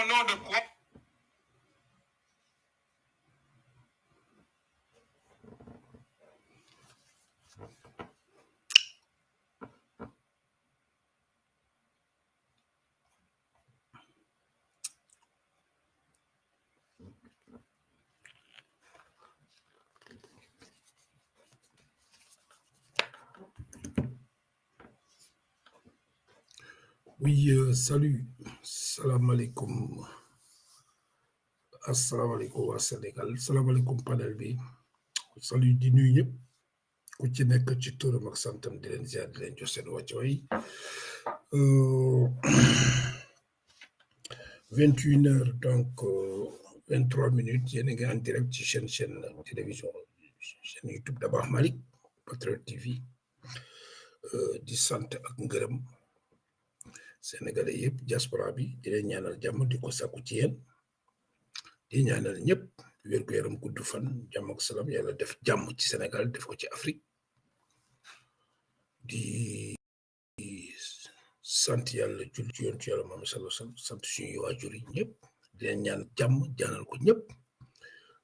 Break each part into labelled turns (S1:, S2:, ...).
S1: au nom de quoi?
S2: Oui, salut. Salam alaikum. Assalamu alaikum wa Sénégal. Salam alaikum panel bi. Salut di nuyu ñëpp. Ku ci nekk ci turam ak santam di leen ziar di leen jox seen wàccuwaay. 21h donc 23 minutes yéen a ngi en direct ci chaîne télévision chaîne YouTube Dabakh Malik Patriote TV di sant ak ngërëm Sénégalais yëpp diaspora bi di leen ñaanal jàmm di ko sàkku ci yéen di ñaanal ñëpp wér gu yaram gudd fan jàmm ak salaam yàlla def jàmm ci Sénégal def ko ci Afrique di sant yàlla jul ci yoon ci yàlla Muhammad sallallahu alayhi wa sallam sant suñu waajur yi ñëpp di leen ñaan jàmm jaanal ko ñëpp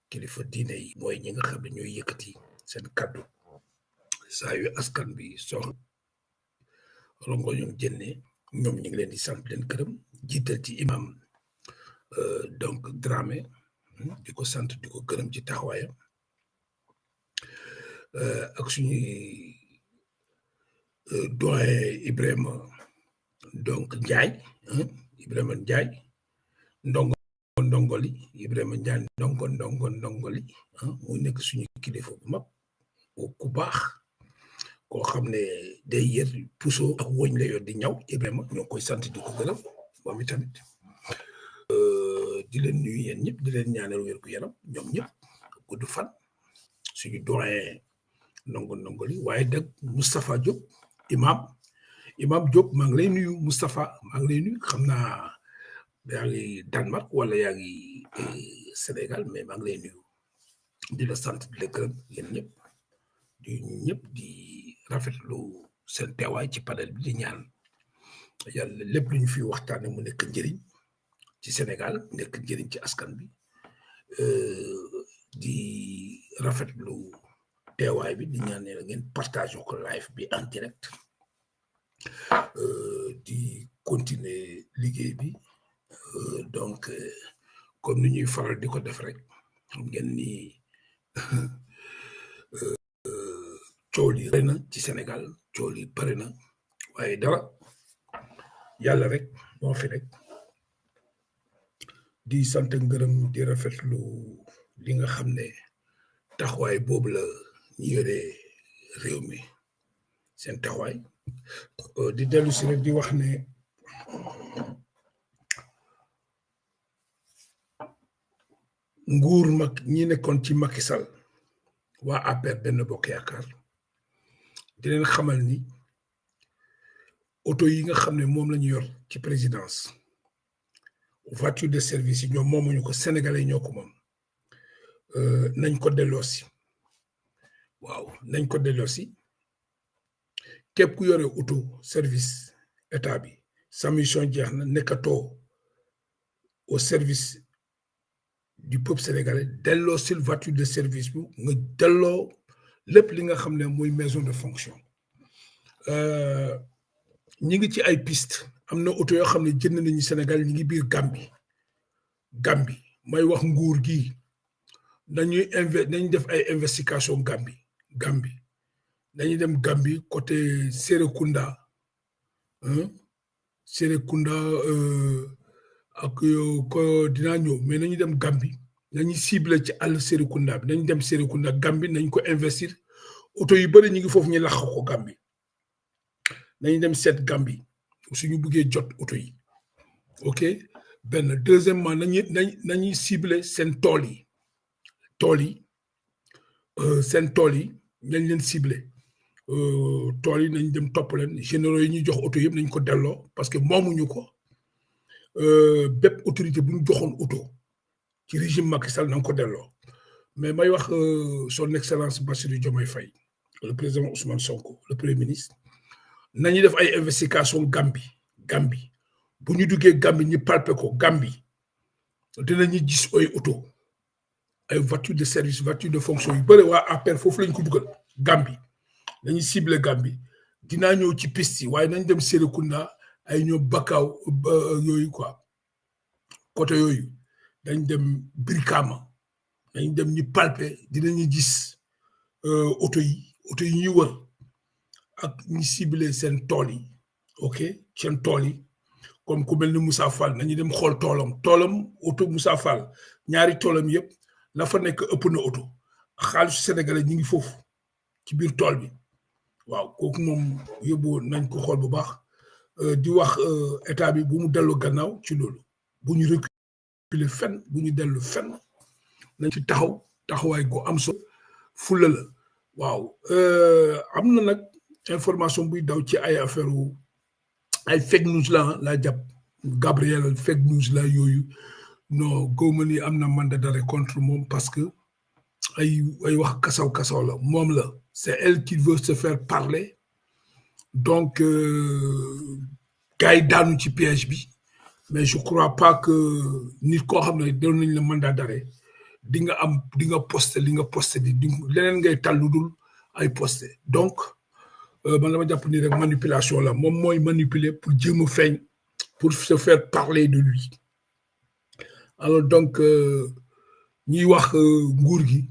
S2: kilifa diine yi mooy ñi nga xam ne ñooy yëkkati seen kaddu saa yu askan bi soxla rongo ñoom jënne ñoom ñu ngi leen di sant leen këram jiital ci imam donc Dramé di ko sant di ko gërëm ci taxawaayam ak suñuy doyen Ibrahima donc Ndiaye Ibrahima Ndiaye ndongoli Ibrahima Ndiaye ndongoli mu nekk suñu kilifa bu mag ku baax koo xam ne day yër puso ak woñ la yor di ñaw Ibrahima ñoo koy sant di ko gërëm moom itamit di leen nuyu yéen ñëpp di leen ñaanal wér gu yaram ñoom ñëpp gudd fan suñu doyen ndongoli waaye dëgg Moustapha Diop imam Diop maa ngi lay nuyu Moustapha maa ngi lay nuyu xam naa yaa ngi Danemark wala yaa ngi Sénégal mais maa ngi lay nuyu di la sant di la gërëm yéen ñëpp di ñëpp di rafetlu seen teewaay ci panel bi di ñaan yàlla lépp lu ñu fi waxtaane mu nekk njëriñ ci Sénégal nekk njëriñ ci askan bi di rafetlu teewaay bi di ñaan ne la ngeen partage ko live bi en direct di continuer liggéey bi donc comme ni ñuy faral di ko def rek xam ngeen ni coow li bëri na ci Sénégal coow li bëri na waaye dara yàlla rek moo fi rek di sant ngërëm di rafetlu li nga xam ne taxawaay boobu la ñu yore réew mi seen taxawaay di dellu si rek di wax ne nguur mag ñi nekkoon ci Macky Sall waa APR Benno Bokk Yaakaar di leen xamal ni oto yi nga xam ne moom la ñu yor ci présidence voiture de service yi ñoom moomuñu ko Sénégalais ñoo ko moom nañ ko delloosi waaw nañ ko delloosi képp ku yore auto service état bi sa mission jeex na nekkatoo au service du peuple sénégalais delloo sil voiture de service bu nga delloo lépp li nga xam ne mooy maison de fonction ñi ngi ci ay piste am na auto yoo xam ne jënd nañu Sénégal ñi ngi biir Gambie may wax nguur gi nañu def ay investigation Gambie dañuy dem Gambie côté Serekunda ak ko dinaa ñëw mais nañu dem Gambie nañu ciblé ci àll Serekunda bi nañu dem Serekunda Gambie nañ ko investir oto yu bëri ñu ngi foofu ñu làq ko Gambie nañu dem seet Gambie suñu buggee jot oto yi ok benn deuxièmement nañuy ciblé seen tool yi seen tool yi nañ leen ciblé tool yi nañ dem topp leen généraux yi ñuy jox oto yëpp nañ ko delloo parce que moomuñu ko bépp autorité bu ñu joxoon oto ci régime Macky Sall na nga ko delloo mais may wax son excellence Bassirou Diomaye Faye le président Ousmane Sonko le premier ministre nañu def ay investigation Gambie bu ñu duggee Gambie ñu palpé ko Gambie dinañu gis ay auto ay voiture de service voiture de fonction yu bëri waa APR foofu lañ ko dugal Gambie dañuy ciblé Gambie dinaa ñëw ci piste yi waaye nañ dem Serekunda ay ñoo Bakau yooyu quoi côté yooyu dañ dem Brikama dañ dem ñu palpé dinañu gis auto yi ñuy wër ak ñu ciblé seen tool yi ok seen tool yi comme ku mel ni Moussa Fall nañu dem xool toolam auto Moussa Fall ñaari toolam yëpp la fa nekk ëpp na auto xaalisu sénégalais ñi ngi foofu ci biir tool bi waaw kooku moom yóbbu nañ ko xool bu baax di wax état bi bu mu dellu gannaaw ci loolu bu ñu reculer fenn bu ñu dellu fenn nañ ci taxawaay gu am solo fulla la waaw am na nag information buy daw ci ay affaire ay fake news la jàpp Gabriel fake news la yooyu non gëwma ni am na mandat d'arrêt contre moom parce que ay wax kasaw la moom la c'est elle qui veut se faire parler donc gars yi daanu ci piège bi mais je crois pas que nit koo xam ne doon nañ la mandat d'arrêt di nga poster li nga poster di leneen ngay tàllu dul ay poster donc man dama jàpp ni rek manipulation la moom mooy manipuler pour jéem a feeñ pour se faire parler de lui alors donc ñuy wax nguur gi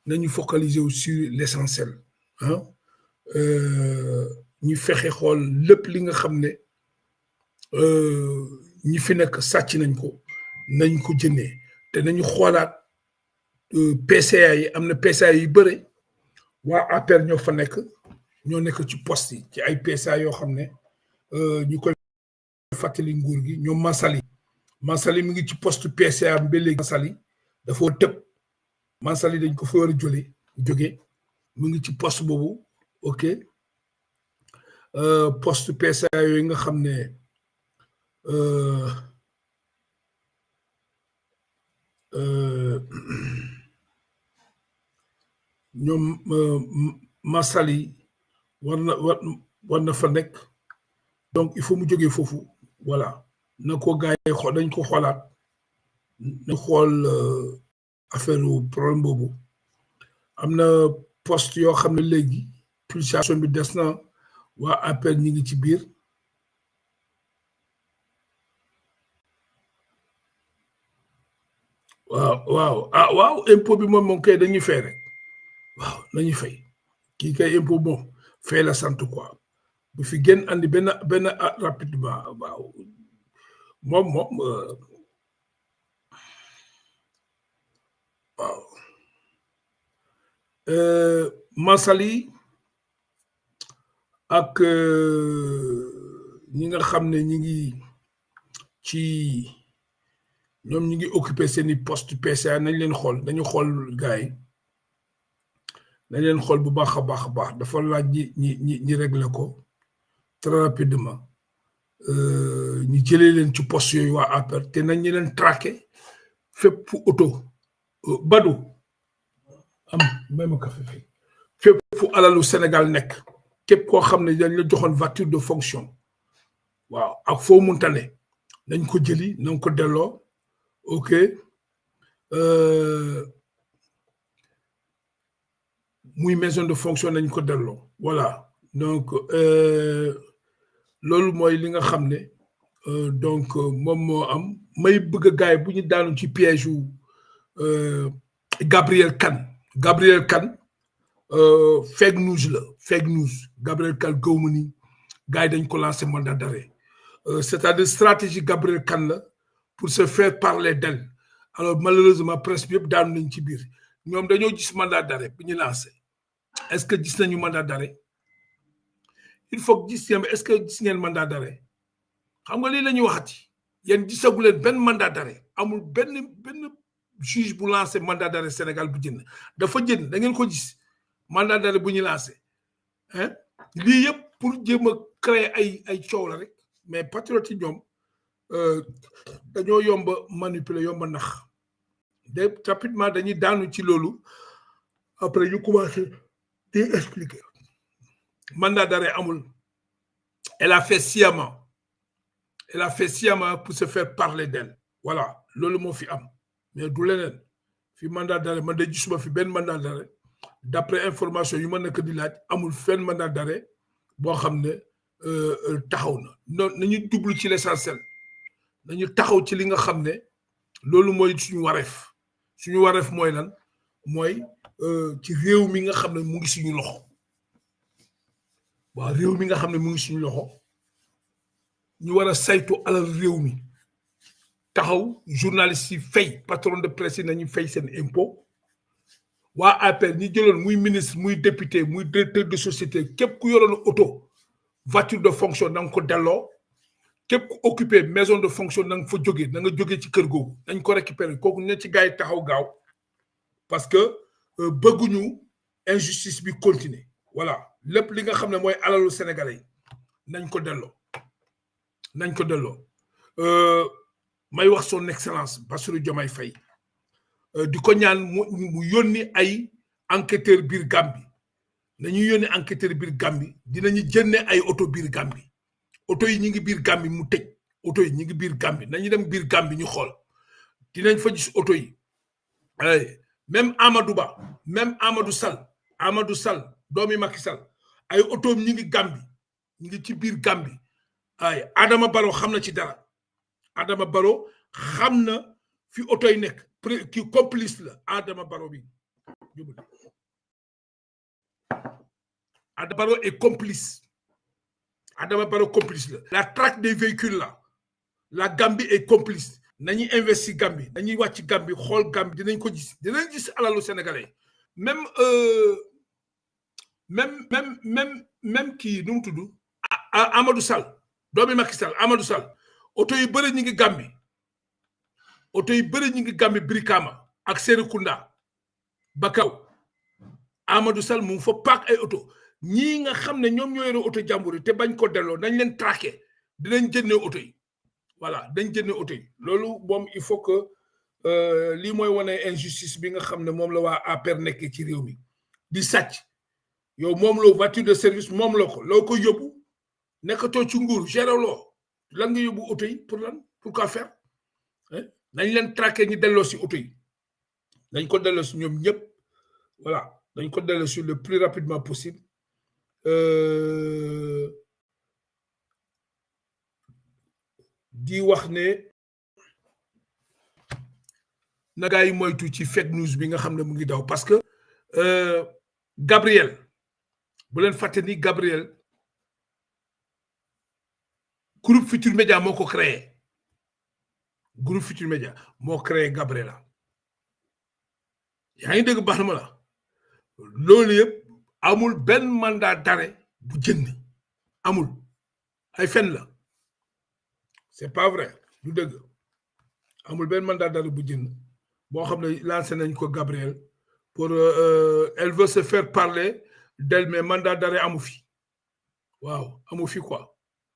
S2: nañu focaliser sur l'essentiel ah ñu fexe xool lépp li nga xam ne ñi fi nekk sàcc nañ ko jëndee te nañu xoolaat PCA yi am na PCA yi bëre waa APR ñoo fa nekk ci poste yi ci ay PCA yoo xam ne ñu koy fàttali nguur gi ñoom Mansali mi ngi ci poste PCA bi ba léegi Mansali dafa tëb Mansali dañ ko fa war a jóge mu ngi ci poste boobu ok poste PCA yooyu nga xam ne ñoom Mansali war na fa nekk donc il faut mu jógee foofu voilà na ko gars yi xool dañ ko xoolaat na xool affaire problème boobu am na poste yoo xam ne léegi pulsation bi des na waa APR ñi ngi ci biir waaw impôt bi moom kay dañuy fay rek waaw nañu fay kii kay impôt moom fay la sant quoi bu fi gën andi benn rapidement waaw moom waaw Mansali ak ñi nga xam ne ñi ngi ci ñoom ñi ngi occupé seeni poste PCA nañ leen xool dañu xool gars yi nañ leen xool bu baax a baax dafa laaj ñi régler ko très rapidement ñu jëlee leen ci poste yooyu waa APR te nañ leen traqué fépp fu auto Badou am même café fii fépp fu alalu Sénégal nekk képp koo xam ne dañ la joxoon voiture de fonction waaw ak foo munta ne nañ ko jëli nañ ko delloo ok muy maison de fonction nañ ko delloo voilà donc loolu mooy li nga xam ne donc moom moo am may bëgg a gaay bu ñu daanu ci piège wu Gabriel Kane fake news Gabriel Kane gëwma ni gars yi dañ ko lancé mandat d'arrêt c'est-à-dire stratégie Gabriel Kane la pour se faire parler d'elle alors malheureusement presse bi yëpp daanu nañ ci biir ñoom dañoo gis mandat d'arrêt bi ñu lancé est-ce que gis nañu mandat d'arrêt il faut que gis ngeen est-ce que gis ngeen mandat d'arrêt xam nga lii la ñuy waxati yéen gisagu leen benn mandat d'arrêt amul benn juge bu lancé mandat d'arrêt Sénégal bu jënd dafa jënd da ngeen ko gis mandat d'arrêt bu ñu lancé hein lii yëpp pour jéem a créer ay coow la rek mais patriote yi ñoom dañoo yomba manipuler yomba nax de rapidement dañuy daanu ci loolu après ñu commencé di expliquer mandat d'arrêt amul elle a fait sciemment pour se faire parler d'elle voilà loolu moo fi am mais du leneen fi mandat d'arrêt man de gisuma fi benn mandat d'arrêt d'après information yu ma nekk di laaj amul fenn mandat d'arrêt boo xam ne taxaw na non nañu jublu ci l'essentiel nañu taxaw ci li nga xam ne loolu mooy suñu wareef mooy lan mooy ci réew mi nga xam ne mu ngi suñu loxo waaw réew mi nga xam ne mu ngi suñu loxo ñu war a saytu alal réew mi taxaw journaliste yi fay patron de presse yi nañu fay seen impôt waa APR ñi jëloon muy ministre muy député muy directeur de société képp ku yoroon auto voiture de fonction na nga ko delloo képp ku occupé maison de fonction na nga fa jógee na nga jógee ci kër googu nañ ko récupérer kooku ne ci gars yi taxaw gaaw parce que bëgguñu injustice bi continuer voilà lépp li nga xam ne mooy alalu sénégalais yi nañ ko delloo may wax son excellence Bassirou Diomaye Faye di ko ñaan mu yónni ay enquêteur biir Gambie nañu yónni enquêteur biir Gambie dinañu jënne ay oto biir Gambie oto yi ñi ngi biir Gambie mu tëj oto yi ñi ngi biir Gambie nañu dem biir Gambie ñu xool dinañ fa gis oto yi même Amadou Ba même Amadou Sall doomi Macky Sall ay otoom ñi ngi Gambie ñi ngi ci biir Gambie ay Adama Barrow xam na ci dara Adama Barrow xam na fi oto yi nekk ki complice la Adama Barrow bi Adama Barrow est complice Adama Barrow complice la la traque des véhicules là la Gambie est complice nañu investi Gambie nañuy wàcc Gambie xool Gambie dinañ ko gis dinañ gis alalu sénégalais même kii nu mu tudd Amadou Sall doomi Macky Sall Amadou Sall oto yu bëri ñi ngi Gambie Brikama ak Serekunda Bakaw Amadou Sall mu ngi fa paak ay oto ñii nga xam ne ñoom ñoo yore oto jàmbur yi te bañ ko delloo nañ leen traqué dinañ jëndee oto yi voilà dañ jëndee oto yi loolu moom il faut que lii mooy wane injustice bi nga xam ne moom la waa APR nekkee ci réew mi di sàcc yow moom loo voiture de service moom la ko loo ko yóbbu nekkatoo ci nguur géré loo lan nga yóbbu oto yi pour lan pour quoi faire nañ leen traqué ñu delloo si oto yi nañ ko delloo si ñoom ñëpp voilà dañ ko delloo si le plus rapidement possible di wax ne na gaa yi moytu ci fake news bi nga xam ne mu ngi daw parce que Gabriel bu leen fàtte ni Gabriel groupe Futur Média moo ko créé groupe Futur Média moo créé Gabriela yaa ngi dégg baax na ma la loolu yëpp amul benn mandat d'arrêt bu jënd amul ay fen la c'est pas vrai du dëgg amul benn mandat d'arrêt bu jënd boo xam ne lancé nañ ko Gabriel pour elle veut se faire parler d'elle mais mandat d'arrêt amu fi waaw amu fi quoi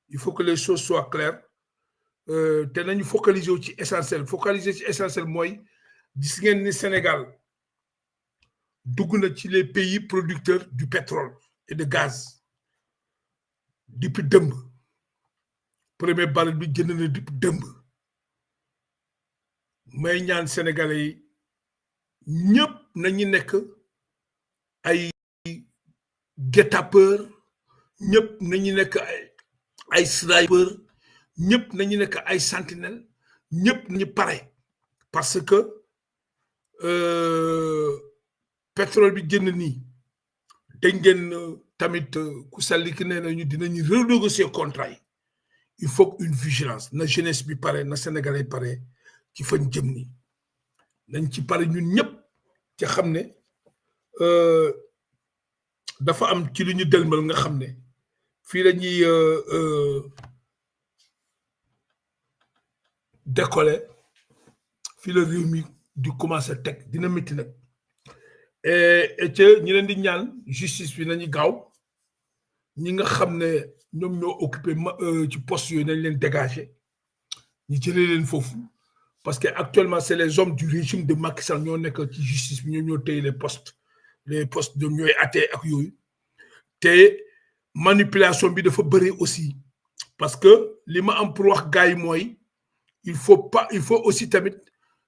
S2: il faut que les choses soient claires te nañu focaliser wu ci essentiel mooy gis ngeen ni Sénégal dugg na ci les pays producteurs du pétrole et de gaz depuis dëmb premier baril bi jënd na depuis dëmb may ñaan sénégalais yi ñëpp nañu nekk ay guet-apens ñëpp nañu nekk ay sniper ñëpp nañu nekk ay sentinelle ñëpp nañu pare parce que pétrole bi jënd nii dégg ngeen tamit ku salli ki nee nañu dinañu renégocier contrat yi il faut une vigilance na jeunesse bi pare na sénégalais pare ci fañ jëm nii nañ ci pare ñun ñëpp ci xam ne dafa am ci lu ñu delmal nga xam ne fii la ñuy décoller fii la réew mi di commencer teg dina métti nag et que ñi leen di ñaan justice bi nañu gaaw ñi nga xam ne ñoom ñoo occupé ci poste yooyu nañ leen dégager ñu jëlee leen foofu parce que actuellement c'est les hommes du régime de Macky Sall ñoo nekk ci justice bi ñoo téye les postes ñoom ñooy atte ak yooyu te manipulation bi dafa bëri aussi parce que li ma am pour wax gars yi mooy il faut aussi tamit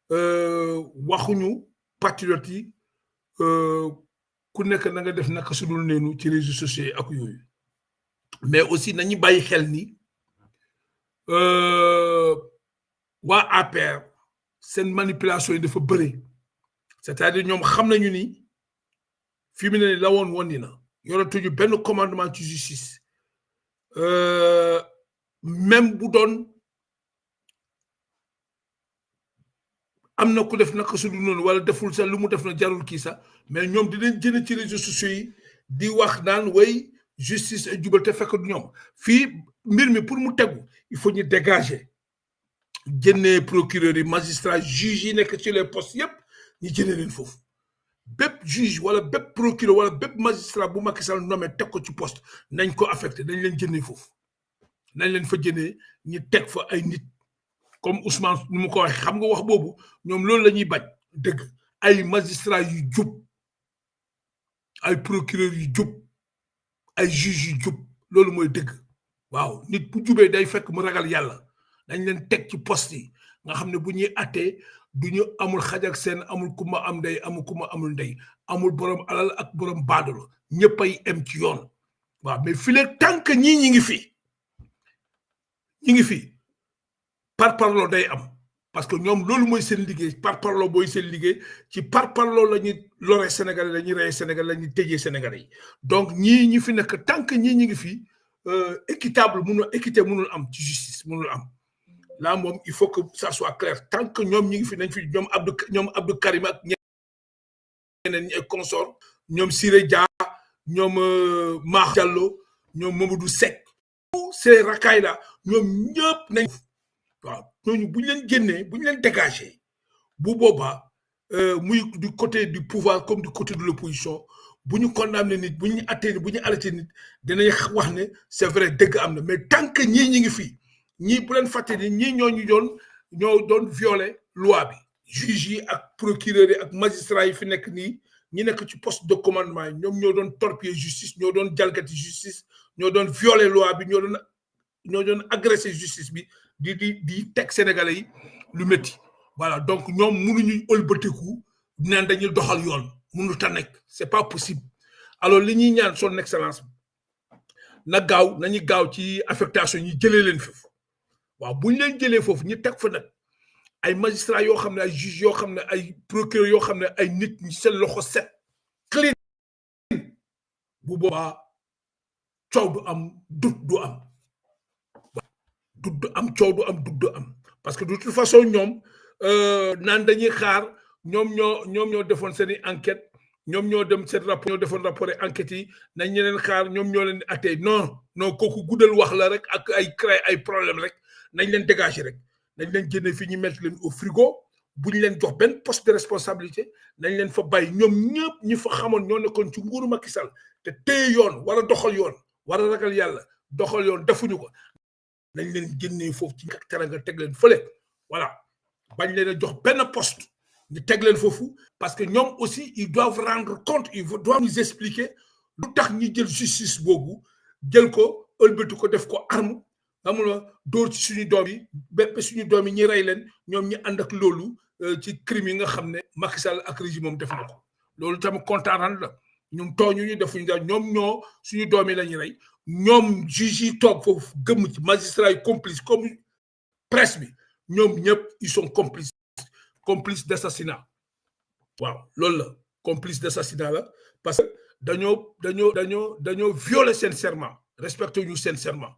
S2: waxuñu patriote yi ku nekk na nga def naka sudul neenu ci réseaux sociaux ak yooyu mais aussi nañu bàyyi xel ni waa APR seen manipulation yi dafa bëri c'est-à-dire ñoom xam nañu ni fi mu ne la woon dina yoratuñu benn commandement ci justice même bu doon am na ku def naka su dul noonu wala deful sax lu mu def na jarul kii sax mais ñoom dinañ jënd ci réseaux sociaux yi di wax naan way justice et jubal te fekk du ñoom fii mbir mi pour mu tegu il faut ñu dégager génnee procureur yi magistrat juge yi nekk ci les postes yépp ñu jëlee leen foofu bépp juge wala bépp procureur wala bépp magistrat bu Macky Sall nommé teg ko ci poste nañ ko affecté dañ leen jëndee foofu nañ leen fa jëndee ñu teg fa ay nit comme Ousmane ni mu ko waxee xam nga wax boobu ñoom loolu la ñuy bañ dëgg ay magistrat yu jub ay procureur yu jub ay juge yu jub loolu mooy dëgg waaw nit bu jubee day fekk mu ragal yàlla dañ leen teg ci poste yi nga xam ne bu ñuy attee du ñu amul xaj ak seen amul ku ma am ndey amul ku ma amul ndey amul borom alal ak borom baadolo ñëpp ay em ci yoon waaw mais file tant que ñi ngi fi par parlo day am parce que ñoom loolu mooy seen liggéey par parlo booy seen liggéey ci par parlo la ñuy loree Sénégalais la ñuy reyee Sénégalais la ñuy tëjee Sénégalais yi donc ñi fi nekk tant que ñi ngi fi équitable équité mënul am ci justice mënul am là moom il faut que ça soit clair tant que ñoom ñi ngi fi nañ fi ñoom Abdou Karim ak ñeneen ñi consort ñoom Siré Dia ñoom Mah Diallo ñoom Mamadou Seck ces racailles là ñoom ñëpp nañ waaw ñooñu bu ñu leen génnee bu ñu leen dégagé bu boobaa muy du côté du pouvoir comme du côté de l'opposition bu ñu condamné nit bu ñu arrêté nit dinañ wax ne c'est vrai dëgg am na mais tant que ñii ñi ngi fii ñii bu leen fàtte ni ñii ñoo doon violer loi bi juge yi ak procureur yi ak magistrat yi fi nekk nii ñi nekk ci poste de commandement yi ñoom ñoo doon torpiller justice ñoo doon jalgati justice ñoo doon violer loi bi ñoo doon agresser justice bi di teg Sénégalais yi lu métti voilà donc ñoom mënuñu ëlbatiku naan dañuy doxal yoon mënu ta nekk c'est pas possible alors li ñuy ñaan son excellence nañu gaaw ci affectation ñi jëlee leen foofu waaw bu ñu leen jëlee foofu ñu teg fa nag ay magistrats yoo xam ne ay juges yoo xam ne ay procureurs yoo xam ne ay nit ñi seen loxo set clean bu boobaa coow du am dut du am coow du am dut du am parce que de toute façon ñoom naan dañuy xaar ñoom ñoo defoon seen i enquête ñoom ñoo dem seen rapport ñoo defoon rapport enquête yi nañ ñeneen xaar ñoom ñoo leen attee non kooku guddal wax la rek ak ay créer ay problème rek nañ leen dégager rek nañ leen génne fii ñu mettre leen au frigo bu ñu leen jox benn poste de responsabilité nañ leen fa bàyyi ñoom ñëpp ñi fa xamoon ñoo nekkoon ci nguuru Macky Sall te téye yoon war a doxal yoon war a ragal yàlla doxal yoon defuñu ko nañ leen génnee foofu ci ak teranga teg leen fële voilà bañ leen a jox benn poste ñu teg leen foofu parce que ñoom aussi ils doivent rendre compte ils doivent nous expliquer lu tax ñi jël justice boobu jël ko ëlbatu ko def ko arme amul dóor ci suñu doom yi bépp suñu doom yi ñi rey leen ñoom ñi ànd ak loolu ci crime yi nga xam ne Macky Sall ak régime moom def na ko loolu tamit kontaan la ñun tooñu ñu defuñu daal ñoom ñoo suñu doom yi la ñu rey ñoom juge yi toog foofu gëmm ci magistrat yi complice comme presse bi ñoom ñëpp ils sont complices d'assassinat waaw loolu la complice d'assassinat la parce que dañoo violer seen serment respecté ñu seen serment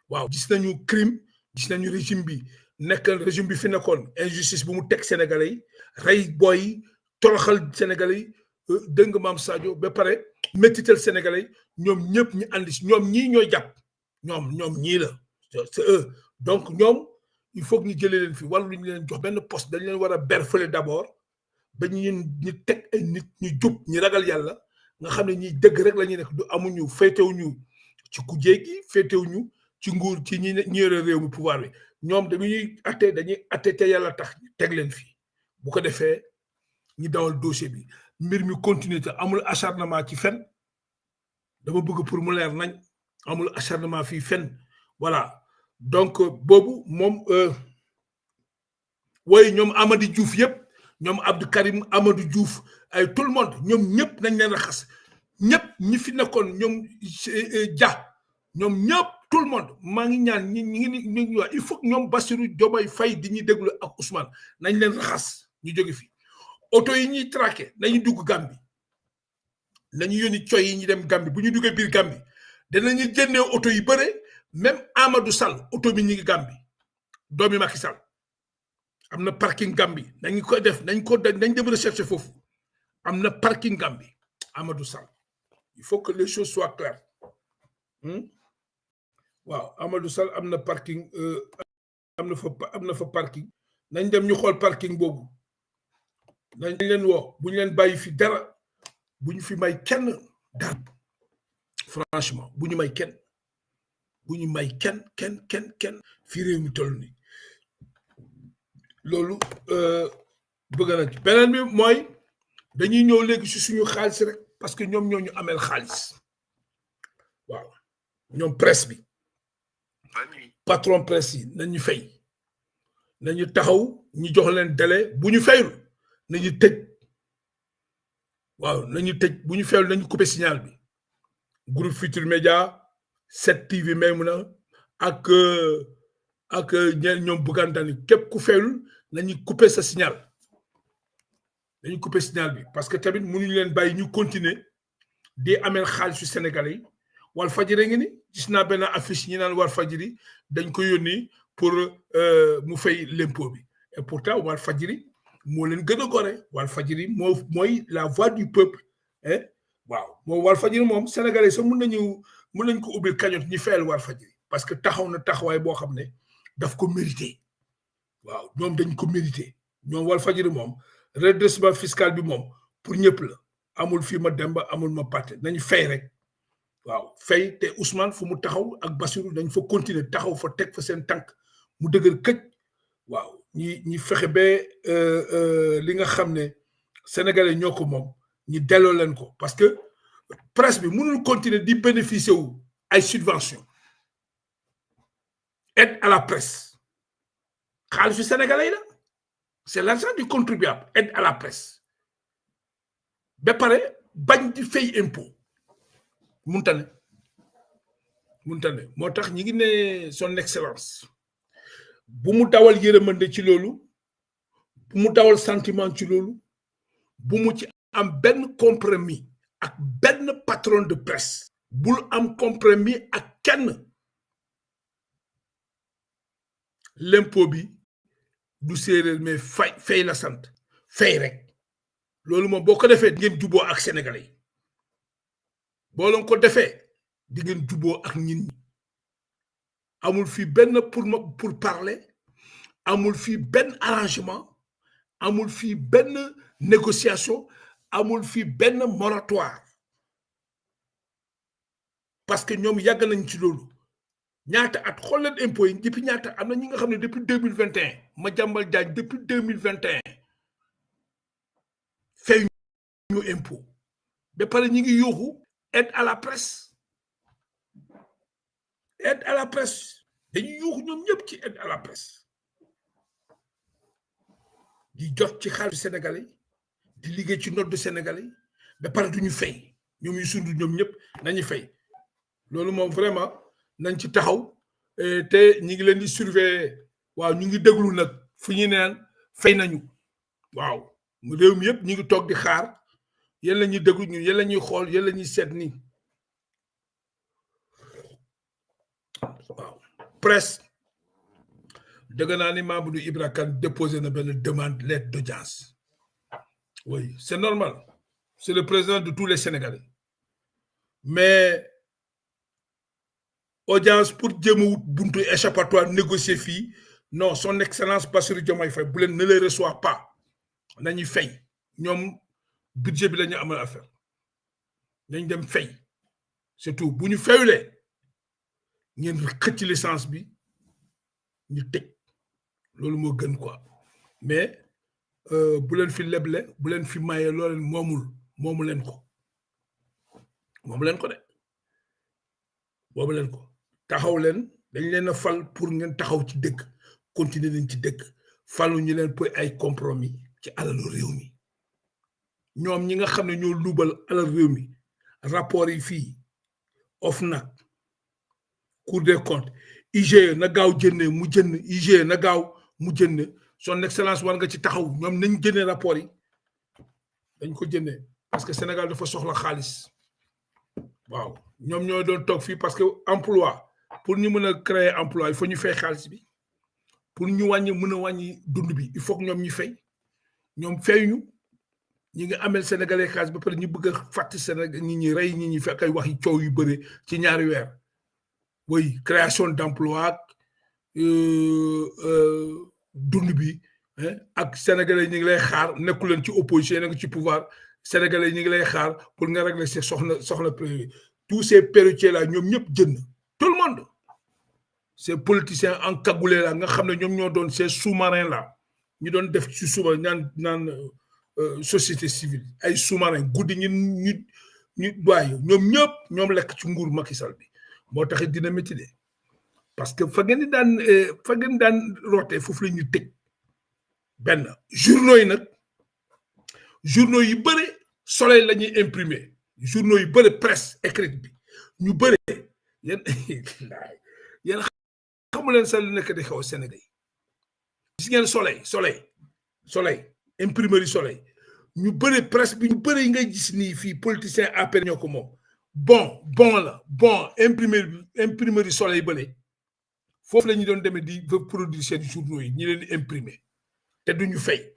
S2: waaw gis nañu crime gis nañu régime bi fi nekkoon injustice bu mu teg Sénégalais yi rey booy yi toroxal Sénégalais yi dégg nga maam Sadio ba pare métital Sénégalais yi ñoom ñëpp ñu andi si ñoom ñii ñooy jàpp ñoom ñii la c'est eux donc ñoom il faut que ñu jëlee leen fi wala lu ñu leen jox benn poste dañ leen war a berfale d'abord ba ñu teg ay nit ñu jub ñu ragal yàlla nga xam ne ñi dëgg rek la ñuy nekk du amuñu féetewuñu ci kujje gi féetewuñu ci nguur ci ñi yore réew mi pouvoir bi ñoom dañuy atte te yàlla tax teg leen fi bu ko defee ñu dawal dossier bi mbir mi continuer te amul acharnement ci fen dama bëgg pour mu leer nañ amul acharnement fii fen voilà donc boobu moom way ñoom Amady Diouf yëpp ñoom Abdou Karim Amadou Diouf ay tout le monde ñoom ñëpp nañ leen raxas ñëpp ñi fi nekkoon ñoom Dia ñoom ñëpp tout le monde maa ngi ñaan ñi wax il faut que ñoom Bassirou Diomaye Faye di ñuy déglu ak Ousmane nañ leen raxas ñu jóge fi oto yi ñuy traqué nañu dugg Gambie nañu yónni coy yi ñu dem Gambie bu ñu duggee biir Gambie danañu génnee oto yi bëre même Amadou Sall oto bi ñu ngi Gambie doomi Macky Sall am na parking Gambie nañu ko def nañ dem rechercher foofu am na parking Gambie Amadou Sall il faut que les choses soient claires waaw Amadou Sall am na parking am na fa parking nañ dem ñu xool parking boobu nañ leen woo bu ñu leen bàyyi fi dara bu ñu fi may kenn dara franchement bu ñu may kenn fii réew mi toll ni loolu bëgg na ci beneen bi mooy dañuy ñëw léegi si suñu xaalis rek parce que ñoom ñoo ñu ameel xaalis waaw ñoom presse bi patron presse yi nañu fay nañu taxaw ñu jox leen délai bu ñu fayul nañu tëj waaw nañu tëj bu ñu fayul nañu couper signal bi groupe Futurs Médias 7TV Maïmouna ak ñoom Bougane Dany képp ku fayul nañu couper sa signal dañu couper signal bi parce que tamit mënuñu leen bàyyi ñu continuer di ameel xaalisu Sénégalais yi Walfadjri ngi ni gis naa benn affiche ñi naan Walfadjri dañ ko yónni pour mu fay l'impôt bi et pourtant Walfadjri moo leen gën a gore Walfadjri mooy la voix du peuple waaw moom Walfadjri moom Sénégalais sax mën nañ ko ubbil cagnotte ñi fayal Walfadjri parce que taxaw na taxawaay boo xam ne daf ko mérité waaw ñoom dañ ko mérité ñoom Walfadjri moom redressement fiscal bi moom pour ñëpp la amul fii ma demba amul ma pàtte nañ fay rek waaw fay te Ousmane fu mu taxaw ak Bassirou dañ fa continuer taxaw fa teg fa seen tànk mu dëgër këj waaw ñi fexe ba li nga xam ne sénégalais ñoo ko moom ñi delloo leen ko parce que presse bi mënul continuer di bénéficier wu ay subventions aide à la presse xaalisu sénégalais la c'est l'argent du contribuable aide à la presse ba pare bañ di fay impôt muntane moo tax ñi ngi ne son excellence bu mu dawal yërëmande ci loolu bu mu dawal sentiment ci loolu bu mu ci am benn compromis ak benn patron de presse bul am compromis ak kenn l'impôt bi du séeréer mais fay la sant fay rek loolu moom boo ko defee ngeen juboo ak sénégalais yi boo leen ko defee di ngeen juboo ak ñin ñi amul fi benn pour parler amul fi benn arrangement amul fi benn négociation amul fi benn moratoire parce que ñoom yàgg nañ ci loolu ñaata at xool leen impôt yi depuis ñaata am na ñi nga xam ne depuis 2021 Madiambal Diagne depuis 2021 fay ñu impôt ba pare ñi ngi yuuxu aide à la presse dañuy yuuxu ñoom ñëpp ci aide à la presse di jot ci xaalisu sénégalais di liggéey ci note de sénégalais ba pare duñu fay ñoom yu sund ñoom ñëpp nañu fay loolu moom vraiment nañ ci taxaw te ñi ngi leen di surveiller waaw ñu ngi déglu nag fu ñu neen fay nañu waaw réew mi yëpp ñu ngi toog di xaar yéen la ñuy déglu ñu yéen la ñuy xool yéen la ñuy seet nii waaw presse dëgg naa ni Mamadou Ibra Kane déposé na benn demande lettre d'audience oui c'est normal c'est le président de tous les Sénégalais mais audience pour jéem a wut buntu échappatoire négocier fii non son excellence Bassirou Diomaye Faye bu leen ne les reçoit pas nañu fay ñoom budget bi la ñu amal affaire nañ dem fay surtout bu ñu fayulee ngeen xëcc licence bi ñu tëj loolu moo gën quoi mais bu leen fi leble bu leen fi maye loo leen moomu leen ko de boobu leen ko taxaw leen dañ leen a fal pour ngeen taxaw ci dëgg continuer nañ ci dëgg falu ñu leen pour ay compromis ci alalu réew mi ñoom ñi nga xam ne ñoo luubal alal réew mi rapport yi fii OFNAC Cour des comptes IGE na gaaw jëndee mu jënd IGE na gaaw mu jënd son excellence war nga ci taxaw ñoom nañ jëndee rapport yi dañ ko jëndee parce que Sénégal dafa soxla xaalis waaw ñoom ñoo doon toog fii parce que emploi pour ñu mën a créer emploi il faut ñu fay xaalis bi pour ñu wàññi mën a wàññi dund bi il faut que ñoom ñu fay ñoom fay ñu ñi nga amel sénégalais xaalis ba pare ñu bëgg a fàtt Sénégal ñi rey ñi fekk ay waxi coow yu bëri ci ñaari weer oui création d'emploi dund bi ak sénégalais ñi ngi lay xaar nekku leen ci opposition nekk ci pouvoir sénégalais ñi ngi lay xaar pour nga régler ces soxla prévu tous ces perruquiers là ñoom ñëpp jënd tout le monde ces politiciens encagoulés là nga xam ne ñoom ñoo doon ces sous-marins là ñu doon def ci suba naan société civile ay sous-marins guddi ñu doy ñoom lekk ci nguur Macky Sall bi moo taxit dina métti de parce que fa ngeen daan rootee foofu la ñu tëj benn journaux yi nag journaux yi bëri soleil la ñuy imprimer journaux yi bëri presse écrite bi ñu bëri yéen xamu leen sax li nekk di xew Sénégal gis ngeen soleil imprimerie soleil ñu bëri presse bi ñu bëri yi ngay gis nii fii politicien APR ñoo ko moom bon imprimerie soleil bële foofu la ñu doon demee di produire seen journaux yi ñi leen di imprimer te duñu fay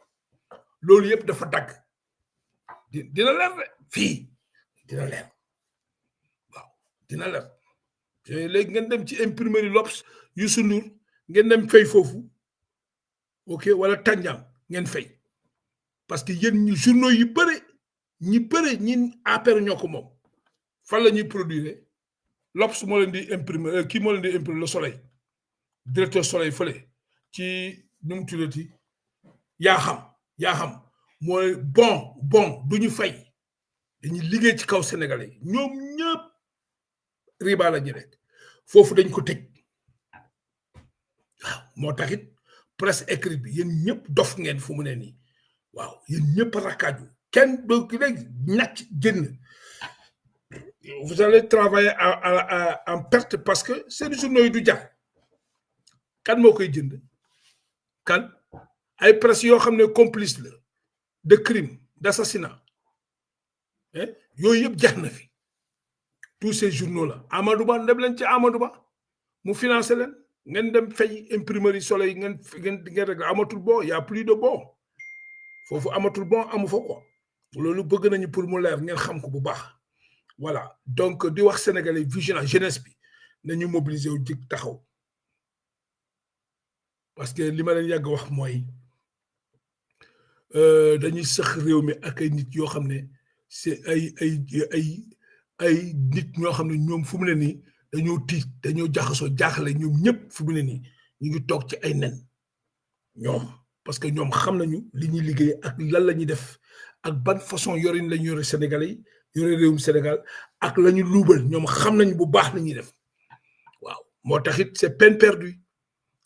S2: loolu yëpp dafa dagg dina leer de fii dina leer waaw dina leer léegi ngeen dem ci imprimerie L'Obs Youssou Ndour ngeen dem fay foofu ok wala Tandiang ngeen fay parce que yéen ñu journaux yi bëri ñi APR ñoo ko moom fan la ñuy produire L'Obs moo leen di imprimer kii moo leen di imprimer Le Soleil directeur Soleil fële ci nu mu tuddati yaa xam mooy bon duñu fay dañuy liggéey ci kaw sénégalais ñoom ñëpp riba la ñu rek foofu dañ ko tëj waaw moo taxit presse écrite bi yéen ñëpp dof ngeen fu mu ne nii waaw yéen ñëpp rakkaaju kenn do ki léegi ñàkk génn vous allez travailler en perte parce que seen journaux yi du jar kan moo koy jënd kan ay presse yoo xam ne complice la de crime d'assassinat yooyu yëpp jar na fi tous ces journaux là Amadou Ba dem leen ci Amadou Ba mu financé leen ngeen dem fay imprimerie Soleil ngeen rek amatul bon y a plus de bon foofu amatul bon amu fa quoi loolu bëgg nañu pour mu leer ngeen xam ko bu baax voilà donc di wax sénégalais vigilant jeunesse bi nañu mobiliser wu jig taxaw parce que li ma leen yàgg wax mooy dañuy sax réew mi ak ay nit yoo xam ne c'est ay nit ñoo xam ne ñoom fu mu ne nii dañoo tiit dañoo jaxasoo jaaxle ñoom ñëpp fu mu ne nii ñu ngi toog ci ay nen ñoom parce que ñoom xam nañu li ñuy liggéey ak lan la ñuy def ak ban façon yorin la ñu yore Sénégalais yi yore réewum Sénégal ak la ñu luubal ñoom xam nañu bu baax la ñuy def waaw moo tax it c'est peine perdue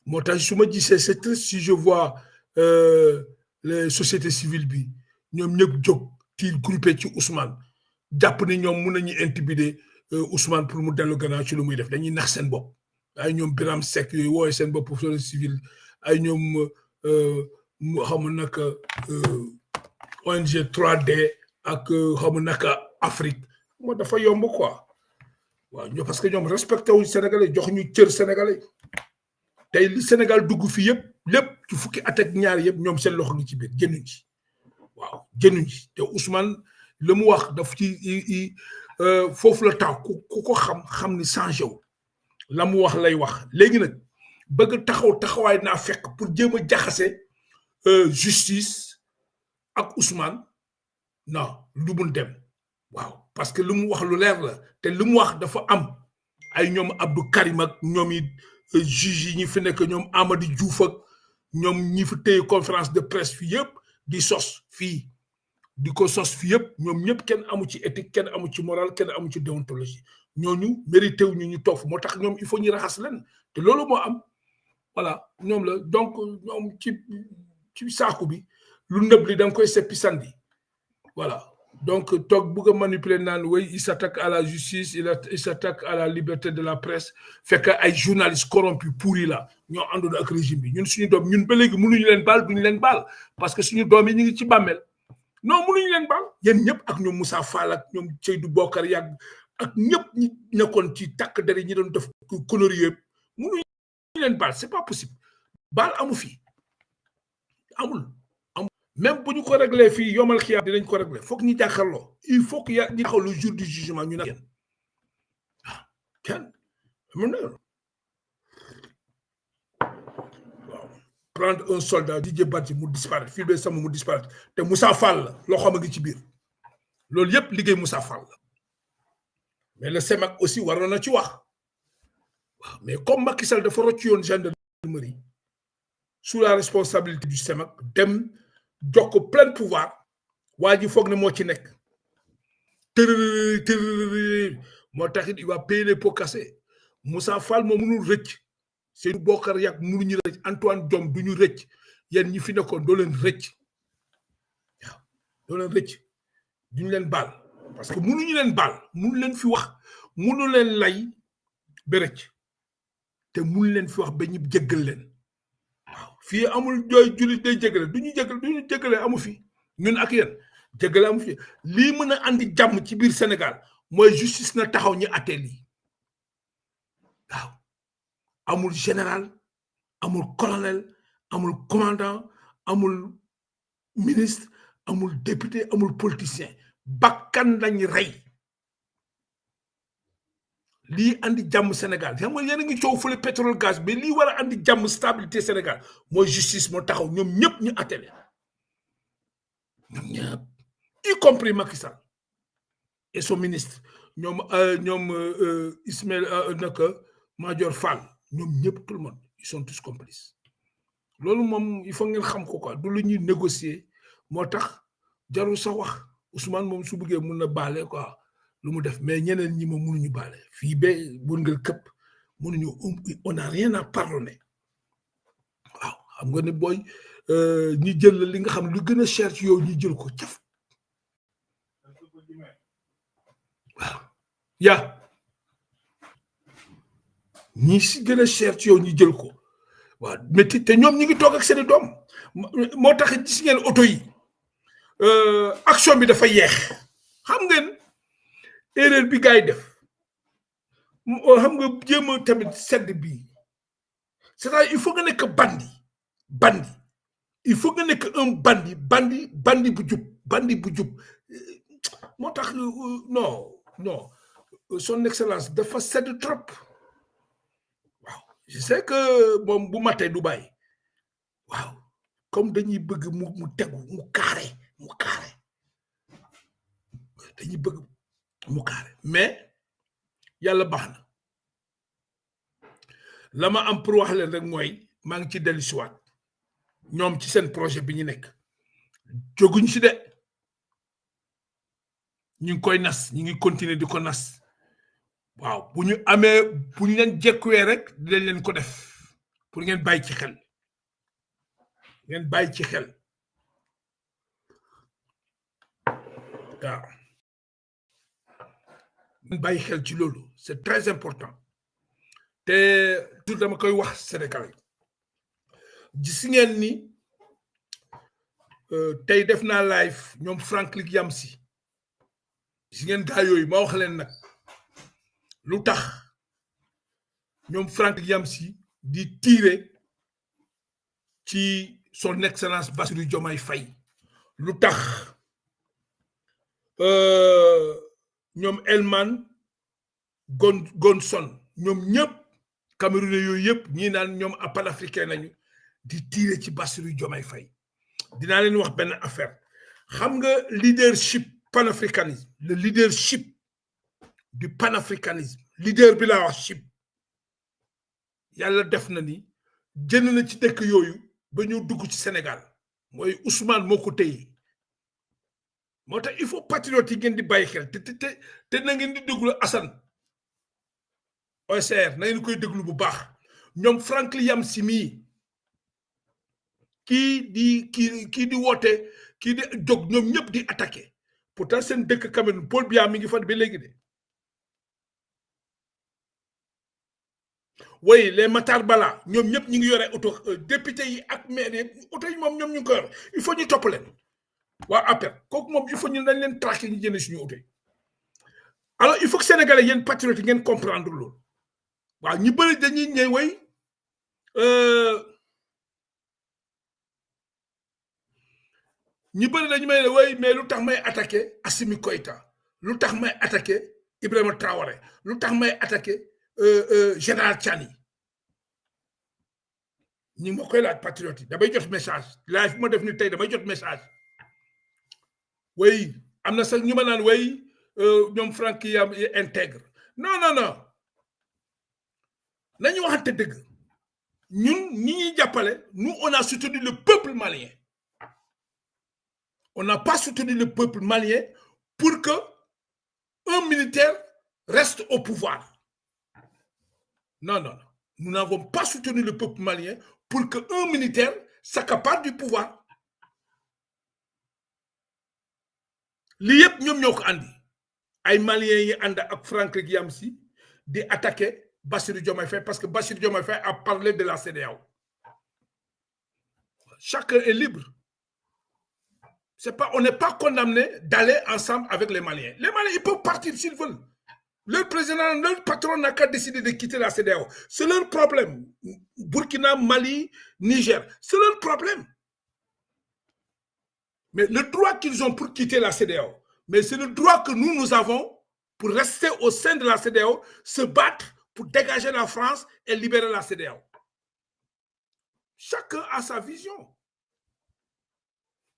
S2: moo tax su ma gisee c'est triste si je vois les sociétés civiles bi ñoom ñëpp jóg ci groupé ci Ousmane jàpp ni ñoom mun nañu intimider Ousmane pour mu dellu gannaaw ci lu muy def dañuy nax seen bopp ay ñoom Biram Seck yooyu wooye seen bopp société civile ay ñoom xam nag ONG 3D ak xam nag Afrique moo dafa yomb quoi waaw parce que ñoom respecté wuñ Sénégalais jox ñu cër Sénégalais tey li Sénégal dugg fi yëpp lépp ci fukki at ak ñaar yëpp ñoom seen loxo ngi ci biir jënduñ ci waaw jënduñ ci te Ousmane la mu wax daf ci foofu la taw ku ko xam ni changé wu la mu wax lay wax léegi nag bëgg taxawaay naa fekk pour jéem a jaxase justice ak Ousmane non lu mun dem waaw parce que lu mu wax lu leer la te lu mu wax dafa am ay ñoom Abdou Karim ak ñoom it juge yi ñi fi nekk ñoom Amady Diouf ak ñoom ñi fi téye conférence de presse fi yëpp di sos fii di ko sos fi yëpp ñoom ñëpp kenn amu ci éthique kenn amu ci morale kenn amu ci déontologie ñooñu mérité wu ñu toog moo tax ñoom il faut ñu raxas leen te loolu moo am voilà ñoom la donc ñoom ci saaku bi lu nëb li da nga koy seppi sandi voilà donc toog bëgg a manipuler naan oui il s'attaque à la justice il s'attaque à la liberté de la presse fekk ay journalistes corrompus pourris la ñoo àndoon ak régime bi ñun suñu doom ñun ba léegi mënuñu leen baal duñu leen baal parce que suñu doom yi ñu ngi ci bàmmeel non mënuñu leen baal yéen ñëpp ak ñoom Moussa Fall ak ñoom Seydou Bokar Yàgg ak ñëpp ñi nekkoon ci takk der yi ñi doon def conneries yëpp mënuñu leen baal c'est pas possible baal amu fi amul même bu ñu ko réglé fii yomal xiyaam dinañ ko réglé foog ñu jàkkaarloo il faut que ñu taxaw le jour du jugement ñu ne kenn mën na waaw prendre un soldat Didier Badji mu disparaître fii ba sama mu disparaître te Moussa Fall la loo xam a ngi ci biir loolu yëpp liggéey Moussa Fall la mais le CEMAC aussi waroon na ci wax waaw mais comme Macky Sall dafa rocc yoon gendarmerie sous la responsabilité du CEMAC dem jox ko plein pouvoir waa ji foog ne moo ci nekk tërërër moo taxit il va payer les pots cassés Moussa Fall moo mënul rëcc Seydou Bokar Yàgg mënuñu rëcc Antoine Diome duñu rëcc yéen ñi fi nekkoon doo leen rëcc waaw doo leen rëcc duñu leen baal parce que mënuñu leen baal mënu leen fi wax mënu leen lay ba rëcc te mënu leen fi wax ba ñu jéggal leen waaw fii amul jooy jullit day jéggale duñu jéggale amu fi ñun ak yéen jéggale amu fi lii mën a andi jàmm ci biir Sénégal mooy justice na taxaw ñu àtte lii waaw amul général amul colonel amul commandant amul ministre amul député amul politicien bakkan lañ rey lii andi jàmm Sénégal xam nga yéen a ngi coow fële pétrole gaz mais lii war a andi jàmm stabilité Sénégal mooy justice moo taxaw ñoom ñëpp ñu àtte leen ñoom ñëpp y compris Macky Sall et son ministre ñoom Ismaël naka Madior Fall ñoom ñëpp tout le monde ils sont tous complices loolu moom il faut ngeen xam ko quoi du lu ñuy négocier moo tax jarul sa wax Ousmane moom su bëggee mun na baale quoi lu mu def mais ñeneen ñi moom mënuñu baale fii ba wërngal këpp mënuñu on n'a rien à pardonner waaw xam nga ne booy ñi jël la li nga xam lu gën a cher ci yow ñi jël ko caf waaw yaa ñi si gën a cher ci yow ñi jël ko waaw mais te ñoom ñi ngi toog ak seeni doom moo tax gis ngeen oto yi action bi dafa yeex xam ngeen erreur bi gars yi def xam nga jéem a tamit sedd bii c'est-à-dire il faut nga nekk bandi il faut nga nekk un bandi bu jub moo tax non son excellence dafa sedd trop waaw je sais que moom bu matee du bàyyi waaw comme dañuy bëgg mu tegu mu carré dañuy bëgg mu carré mais yàlla baax na la ma am pour wax leen rek mooy maa ngi ci dellu siwaat ñoom ci seen projet bi ñu nekk jóguñ si de ñu ngi koy nas ñu ngi continuer di ko nas waaw bu ñu leen jekkuwee rek dinañ leen ko def pour ngeen bàyyi ci xel waaw ngeen bàyyi xel ci loolu c'est très important te tout dama koy wax Sénégal gis ngeen ni tey def naa live ñoom Franklin Yamsi gis ngeen gaa yooyu ma wax leen nag lu tax ñoom Franklin Yamsi di tirer ci son excellence Bassirou Diomaye Faye lu tax ñoom Elman Gonson ñoom ñëpp Camerounais yooyu yëpp ñii naan ñoom panafricain nañu di tirer ci Bassirou Diomaye Faye dinaa leen wax benn affaire xam nga leadership panafricanisme le leadership du panafricanisme leader bi laa wax ship yàlla def na ni jënd na ci dëkk yooyu ba ñu dugg ci Sénégal mooy Ousmane moo ko téye moo tax il faut patriote yi ngeen di bàyyi xel te na ngeen di déglu Assane OSR na ngeen koy déglu bu baax ñoom Frank Liam Simi kii di woote kii di jóg ñoom ñëpp di attaqué pourtant seen dëkk Cameroun Paul Biya mi ngi fa ba léegi de oui les Matar Bala ñoom ñëpp ñu ngi yore auto député yi ak maire yi auto yi moom ñoom ñu ngi ko yor il faut ñu topp leen waa APR kooku moom il faut ñu dañ leen traqué ñu jënd suñu auto yi alors il faut que sénégalais yéen patriotes ngeen comprendre loolu waaw ñu bëri dañuy ñëw way ñu bëri dañu may way mais lu tax may attaqué Assimi Koïta lu tax may attaqué Ibrahima Traoré lu tax may attaqué général Tchani ñi ma koy laaj patriote yi damay jot message live ma def ni tey damay jot message way am na sax ñu ma naan way ñoom Franck yi am intègre non nañu waxante dëgg ñun ñi ñuy jàppale nous on a soutenu le peuple malien on n'a pas soutenu le peuple malien pour que un militaire reste au pouvoir non nous n'avons pas soutenu le peuple malien pour qu'un militaire s'accapare du pouvoir li yëpp ñoom ñoo ko andi ay maliens yi ànd ak Franck Guiamsi di attaquer Bassirou Diomaye Faye parce que Bassirou Diomaye Faye a parlé de la CEDEAO. Chacun est libre. On n'est pas condamné d'aller ensemble avec les Maliens. Les Maliens, ils peuvent partir s'ils veulent. Leur président, leur patron n'a qu'à décider de quitter la CEDEAO. C'est leur problème. Burkina, Mali, Niger, c'est leur problème. Mais le droit qu'ils ont pour quitter la CEDEAO, mais c'est le droit que nous avons pour rester au sein de la CEDEAO, se battre pour dégager la France et libérer la CEDEAO. Chacun a sa vision.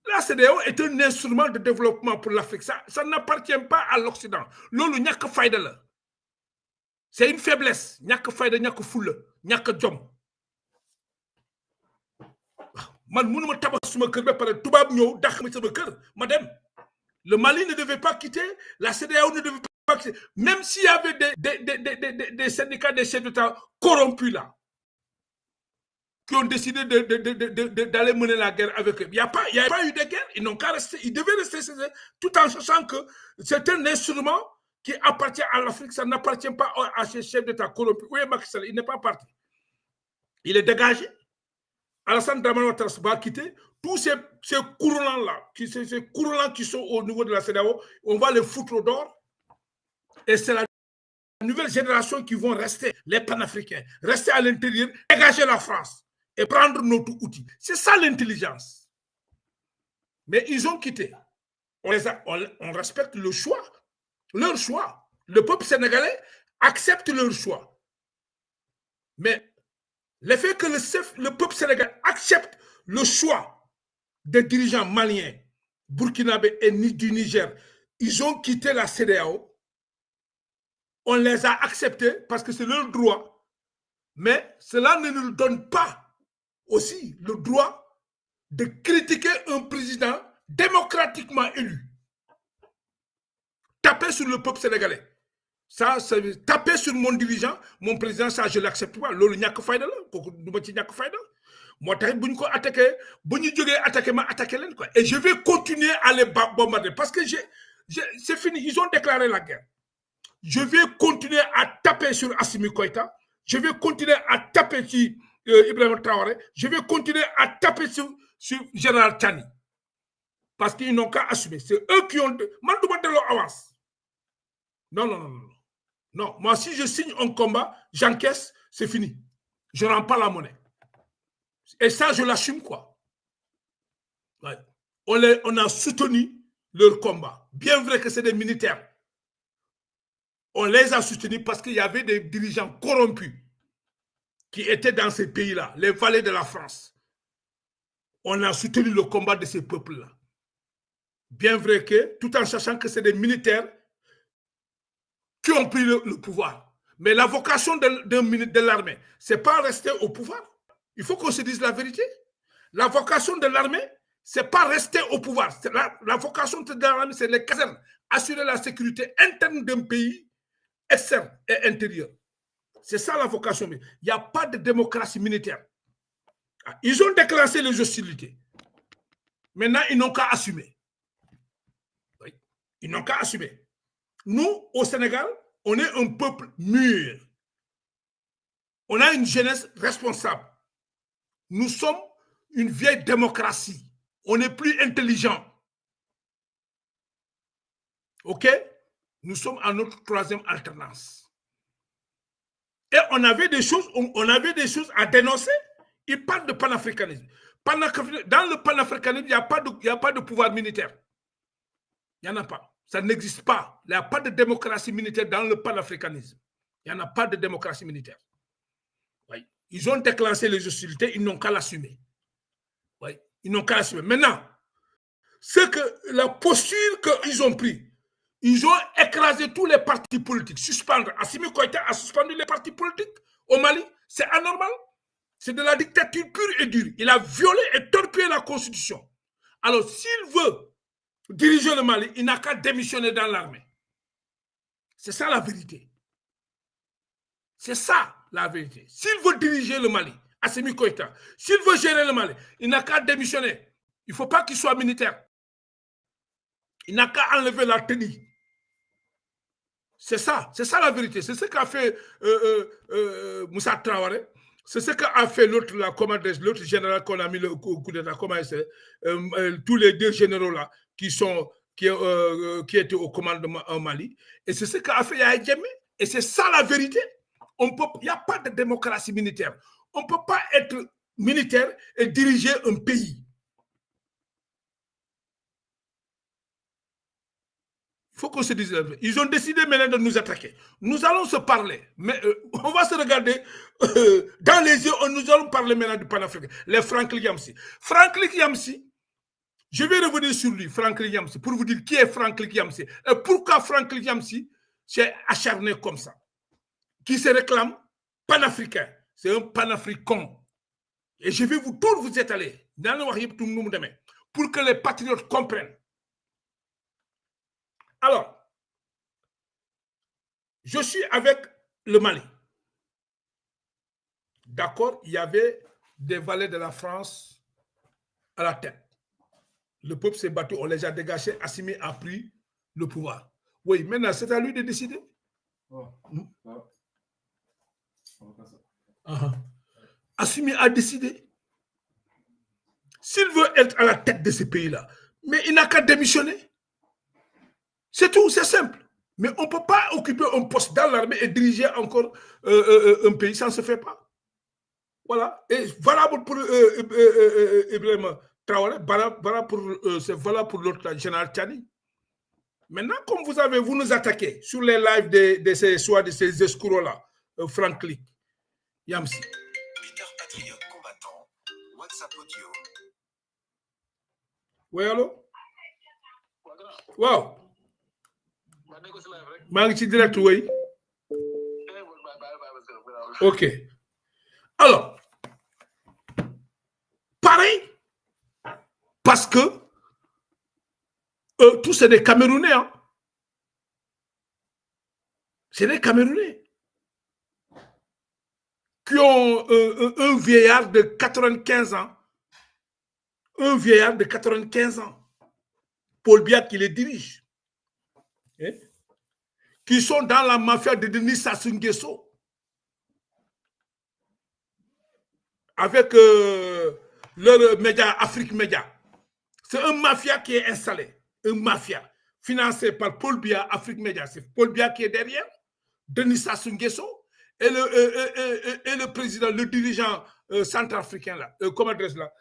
S2: La CEDEAO est un instrument de développement pour l'Afrique. Ça n'appartient pas à l'Occident. Lolo ñak fayda la. C'est une faiblesse. Ñak fayda, ñak fulla, ñak jom. Man mënuma tabax suma kër ba paré tubab ñew dakh ma sama kër ma dem. Le Mali ne devait pas quitter, la CEDEAO ne devait pas quitter. Même s'il y avait des syndicats, des chefs d'État corrompus là, qui ont décidé d'aller mener la guerre avec eux. Il n'y a pas eu de guerre, ils n'ont qu'à rester, ils devaient rester tout en sachant que c'est un instrument qui appartient à l'Afrique, ça n'appartient pas à ces chefs d'État corrompus. Oui, Macky Sall, il n'est pas parti. Il est dégagé. Alassane Dramane Ouattara va quitter. Tous ces courants-là, ces courants qui sont au niveau de la CEDEAO, on va les foutre au dehors. Et c'est la nouvelle génération qui vont rester, les panafricains, rester à l'intérieur, dégager la France et prendre notre outil. C'est ça l'intelligence. Mais ils ont quitté. On respecte le choix, leur choix. Le peuple sénégalais accepte leur choix. Mais le fait que le peuple sénégalais accepte le choix des dirigeants maliens, burkinabés et du Niger, ils ont quitté la CEDEAO. On les a acceptés parce que c'est leur droit. Mais cela ne nous donne pas aussi le droit de critiquer un président démocratiquement élu. Taper sur le peuple sénégalais. Ça, taper sur mon dirigeant, mon président, ça, je ne l'accepte pas. Lolo ñak fayda la, moi, si je attaqué, et je vais continuer à les bombarder parce que c'est fini, ils ont déclaré la guerre. Je vais continuer à taper sur Assimi Koïta, je vais continuer à taper sur Ibrahima Traoré, je vais continuer à taper sur Général Tchani. Parce qu'ils n'ont qu'à assumer. C'est eux qui ont... avance. Non, moi, si je signe un combat, j'encaisse, c'est fini. Je ne rends pas la monnaie. Et ça, je l'assume, quoi. Ouais. On a soutenu leur combat. Bien vrai que c'est des militaires. On les a soutenus parce qu'il y avait des dirigeants corrompus qui étaient dans ces pays-là, les vallées de la France. On a soutenu le combat de ces peuples-là. Bien vrai que, tout en sachant que c'est des qui ont pris le pouvoir. Mais la vocation de l'armée, ce n'est pas rester au pouvoir. Il faut qu'on se dise la vérité. La vocation de l'armée, ce n'est pas rester au pouvoir. La vocation de l'armée, c'est les casernes. Assurer la sécurité interne d'un pays, externe et intérieur. C'est ça la vocation. Il n'y a pas de démocratie militaire. Ils ont déclenché les hostilités. Maintenant, ils n'ont qu'à assumer. Oui. Ils n'ont qu'à assumer. Nous, au Sénégal, on est un peuple mûr. On a une jeunesse responsable. Nous sommes une vieille démocratie. On est plus intelligent. OK? Nous sommes à notre troisième alternance. Et on avait des choses à dénoncer. Ils parlent de panafricanisme. Dans le panafricanisme, il n'y a pas de pouvoir militaire. Il n'y en a pas. Ça n'existe pas. Il n'y a pas de démocratie militaire dans le panafricanisme. Il n'y en a pas de démocratie militaire. Oui. Ils ont déclenché les hostilités, ils n'ont qu'à l'assumer. Oui. Ils n'ont qu'à l'assumer. Maintenant, c'est que la posture qu'ils ont prise, ils ont écrasé tous les partis politiques. Suspendre. Assimi Goïta a suspendu les partis politiques au Mali. C'est anormal. C'est de la dictature pure et dure. Il a violé et torpillé la Constitution. Alors, s'il veut diriger le Mali, il n'a qu'à démissionner dans l'armée. C'est ça la vérité. C'est ça la vérité. S'il veut diriger le Mali, Assimi Goïta, s'il veut gérer le Mali, il n'a qu'à démissionner. Il ne faut pas qu'il soit militaire. Il n'a qu'à enlever la tenue. C'est ça la vérité. C'est ce qu'a fait Moussa Traoré. C'est ce qu'a fait l'autre général qu'on a mis le coup d'état. Tous les deux généraux là qui étaient au commandement en Mali. Et c'est ce qu'a fait Yahya Jammeh. Et c'est ça la vérité. Il n'y a pas de démocratie militaire. On ne peut pas être militaire et diriger un pays. Il faut qu'on se dise. Ils ont décidé maintenant de nous attaquer. Nous allons se parler. Mais on va se regarder dans les yeux. Nous allons parler maintenant du panafricain. Les Franklin Yamsi. Franklin Yamsi, je vais revenir sur lui, Franklin Yamsi, pour vous dire qui est Franklin Yamsi. Et pourquoi Franklin Yamsi s'est acharné comme ça. Qui se réclame panafricain. C'est un panafricain. Et je vais vous étaler pour que les patriotes comprennent. Alors, je suis avec le Mali. D'accord, il y avait des valets de la France à la tête. Le peuple s'est battu, on les a dégagés, Assimi a pris le pouvoir. Oui, maintenant, c'est à lui de décider. Assimi a décidé. S'il veut être à la tête de ce pays-là, mais il n'a qu'à démissionner. C'est tout, c'est simple. Mais on ne peut pas occuper un poste dans l'armée et diriger encore un pays, ça ne se fait pas. Voilà. Et valable pour Ibrahim Traoré, c'est valable pour l'autre général Tchani. Maintenant, comme vous nous attaquez sur les lives de ces escrocs-là, Franklin Yamsi.
S1: Peter Patriote combattant, WhatsApp audio.
S2: Oui, allô? Wow. Je direct, oui. Ok. Alors, pareil, parce que tous c'est des Camerounais. Hein. C'est des Camerounais qui ont un vieillard de 95 ans. Un vieillard de 95 ans. Paul Biya qui les dirige. Qui sont dans la mafia de Denis Sassou Nguesso. Avec leur média, Afrique Média. C'est un mafia qui est installé. Un mafia financé par Paul Biya, Afrique Média. C'est Paul Biya qui est derrière. Denis Sassou Nguesso. Et le président, le dirigeant centrafricain, là, comment adresse là,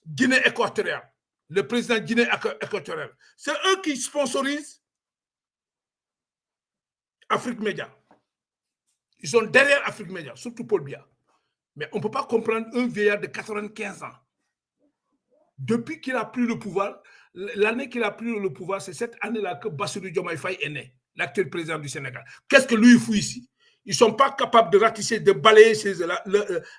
S2: Guinée équatoriale. Le président Guinée équatoriale. C'est eux qui sponsorisent Afrique Média. Ils sont derrière Afrique Média, surtout Paul Biya. Mais on ne peut pas comprendre un vieillard de 95 ans. Depuis qu'il a pris le pouvoir, l'année qu'il a pris le pouvoir, c'est cette année-là que Bassirou Diomaye Faye est né, l'actuel président du Sénégal. Qu'est-ce que lui, il fout ici? Ils ne sont pas capables de ratisser, de balayer chez eux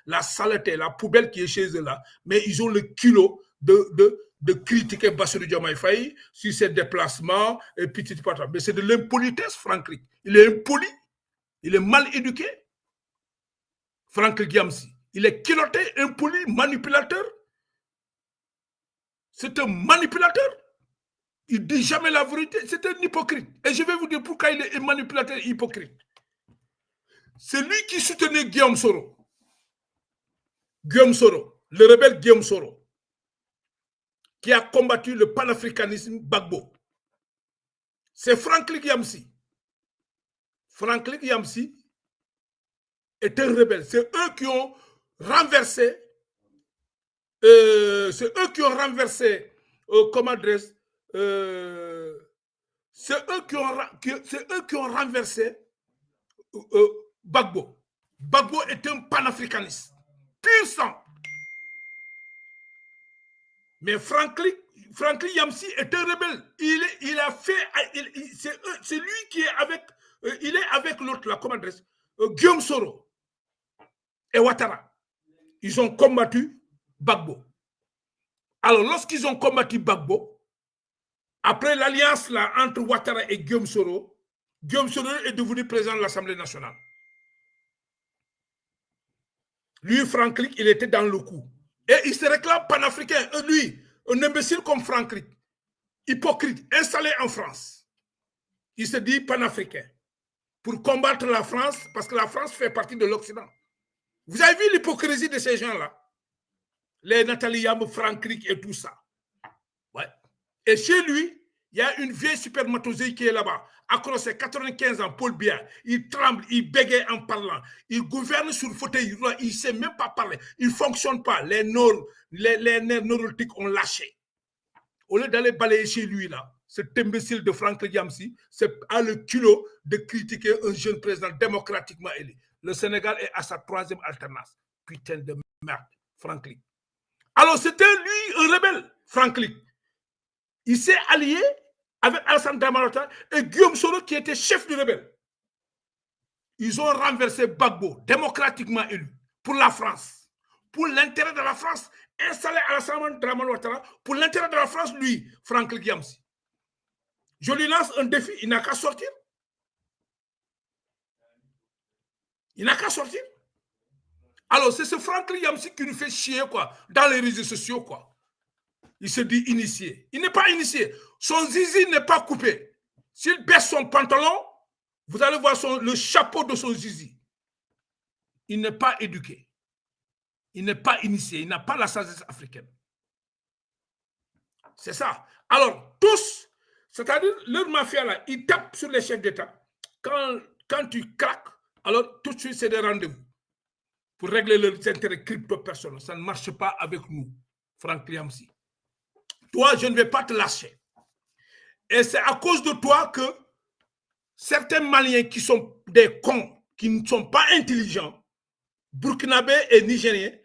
S2: la saleté, la poubelle qui est chez eux là. Mais ils ont le culot de critiquer Bassirou Diomaye Faye sur ses déplacements et petit patin. Mais c'est de l'impolitesse, Franklin. Il est impoli. Il est mal éduqué. Franklin Gyamsi. Il est culotté, impoli, manipulateur. C'est un manipulateur. Il ne dit jamais la vérité. C'est un hypocrite. Et je vais vous dire pourquoi il est manipulateur et hypocrite. C'est lui qui soutenait Guillaume Soro. Guillaume Soro, le rebelle Guillaume Soro, qui a combattu le panafricanisme Gbagbo. C'est Franklin Gyamsi. Franklin Gyamsi est un rebelle. C'est eux qui ont renversé, comment adresse, c'est eux qui ont renversé Gbagbo. Gbagbo est un panafricaniste, pur sang. Mais Franklin Gyamsi est un rebelle. Il a fait, c'est lui qui est avec, il est avec l'autre là, comment adresse, Guillaume Soro et Ouattara. Ils ont combattu Gbagbo. Alors, lorsqu'ils ont combattu Gbagbo, après l'alliance là entre Ouattara et Guillaume Soro est devenu président de l'Assemblée nationale. Lui, Franklin, il était dans le coup. Et il se réclame panafricain. Lui, un imbécile comme Franklin, hypocrite, installé en France. Il se dit panafricain pour combattre la France, parce que la France fait partie de l'Occident. Vous avez vu l'hypocrisie de ces gens-là? Les Nathalie Yamou, Franklin et tout ça. Ouais. Et chez lui, il y a une vieille supermatoseille qui est là-bas. Accroché 95 ans, Paul Biya. Il tremble, il bégaye en parlant. Il gouverne sur le fauteuil. Il ne sait même pas parler. Il ne fonctionne pas. Les nerfs neurotiques ont lâché. Au lieu d'aller balayer chez lui, là, cet imbécile de Franklin Gyamsi a le culot de critiquer un jeune président démocratiquement élu. Le Sénégal est à sa troisième alternance. Putain de merde, Franklin. Alors, c'était lui un rebelle, Franklin. Il s'est allié avec Alassane Dramane Ouattara et Guillaume Soro qui était chef du rebelle. Ils ont renversé Gbagbo, démocratiquement élu, pour la France. Pour l'intérêt de la France, installé Alassane Dramane Ouattara, pour l'intérêt de la France, lui, Franklin Gyamsi. Je lui lance un défi, il n'a qu'à sortir. Il n'a qu'à sortir. Alors, c'est ce Franklin Gyamsi qui nous fait chier, quoi, dans les réseaux sociaux, quoi. Il se dit initié. Il n'est pas initié. Son zizi n'est pas coupé. S'il baisse son pantalon, vous allez voir le chapeau de son zizi. Il n'est pas éduqué. Il n'est pas initié. Il n'a pas la sagesse africaine. C'est ça. Alors, tous, c'est-à-dire, leur mafia, là, ils tapent sur les chefs d'État. Quand tu craques, alors tout de suite, c'est des rendez-vous pour régler leurs intérêts crypto-personnels. Ça ne marche pas avec nous, Franklin Gyamsi. Toi, je ne vais pas te lâcher. Et c'est à cause de toi que certains Maliens qui sont des cons, qui ne sont pas intelligents, Burkinabés et Nigériens,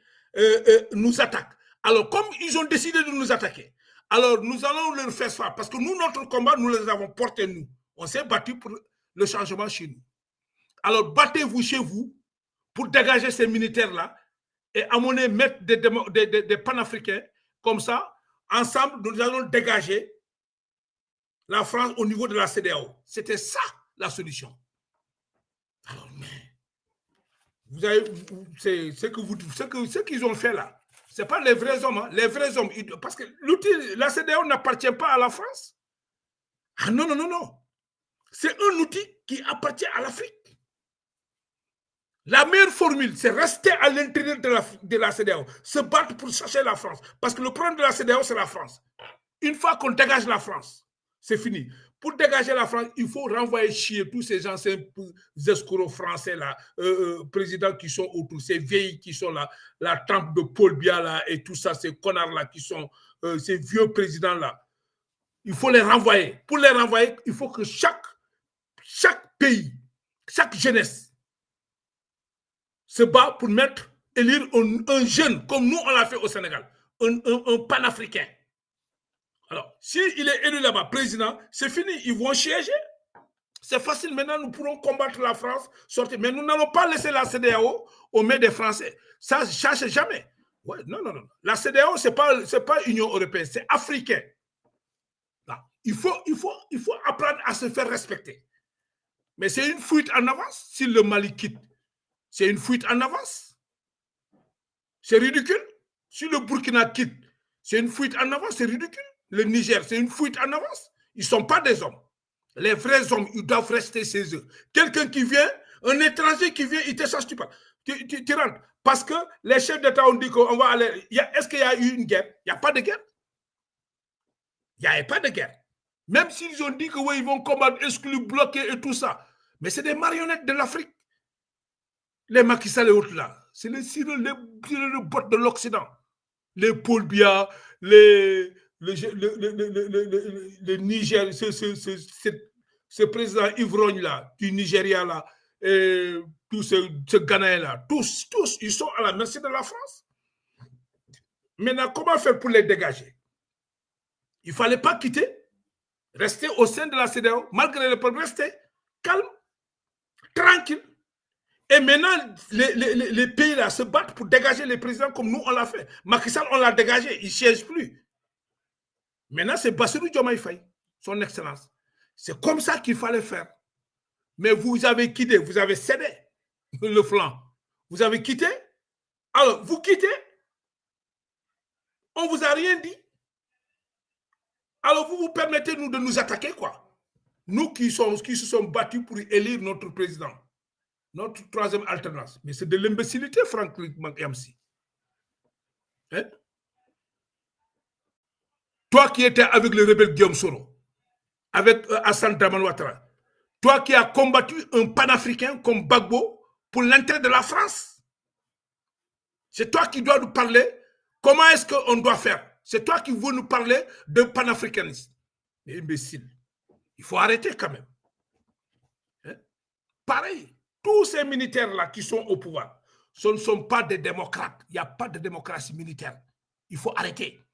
S2: nous attaquent. Alors, comme ils ont décidé de nous attaquer, alors nous allons leur faire ça. Parce que nous, notre combat, nous les avons portés, nous. On s'est battu pour le changement chez nous. Alors, battez-vous chez vous pour dégager ces militaires-là et amener, mettre des panafricains comme ça. Ensemble, nous allons dégager la France au niveau de la CEDEAO. C'était ça la solution. Alors, mais vous avez, c'est ce qu'ils ont fait là. Ce n'est pas les vrais hommes. Hein. Les vrais hommes, parce que la CEDEAO n'appartient pas à la France. Ah non, non, non, non. C'est un outil qui appartient à l'Afrique. La meilleure formule, c'est rester à l'intérieur de la CEDEAO, se battre pour chercher la France. Parce que le problème de la CEDEAO, c'est la France. Une fois qu'on dégage la France, c'est fini. Pour dégager la France, il faut renvoyer chier tous ces anciens escrocs français, là, présidents qui sont autour, ces vieilles qui sont là, la trempe de Paul Biya, là, et tout ça, ces connards-là qui sont, ces vieux présidents-là. Il faut les renvoyer. Pour les renvoyer, il faut que chaque pays, chaque jeunesse, se bat pour élire un jeune, comme nous on l'a fait au Sénégal, un panafricain. Alors, s'il est élu là-bas, président, c'est fini, ils vont siéger. C'est facile, maintenant nous pourrons combattre la France, sortir. Mais nous n'allons pas laisser la CEDEAO aux mains des Français. Ça ne change jamais. Ouais, non, non, non. La CEDEAO, ce n'est pas Union européenne, c'est africain. Non. Il faut apprendre à se faire respecter. Mais c'est une fuite en avance. Si le Mali quitte, c'est une fuite en avance. C'est ridicule. Si le Burkina quitte, c'est une fuite en avance, c'est ridicule. Le Niger, c'est une fuite en avance. Ils ne sont pas des hommes. Les vrais hommes, ils doivent rester chez eux. Quelqu'un qui vient, un étranger qui vient, il te cherche, tu parles. Tu rentres. Parce que les chefs d'État ont dit qu'on va aller. Est-ce qu'il y a eu une guerre? Il n'y a pas de guerre. Il n'y avait pas de guerre. Même s'ils ont dit que oui, ils vont combattre, exclure, bloquer et tout ça. Mais c'est des marionnettes de l'Afrique. Les Macky Sall et autres là. C'est les bottes de l'Occident. Les Paul Biya, les Niger, ce président ivrogne là, du Nigeria là, et tous ce Ghanéens là, tous, ils sont à la merci de la France. Maintenant, comment faire pour les dégager? Il ne fallait pas quitter, rester au sein de la CEDEAO, malgré le problème, rester calme, tranquille. Et maintenant, les pays là se battent pour dégager les présidents comme nous on l'a fait. Macky Sall, on l'a dégagé, il ne siège plus. Maintenant, c'est Bassirou Diomaye Faye, son excellence. C'est comme ça qu'il fallait faire. Mais vous avez quitté, vous avez cédé le flanc. Vous avez quitté. Alors, vous quittez. On ne vous a rien dit. Alors, vous vous permettez nous de nous attaquer, quoi. Nous qui se sommes battus pour élire notre président. Notre troisième alternance. Mais c'est de l'imbécilité, franchement, Yamsi. Hein? Toi qui étais avec le rebelle Guillaume Soro, avec Hassan Dramane Ouattara, toi qui as combattu un panafricain comme Gbagbo pour l'intérêt de la France, c'est toi qui dois nous parler comment est-ce qu'on doit faire. C'est toi qui veux nous parler de panafricanisme. Mais imbécile, il faut arrêter quand même. Hein? Pareil, tous ces militaires-là qui sont au pouvoir, ce ne sont pas des démocrates. Il n'y a pas de démocratie militaire. Il faut arrêter.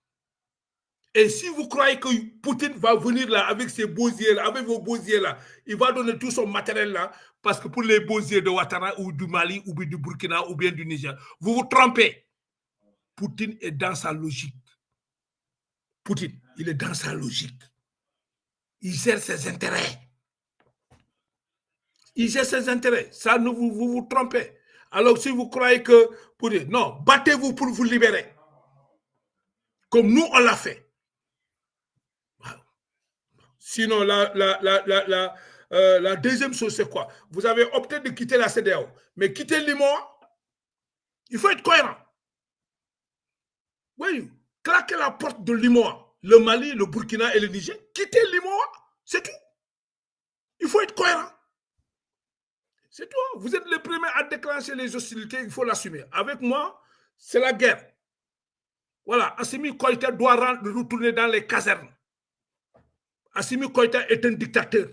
S2: Et si vous croyez que Poutine va venir là avec ses beaux yeux, là, avec vos beaux yeux là, il va donner tout son matériel là, parce que pour les beaux yeux de Ouattara ou du Mali ou du Burkina ou bien du Niger, vous vous trompez. Poutine est dans sa logique. Poutine, il est dans sa logique. Il gère ses intérêts. Il gère ses intérêts. Ça, vous vous trompez. Alors si vous croyez que Poutine, non, battez-vous pour vous libérer. Comme nous, on l'a fait. Sinon, la deuxième chose, c'est quoi? Vous avez opté de quitter la CEDEAO. Mais quitter l'IMOA, il faut être cohérent. Oui, claquez la porte de l'IMOA, le Mali, le Burkina et le Niger. Quittez l'IMOA, c'est tout. Il faut être cohérent. C'est tout. Vous êtes les premiers à déclencher les hostilités, il faut l'assumer. Avec moi, c'est la guerre. Voilà, Assimi Koïta doit retourner dans les casernes. Assimi Koïta est un dictateur.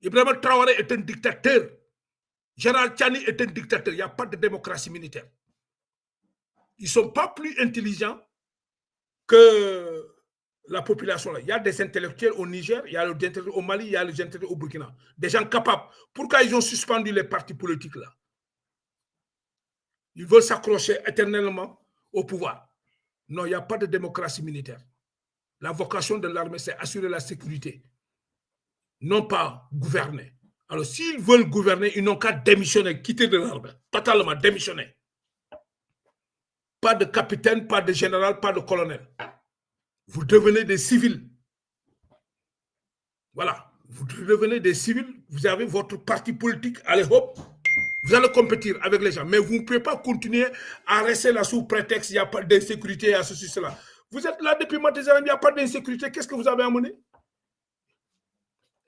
S2: Ibrahima Traoré est un dictateur. Gérald Tchani est un dictateur. Il n'y a pas de démocratie militaire. Ils ne sont pas plus intelligents que la population. Là. Il y a des intellectuels au Niger, il y a des intellectuels au Mali, il y a des intellectuels au Burkina. Des gens capables. Pourquoi ils ont suspendu les partis politiques là? Ils veulent s'accrocher éternellement au pouvoir. Non, il n'y a pas de démocratie militaire. La vocation de l'armée, c'est assurer la sécurité. Non pas gouverner. Alors, s'ils veulent gouverner, ils n'ont qu'à démissionner, quitter de l'armée. Totalement démissionner. Pas de capitaine, pas de général, pas de colonel. Vous devenez des civils. Voilà. Vous devenez des civils, vous avez votre parti politique, allez hop, vous allez compétir avec les gens. Mais vous ne pouvez pas continuer à rester là sous prétexte qu'il n'y a pas d'insécurité, il y a ceci, cela. Vous êtes là depuis Matizan, il n'y a pas d'insécurité. Qu'est-ce que vous avez amené?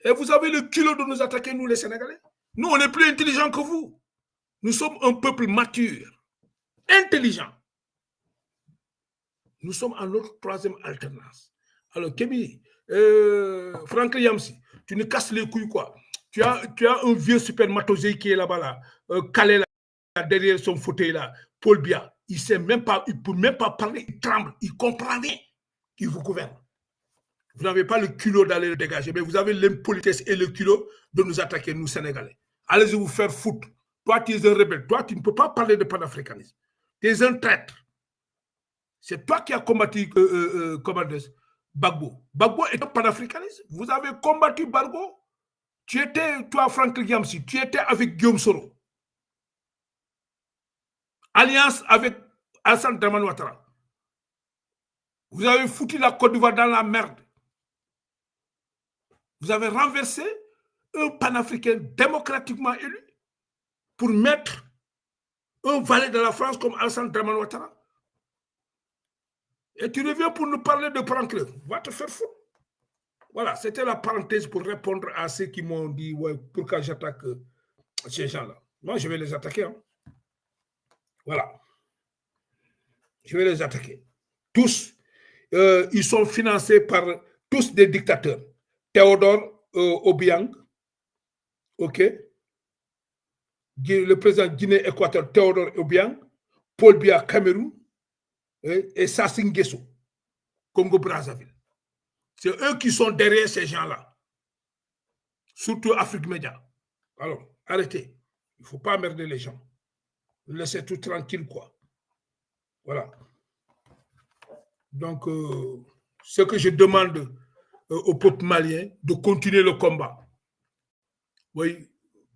S2: Et vous avez le culot de nous attaquer, nous les Sénégalais. Nous, on est plus intelligents que vous. Nous sommes un peuple mature, intelligent. Nous sommes à notre troisième alternance. Alors, Kémy, Franck Yamsi, tu nous casses les couilles, quoi. Tu as un vieux supermatosé qui est là-bas, là, calé là, derrière son fauteuil, là, Paul Biya. Il ne peut même pas parler, il tremble, il comprend rien. Il vous gouverne. Vous n'avez pas le culot d'aller le dégager, mais vous avez l'impolitesse et le culot de nous attaquer, nous, Sénégalais. Allez vous faire foutre. Toi, tu es un rebelle. Toi, tu ne peux pas parler de panafricanisme. Tu es un traître. C'est toi qui as combattu Gbagbo. Gbagbo est un panafricaniste. Vous avez combattu Gbagbo Tu étais, toi, Franck Liamsi, tu étais avec Guillaume Soro. Alliance avec Alassane Dramane Ouattara. Vous avez foutu la Côte d'Ivoire dans la merde. Vous avez renversé un panafricain démocratiquement élu pour mettre un valet de la France comme Alassane Dramane Ouattara. Et tu reviens pour nous parler de Prankler. Va te faire foutre. Voilà, c'était la parenthèse pour répondre à ceux qui m'ont dit ouais, pourquoi j'attaque ces gens-là. Moi, je vais les attaquer. Hein. Voilà. Je vais les attaquer. Tous, ils sont financés par tous des dictateurs. Théodore Obiang, ok. Le président Guinée-Équateur, Théodore Obiang, Paul Biya, Cameroun, et Sassou Nguesso, Congo-Brazzaville. C'est eux qui sont derrière ces gens-là. Surtout Afrique Média. Alors, arrêtez. Il ne faut pas emmerder les gens. Laissez tout tranquille, quoi. Voilà. Donc, ce que je demande au peuple malien, de continuer le combat. Oui,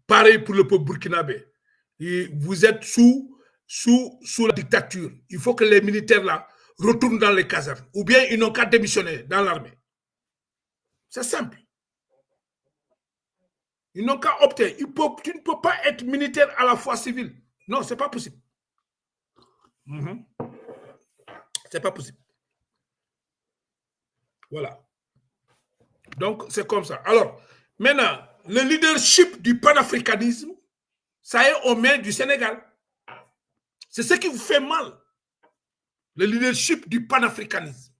S2: pareil pour le peuple burkinabé. Et vous êtes sous la dictature. Il faut que les militaires là retournent dans les casernes. Ou bien ils n'ont qu'à démissionner dans l'armée. C'est simple. Ils n'ont qu'à opter. Tu ne peux pas être militaire à la fois civil. Non, ce n'est pas possible. C'est pas possible. Voilà. Donc, c'est comme ça. Alors, maintenant, le leadership du panafricanisme, ça est aux mains du Sénégal. C'est ce qui vous fait mal. Le leadership du panafricanisme.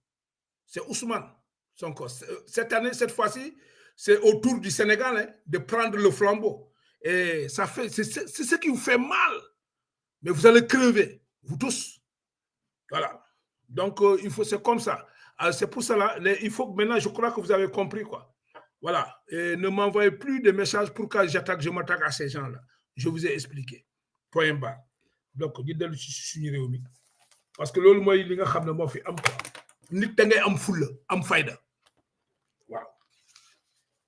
S2: C'est Ousmane Sonko. Cette année, cette fois-ci, c'est au tour du Sénégal hein, de prendre le flambeau. Et ça fait, c'est ce qui vous fait mal. Mais vous allez crever, vous tous. Voilà. Donc, c'est comme ça. C'est pour cela, il faut que maintenant, je crois que vous avez compris, quoi. Voilà. Et ne m'envoyez plus de messages pour que je m'attaque à ces gens-là. Je vous ai expliqué. Point barre. Donc, parce que l'autre, moi, il y a un fi am quoi. Nit da ngay am fulla, am fayda. Waaw.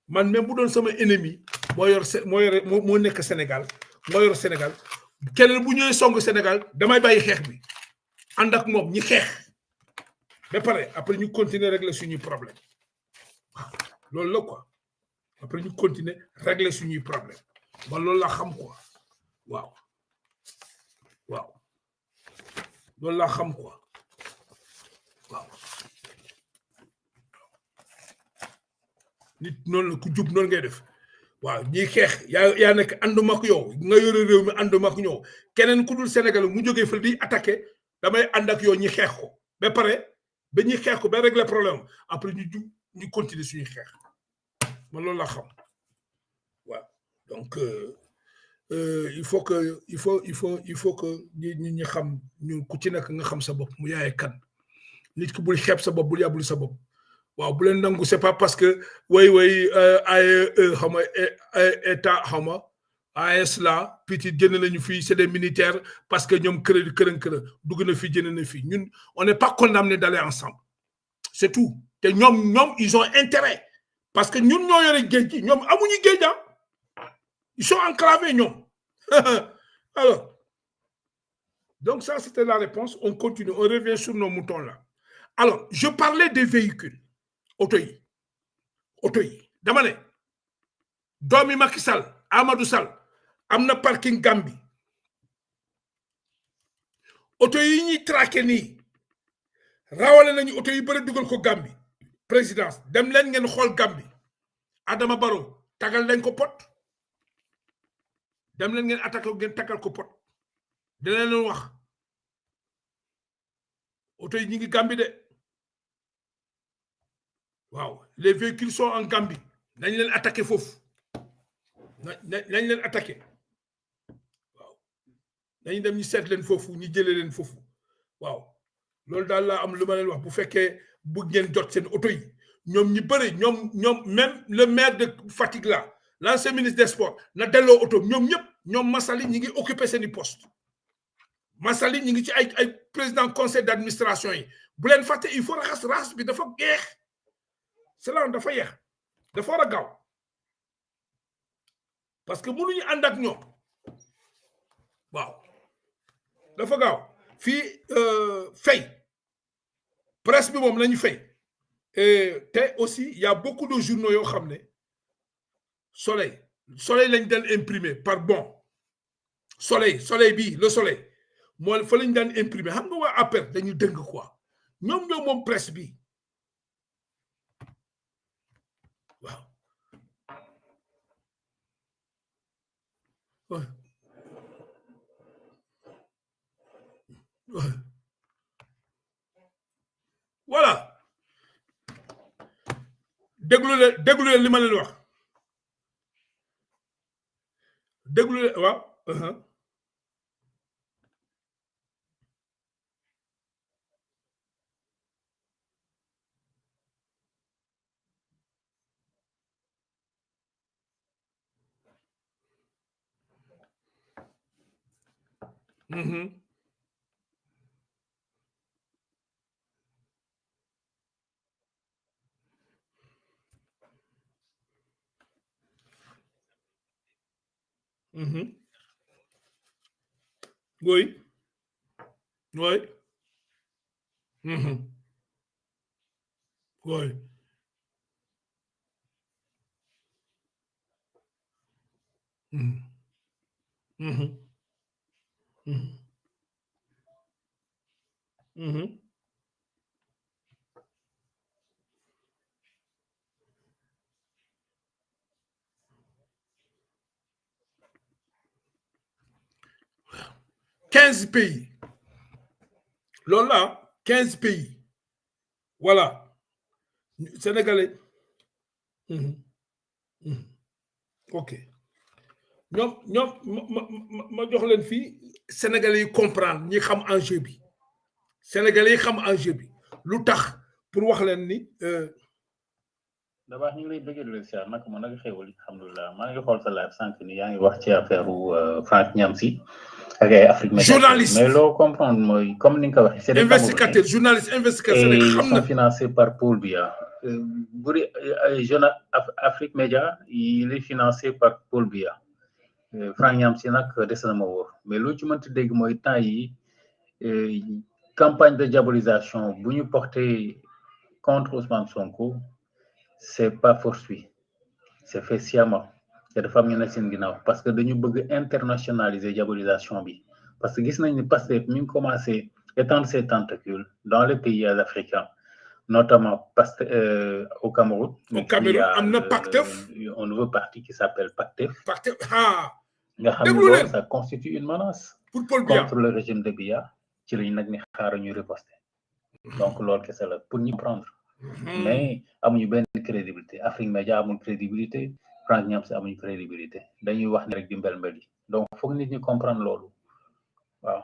S2: Man même bu doon sama ennemi, moo nekk Sénégal, moo yor Sénégal. Keneen bu ñëwee song Sénégal, damay bàyyi xeex bi. Ànd ak moom ñi xeex. Mais pareil, après nous continuer à régler suñu problème. Loolu la quoi. Après nous continuer à régler suñu problème. Ba loolu la xam quoi. Waaw. Waaw. Loolu la xam quoi. Waaw. Nit noonu la ku jub noonu ngay def. Waaw ñi xeex yaa nekk ànduma ak yow nga yore réew mi ànduma ak ñow keneen ku dul Sénégal mu jógee fa di attaquer damay ànd ak yow ñi xeex ko ba pare ba ñuy xeex ko ba régler problème après ñu continuer suñu xeex man loolu la xam waaw donc il faut que ñi xam ñu ku ci nekk nga xam sa bopp mu yaay kan nit ki bul xeeb sa bopp bul yàbbul sa bopp waaw bu leen nangu c'est pas parce que xama état xama AS là petit jënd nañu fii c'est des militaires parce que ñoom kërën dugg na fi jënd na fi ñun on n'est pas condamné d'aller ensemble c'est tout te ñoom ils ont intérêt parce que ñun ñoo yore géej gi ñoom amuñu géej ils sont enclavés ñoom alors donc ça c'était la réponse on continue on revient sur nos moutons là alors je parlais des véhicules oto yi dama ne doomi Macky Sall Amadou Sall am na parking Gambie oto yi ñuy traqué nii rawale nañu oto yi bëri dugal ko Gambie présidence dem leen ngeen xool Gambie Adama Barrow tagal leen ko pot dem leen ngeen attaqué ngeen tagal ko pot dina leen wax oto yi ñu ngi Gambie de waaw les véhicules sont en Gambie nañ leen attaqué foofu nañ leen attaqué waaw nañ dem ñu seet leen foofu ñu jëlee leen foofu waaw loolu daal laa am lu ma leen wax bu fekkee bëgg ngeen jot seen oto yi ñoom ñi bëri ñoom même le maire de Fatick là l'ancien ministre des sports na delloo oto ñoom ñëpp ñoom Massaly ñi ngi occupé seeni poste Massaly ñi ngi ci ay président conseil d'administration yi bu leen fàtte il faut raxas bi dafa geex c'est là dafa yeex dafa war a gaaw parce que mënuñu ànd ak ñoom waaw dafa gaaw fii fay presse bi moom nañu fay et te aussi il y a beaucoup de journaux yoo xam ne soleil lañ daan imprimer par bon soleil bi le soleil moo fa lañ daan imprimer xam nga waa APR dañu dëng quoi ñoom ñoo moom presse bi waaw voilà déglu leen li ma leen wax déglu leen waaw oui oui oui $15 pays. Lola, 15 pays. Voilà. Sénégalais. Ok. Ñom ma jox leen fii Sénégalais yi comprendre ñi xam enjeu bi. Sénégalais yi xam enjeu bi. Lu tax pour wax leen ni
S3: d'abord ñu ngi lay bëgg le siar nak mo nak xewul alhamdullah ma ngi xol sa live sank ni yaa ngi wax ci affaire Franck Niamsi ak ay Afrique
S2: journaliste
S3: mais lo comprendre moy comme ni nga waxé c'est
S2: investigateur journaliste investigateur
S3: xam na financé par Paul Biya buri jeune Afrique Média il est financé par Paul Biya Franck Niamsi nak dess na ma wor mais lu ci mënti dégg moy temps yi campagne de diabolisation bu ñu porter contre Ousmane Sonko c'est pas fortuit c'est fait sciemment et dafa am ñu ne seen ginnaaw parce que dañu bëgg internationaliser diabolisation bi parce que gis nañ ni Pastef mi ngi commencé étendre ses tentacules dans les pays africains notamment au Cameroun.
S2: Au Cameroun am na Pastef
S3: un nouveau parti qui s'appelle Pastef.
S2: Pastef
S3: nga xam ne ça constitue une menace
S2: pour Paul Biya
S3: contre le régime de Biya ci lañ nag ni xaaru ñu riposter donc loolu kese la pour ñu prendre mais amuñu benn crédibilité Afrique Média amul crédibilité Franck Niamsi amuñu crédibilité dañuy wax ni rek di mbel yi donc foog nit ñi comprendre loolu waaw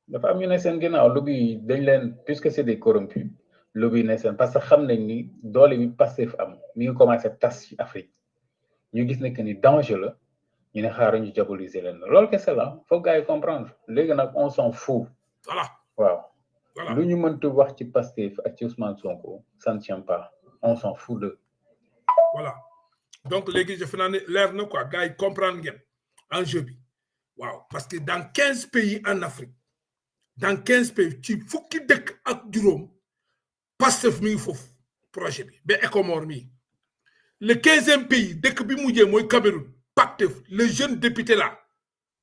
S3: dafa am ñu ne seen ginnaaw lobby dañ leen puisque c'est des corrompus lobby ne seen parce que xam nañ ni doole bi Pastef am mi ngi commencé tas ci Afrique ñu gis ne que ni danger la ñu ne xaaru ñu diaboliser leen loolu kese la foog gars yi comprendre léegi nag on s'en fout
S2: voilà
S3: waaw
S2: voilà
S3: lu ñu mënti wax ci Pastef ak ci Ousmane Sonko ça ne tient pas on s'en fout de
S2: voilà donc léegi je naa ne leer na quoi gars yi comprendre ngeen enjeu bi waaw parce que dans 15 pays en Afrique dans 15 pays ci fukki dëkk ak juróom Pastef mi ngi foofu projet bi ba Ecomor mi le 15e pays dëkk bi mujjee mooy Cameroun Pastef le jeune député là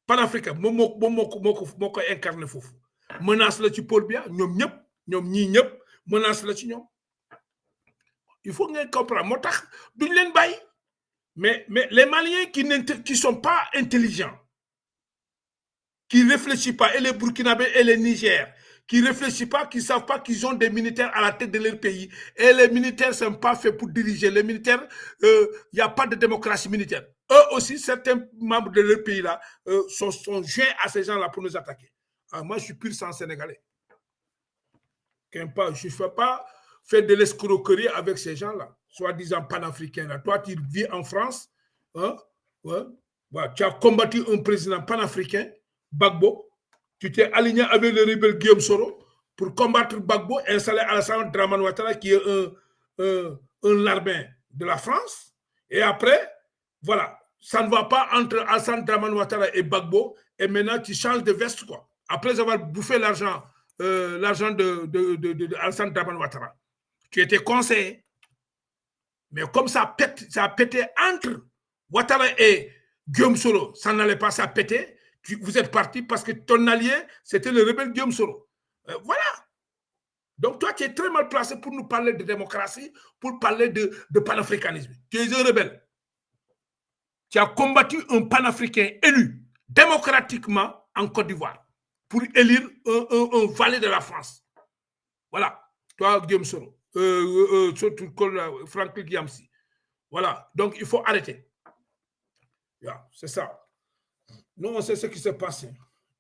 S2: panafricain moom moo ko incarné foofu menace la ci Paul Biya ñoom ñii ñëpp menace la ci ñoom il faut ngeen comprendre moo tax duñ leen bàyyi mais les Maliens qui sont pas intelligents qui réfléchissent pas et les Burkinabés et les Niger qui réfléchissent pas, qui savent pas qu'ils ont des militaires à la tête de leur pays et les militaires sont pas faits pour diriger les militaires y a pas de démocratie militaire eux aussi certains membres de leur pays là sont joints à ces gens là pour nous attaquer. Moi je suis pur sang sénégalais je ne fais pas faire de l'escroquerie avec ces gens là soi-disant panafricains là. Toi tu vis en France hein? Ouais. Ouais. Tu as combattu un président panafricain Gbagbo. Tu t'es aligné avec le rebelle Guillaume Soro pour combattre Gbagbo, installer Alassane Dramane Ouattara qui est un larbin de la France. Et après, voilà, ça ne va pas entre Alassane Dramane Ouattara et Gbagbo, et maintenant tu changes de veste, quoi. Après avoir bouffé l'argent de Alassane Dramane Ouattara. Tu étais conseiller. Mais comme ça a pété entre Ouattara et Guillaume Soro, ça n'allait pas, ça a pété. Vous êtes parti parce que ton allié, c'était le rebelle Guillaume Soro. Voilà. Donc toi, tu es très mal placé pour nous parler de démocratie, pour parler de panafricanisme. Tu es un rebelle. Tu as combattu un panafricain élu démocratiquement en Côte d'Ivoire pour élire un valet de la France. Voilà. Toi, Guillaume Soro. Surtout Franklin Guiamsi. Voilà. Donc, il faut arrêter. Yeah, c'est ça. Nous, on sait ce qui s'est passé.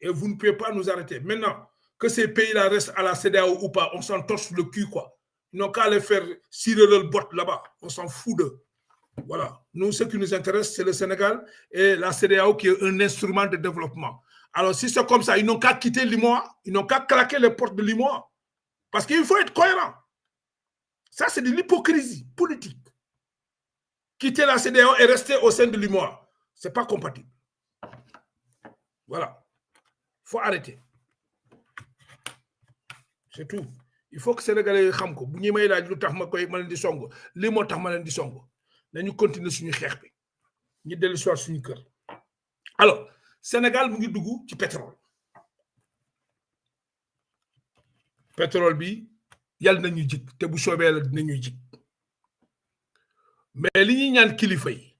S2: Et vous ne pouvez pas nous arrêter. Maintenant, que ces pays-là restent à la CEDEAO ou pas, on s'en torche le cul, quoi. Ils n'ont qu'à aller faire cirer le bot là-bas. On s'en fout d'eux. Voilà. Nous, ce qui nous intéresse, c'est le Sénégal et la CEDEAO qui est un instrument de développement. Alors, si c'est comme ça, ils n'ont qu'à quitter l'IMOA, ils n'ont qu'à claquer les portes de l'IMOA. Parce qu'il faut être cohérent. Ça, c'est de l'hypocrisie politique. Quitter la CEDEAO et rester au sein de l'IMOA, ce n'est pas compatible. Voilà. Il faut arrêter. C'est tout. Il faut que les Sénégalais sachent que si vous avez dit que nous continuons sur nous nous sur suñu kër. Alors, Sénégal mu ngi dugg ci pétrole. Pétrole bi yàlla nañu jik te bu soobee la dinañu jik. Mais li ñuy ñaan kilifa yi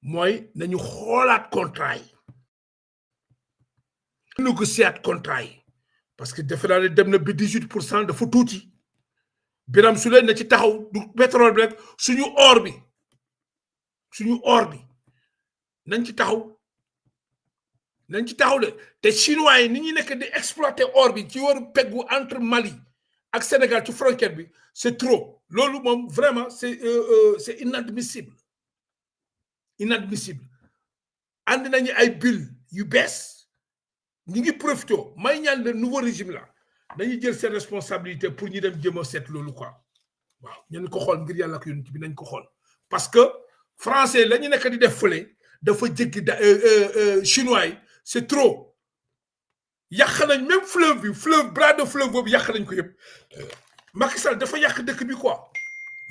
S2: mooy nañu xoolaat contrat yi. Négocier contrat yi. Parce que defe naa ne dem na bi 18% dafa tuuti. Biram Souleye na ci taxaw du pétrole bi rek suñu or bi nañ ci taxaw de te chinois yi ni ñi nekk di exploiter or bi ci waru peggu entre Mali ak Sénégal ci frontière bi c'est trop loolu moom vraiment c'est inadmissible and nañu ay bill yu bees ñi ngi profito may ñaan le nouveau régime là dañuy jël ses responsabilités pour ñu dem jëm a seet loolu quoi waaw ñu ko xool ngir yàlla ak yonent bi nañ ko xool parce que français la ñu nekk di def fële dafa jéggi chinois yi c'est trop yàq nañ même fleuve bras de fleuve boobu yàq nañ ko yëpp Macky Sall dafa yàq dëkk bi quoi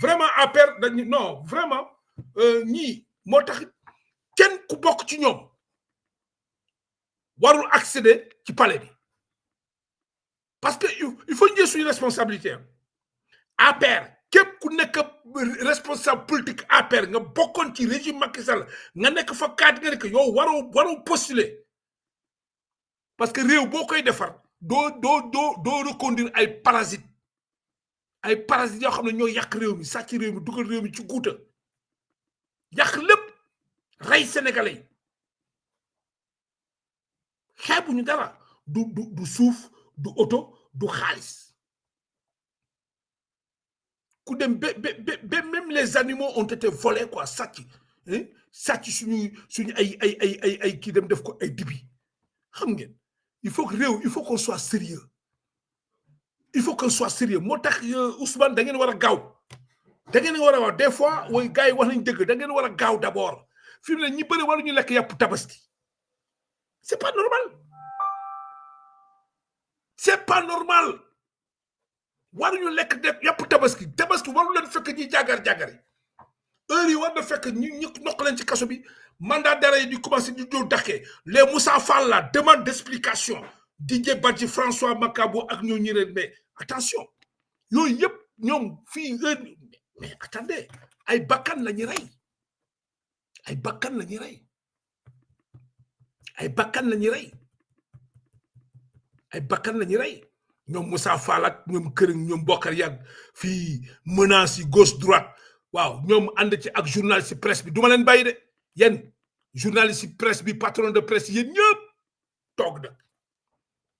S2: vraiment APR dañ non vraiment ñii moo tax kenn ku bokk ci ñoom warul accéder ci palais bi parce que il faut ñu jël suñu responsabilité APR képp ku nekk responsable politique APR nga bokkoon ci régime Macky Sall nga nekk fa kaat nga nekk yow waroo postuler parce que réew boo koy defar doo reconduire ay parasites yoo xam ne ñoo yàq réew mi sàcc réew mi dugal réew mi ci guuta yàq lépp rey sénégalais xeebuñu dara du suuf du oto du xaalis ku dem même les animaux ont été volés quoi sàcc suñu ay kii dem def ko ay dibi xam ngeen il faut qu'on soit sérieux moo tax Ousmane da ngeen war a gaaw wax des fois way gars yi wax nañ dëgg da ngeen war a gaaw d'abord fi mu ne ñi bëri waruñu lekk yàpp tabaski c'est pas normal waruñu lekk yàpp tabaski waru leen fekk ñi jàggar-jàggari heure yi war na fekk ñu nokk leen ci kaso bi mandat d'arrêt yi di commencé di dóor dakkee les Moussa Fall la demande d'explication Didier Badji François Makabo ak ñoo ñi ren mais attention yooyu yëpp ñoom fii mais attendez ay bakkan la ñuy rey ñoom Moussa Fall ak ñoom kër ñoom Bokar Yàgg fii menaces yi gauche droite waaw ñoom ànd ci ak journaliste presse bi duma leen bàyyi de yéen journaliste presse bi patron de presse yéen ñëpp toog da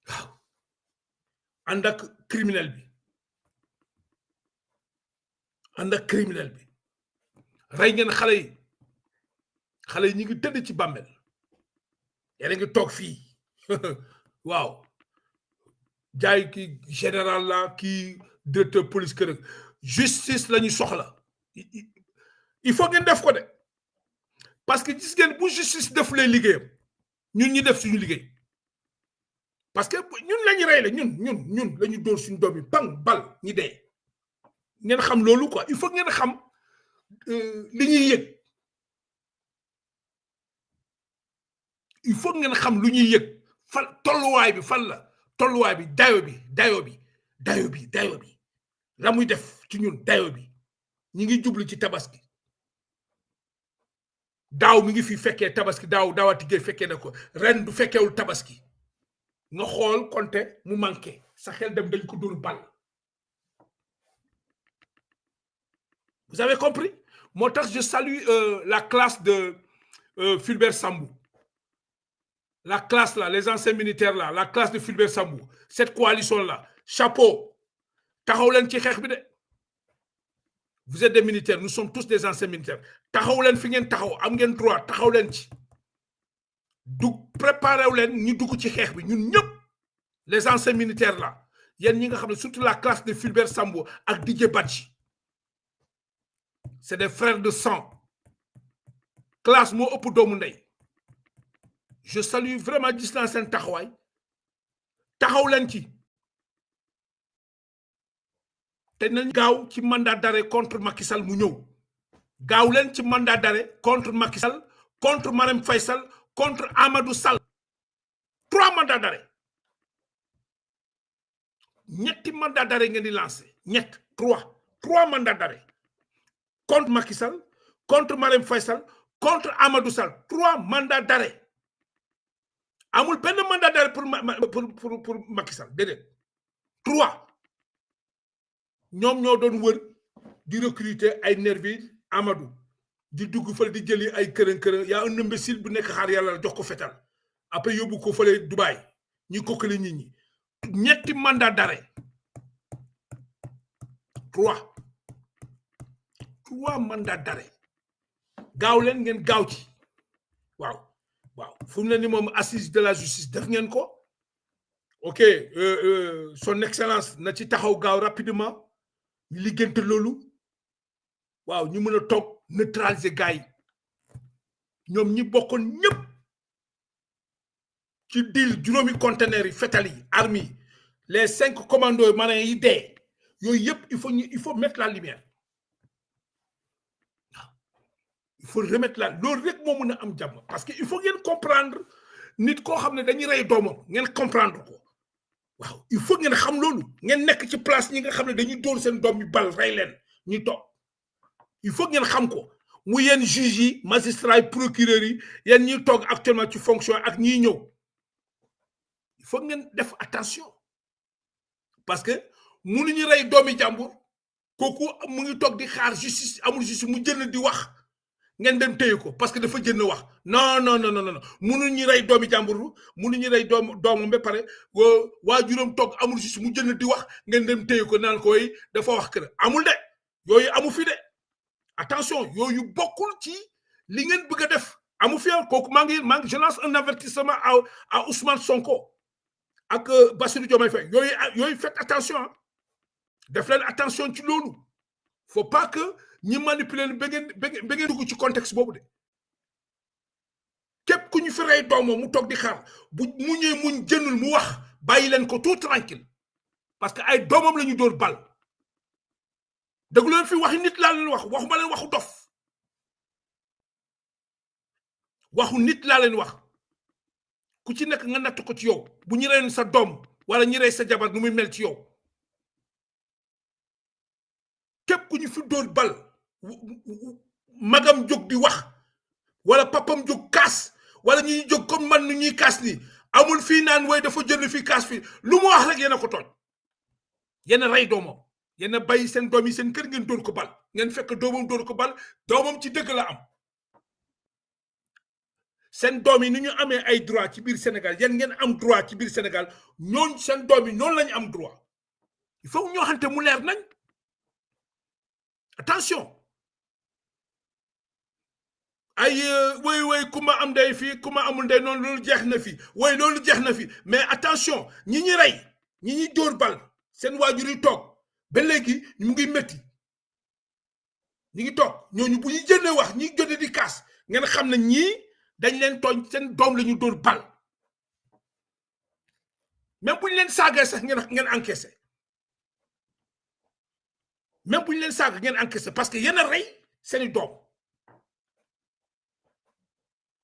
S2: waaw ànd ak criminel bi rey ngeen xale yi ñu ngi tëdd ci bàmmeel yéen a ngi toog fii waaw jaay ki général la ki directeur police kër justice la ñu soxla il faut ngeen def ko de parce que gis ngeen bu justice def lay liggéeyam ñun ñi def suñu liggéey parce que ñun lañu rey la ñun lañu dóor suñu doom yi bang bal ñi dee ngeen xam loolu quoi il faut ngeen xam li ñuy yëg il faut ngeen xam lu ñuy yëg fan tolluwaay bi fan la tolluwaay bi dayo bi la muy def ci ñun dayo bi ñi ngi jublu ci tabaski daaw mi ngi fi fekkee tabaski daawati géey fekkee na ko ren du fekkeewul tabaski nga xool konte mu manqué sa xel dem dañ ko dóor bal vous avez compris moo tax je salue la classe de Fulbert Sambou la classe là les anciens militaires là la classe de Fulbert Sambou cette coalition là chapeau taxaw leen ci xeex bi de vous êtes des militaires nous sommes tous des anciens militaires taxaw leen fi ngeen taxaw am ngeen droit taxaw leen ci du préparé wu leen ñu dugg ci xeex bi ñun ñëpp les anciens militaires là yéen ñi nga xam ne surtout la classe de Fulbert Sambou ak Didier Badji c'est des frères de sang classe moo ëpp doomu ndey je salue vraiment gis naa seen taxawaay taxaw leen ci te nañ gaaw ci mandat d'arrêt contre Macky Sall mu ñëw gaaw leen ci mandat d'arrêt contre Macky Sall contre Marème Faye Sall contre Amadou Sall 3 mandats d'arrêt ñetti mandat d'arrêt ngeen di lancé ñett 3 mandats d'arrêt contre Macky Sall contre Marème Faye Sall contre Amadou Sall 3 mandats d'arrêt amul benn mandat d'arrêt pour Macky Sall déedéet 3 ñoom ñoo doon wër di recruter ay nervis Amadou di dugg fële di jëli ay kërën y a un imbécile bu nekk xaar yàlla jox ko fetal après yóbbu ko fële Dubaï ñi kokkali nit ñi ñetti mandat d'arrêt 3 mandats d'arrêt gaaw leen ngeen gaaw ci waaw fu mu ne ni moom assise de la justice def ngeen ko ok son excellence na ci taxaw gaaw rapidement ñu liggéeyante loolu waaw ñu mën a toog neutraliser gars yi ñoom ñi bokkoon ñëpp ci deal juróomi conteneurs yi fetal yi armes yi les 5 commandos marins yi dee yooyu yëpp il faut mettre la lumière il faut remettre loolu rek moo mën a am jàmm parce que il faut ngeen comprendre nit koo xam ne dañuy rey doomam ngeen comprendre ko waaw il faut ngeen xam loolu ngeen nekk ci place ñi nga xam ne dañuy dóor seen doom yi bal rey leen ñu toog il faut ngeen xam ko mu yéen juges yi magistrats yi procureurs yi yéen ñuy toog actuellement ci fonction ak ñiy ñëw il faut ngeen def attention parce que mënuñu rey doomi jàmbur kooku mu ngi toog di xaar justice amul justice mu jënd di wax ngeen dem téye ko parce que dafa jënd wax non mënuñu rey doomi jàmbur mënuñu rey doomam ba pare waa juróom toog amul justice mu jënd di wax ngeen dem téye ko naan koy dafa wax kër amul de yooyu amu fi de attention yooyu bokkul ci li ngeen bëgg a def amu fi kooku maa ngi je lance un avertissement à Ousmane Sonko ak Bassirou Diomaye Faye yooyu faites attention def leen attention ci loolu faut pas que ñi manipuler ba ngeen dugg ci contexte boobu de képp ku ñu fi rey doomam mu toog di xaar bu mu ñëwee muñ jënul mu wax bàyyi leen ko tout tranquille parce que ay doomam la ñu dóor bal déglu leen fi waxi nit laa leen wax waxuma leen waxu dof waxu nit laa leen wax ku ci nekk nga natt ko ci yow bu ñu reen sa doom wala ñu rey sa jabar nu muy mel ci yow képp ku ñu fi dóor bal magam jóg di wax wala papam jóg kaas wala ñuy jóg comme man nu ñuy kaas ni amul fii naan way dafa jënd fii kaas fii lu mu wax rek yéen a ko tooñ yéen a rey doomam yéen a bàyyi seen doom yi seen kër ngeen dóor ko bal ngeen fekk doomam dóor ko bal doomam ci dëgg la am seen doom yi ni ñu amee ay droit ci biir Sénégal yéen ngeen am droit ci biir Sénégal ñooñ seen doom yi noonu lañu am droit il faut ñoo xamante mu leer nañ attention ay woy ku ma am ndey fii ku ma amul ndey noonu loolu jeex na fi woy loolu jeex na fi mais attention ñi ñi rey ñi ñi dóor bal seen waajur yi toog ba léegi mu ngi métti ñi ngi toog ñooñu bu ñu jëndee wax ñi jënd di kaas ngeen xam ne ñii dañ leen tooñ seen doom la ñu dóor bal même bu ñu leen saagee sax ngeen encaissé même bu ñu leen saag ngeen encaissé parce que yéen a rey seeni doom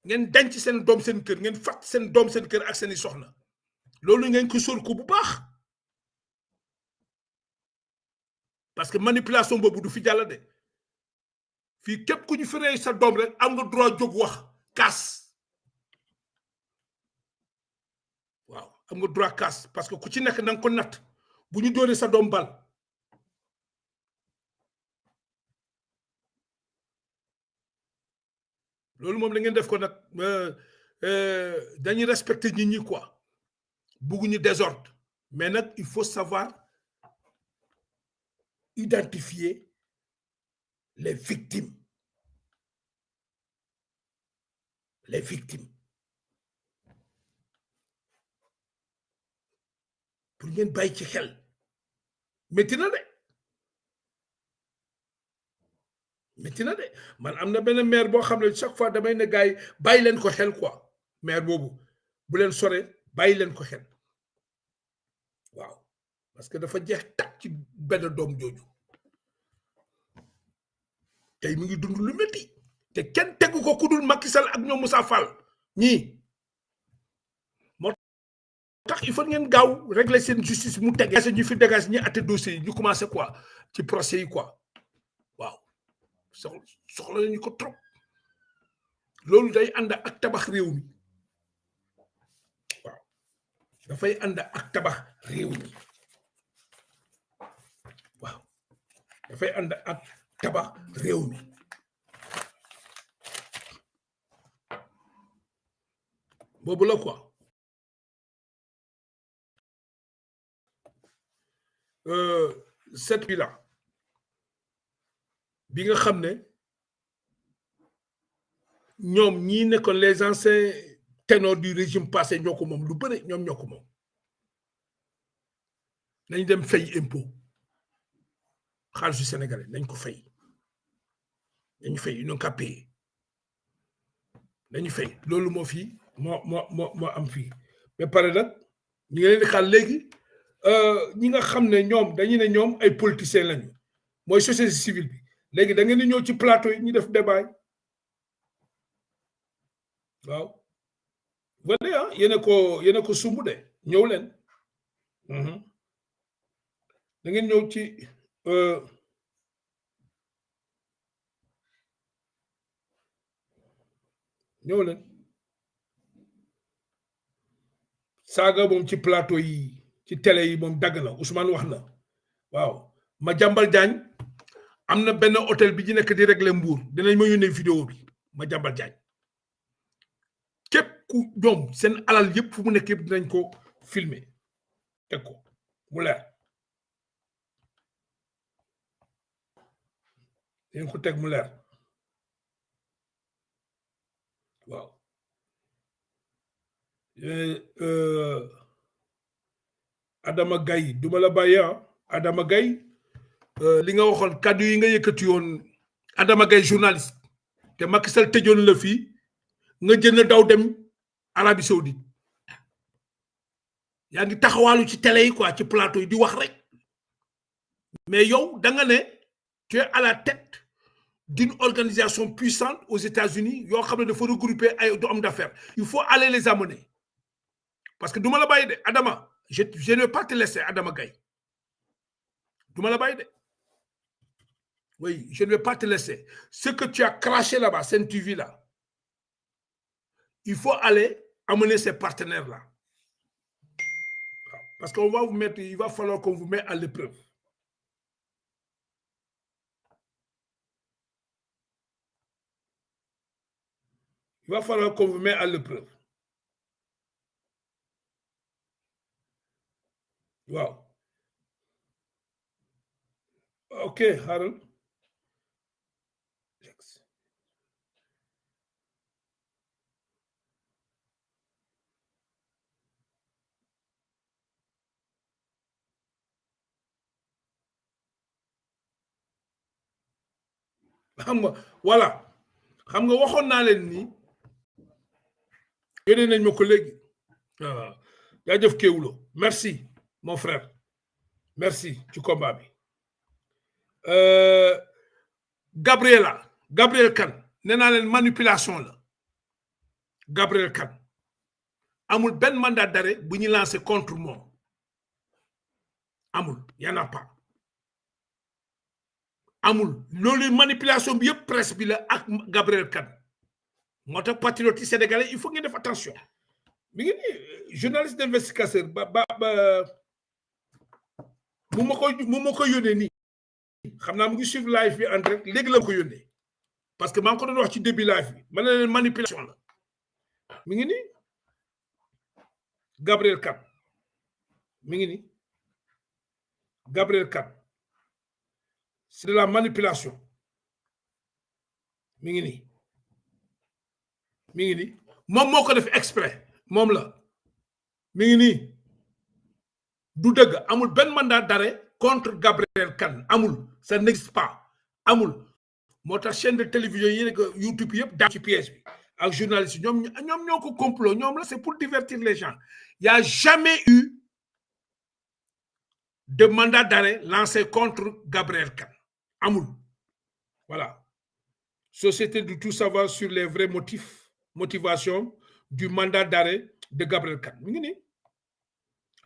S2: ngeen denc seen doom seen kër ngeen fàtt seen doom seen kër ak seeni soxna loolu ngeen ko sóor ko bu baax parce que manipulation boobu du fi jàll de fii képp ku ñu fi rey sa doom rek am nga droit jóg wax kaas waaw am nga droit kaas parce que ku ci nekk na nga ko natt bu ñu dóoree sa doom bal loolu moom la ngeen def ko nag dañuy respecter nit ñi quoi bugguñu désordre mais nag il faut savoir identifier les victimes pour ngeen bàyyi ci xel métti na de man am na benn maire boo xam ne chaque fois damay ne gars yi bàyyi leen ko xel quoi maire boobu bu leen sore bàyyi leen ko xel waaw parce que dafa jeex tak ci benn doom jooju tey mi ngi dund lu métti te kenn tegu ko ku dul Macky Sall ak ñoom Moussa Fall ñii moo tax il faut ngeen gaaw régler seen justice mu tege ñu fi dégage ñi atte dossier yi ñu commencé quoi ci procès yi quoi waaw soxla nañu ko trop loolu day ànd ak tabax réew mi waaw dafay ànd ak tabax réew mi waaw dafay ànd ak tabax réew mi boobu la quoi cette bi la bi nga xam ne ñoom ñii nekkoon les anciens ténors du régime passé ñoo ko moom lu bëri ñoom ñoo ko moom nañ dem fay impôt xaalisu sénégalais nañ ko fay nañu fay ils n'ont qu'à payer nañu fay loolu moo fii moo am fii mais pare nag ñu ngi leen di xaar léegi ñi nga xam ne ñoom dañu ne ñoom ay politiciens lañu mooy société civile bi léegi da ngeen di ñëw ci plateau yi ñu def débat waaw venez ah yéen a ko sumb de ñëw leen da ngeen ñëw ci ñëw leen saaga moom ci plateau yi ci télé yi moom dagg na Ousmane wax na waaw Madiambal Diagne am na benn hôtel bi ñu nekk di régler Mbour dinañ ma yónnee vidéo bi Madiambal Diagne képp ku ñoom seen alal yëpp fu mu nekk yëpp dinañ ko filmer teg ko mu leer dinañ ko teg mu leer waaw Adama Gaye duma la bàyyi Adama Gaye li nga waxoon kàddu yi nga yëkkati woon Adama Gaye journaliste te Macky Sall tëjoon la fii nga jënd daw dem Arabie Saoudite yaa ngi taxawaalu ci télé yi quoi ci plateau yi di wax rek mais yow da nga ne tu es à la tête d'une organisation puissante aux États-Unis yoo xam ne dafa regrouper ay hommes d'affaires il faut aller les amener parce que duma la bàyyi de Adama je ne vais pas te laisser Adama Gaye duma la bàyyi de oui je ne vais pas te laisser ce que tu as craché là-bas Sen TV là il faut aller amener ces partenaires là parce qu'on va vous mettre il va falloir qu'on vous mette à l'épreuve il va falloir qu'on vous mette à l'épreuve waaw ok xaaral voilà xam nga waxoon naa leen ni yónnee nañ ma ko léegi waaw jaajëf Kéwoulo merci mon frère merci ci combat bi Gabriel Kane nee naa leen manipulation la Gabriel Kane amul benn mandat d'arrêt bu ñu lancé contre moom amul y en a pas amul loolu manipulation bi yëpp presse bi la ak Gabriel Kane moo tax patriote sénégalais il faut ngeen def attention mi ngi nii journaliste d'investigateur mu ma ko yónnee nii xam naa mu ngi suivre live bi en direct léegi la ko yónnee parce que maa ngi ko doon wax ci début live bi ma ne leen manipulation la mi ngi nii Gabriel Kane mi ngi nii Gabriel Kane c'est de la manipulation mi ngi nii moom moo ko def exprès moom la mi ngi nii du dëgg amul benn mandat d'arrêt contre Gabriel Kane amul ça n'existe pas amul moo tax chaîne de télévision yi nekk YouTube yëpp daa ci piège bi ak journaliste yi ñoom ñoo ko complot ñoom la c'est pour divertir les gens il y a jamais eu de mandat d'arrêt lancé contre Gabriel Kane amul voilà société de tout savoir sur les vrais motivations du mandat d'arrêt de Gabriel Kane mi ngi nii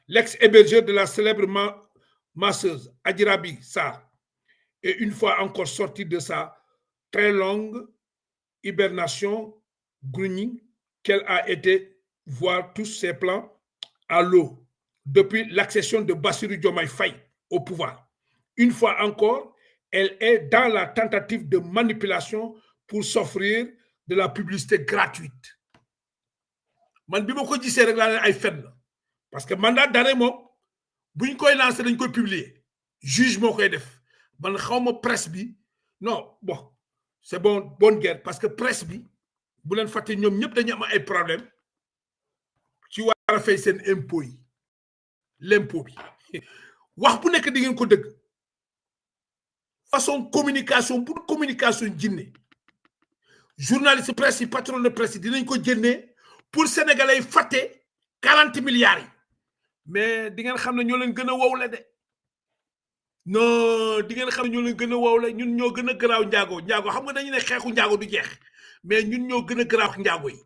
S2: l'ex-hébergeur de la célèbre masseuse Adji Raby Sarr est une fois encore sorti de sa très longue hibernation, grugny qu'elle a été voir tous ses plans à l'eau depuis l'accession de Bassirou Diomaye Faye au pouvoir. Une fois encore, elle est dans la tentative de manipulation pour s'offrir de la publicité gratuite. Man bi ma ko gisee rek laa leen ay fen la parce que mandat d'arrêt moom bu ñu koy lancé dañ koy publier juge moo koy def man xawma presse bi non bon c'est bon bonne guerre parce que presse bi bu leen fàtte ñoom ñëpp dañu am ay problème ci war a fay seen impôt yi l'impôt bi wax bu nekk di ngeen ko dëgg façon communication pour communication jinne journaliste presse yi patron de presse yi dinañ ko jëndee pour sénégalais yi fàtte 40 milliards yi mais di ngeen xam ne ñoo leen gën a wowle de non di ngeen xam ne ñoo leen gën a wowle ñun ñoo gën a garaaw njaago xam nga dañu ne xeexu njaago du jeex mais ñun ñoo gën a garaaw njaago yi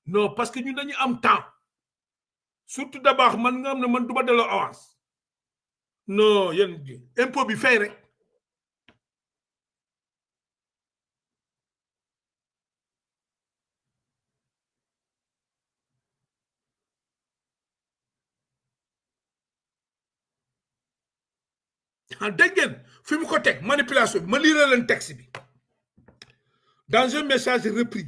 S2: non parce que ñun dañu am temps surtout d'abord man nga xam ne man du ma delloo avance non yéen impôt bi fay rek dégg ngeen fi mu ko teg manipulation bi ma lire leen texte bi dans un message repris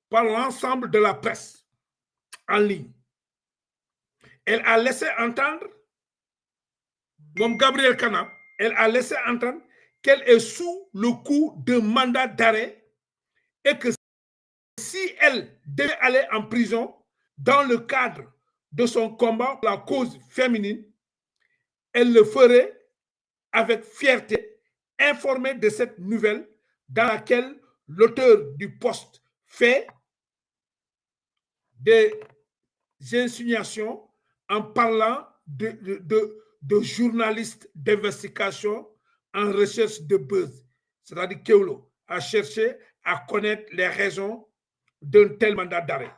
S2: par l'ensemble de la presse en ligne elle a laissé entendre moom Gabriel Kane elle a laissé entendre qu'elle est sous le coup d'un mandat d'arrêt et que si elle devait aller en prison dans le cadre de son combat pour la cause féminine, elle le ferait avec fierté, informée de cette nouvelle dans laquelle l'auteur du post fait des insinuations en parlant de journalistes d'investigation en recherche de buzz, c'est-à-dire Kéwoulo a cherché à connaître les raisons d'un tel mandat d'arrêt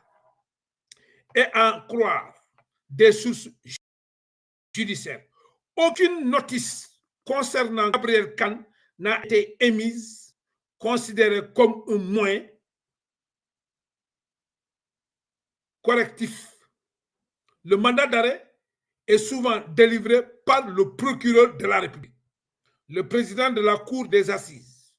S2: et en croire des sources judiciaires. Aucune notice concernant Gabriel Kane n'a été émise, considérée comme un moyen correctif. Le mandat d'arrêt est souvent délivré par le procureur de la République, le président de la Cour des assises,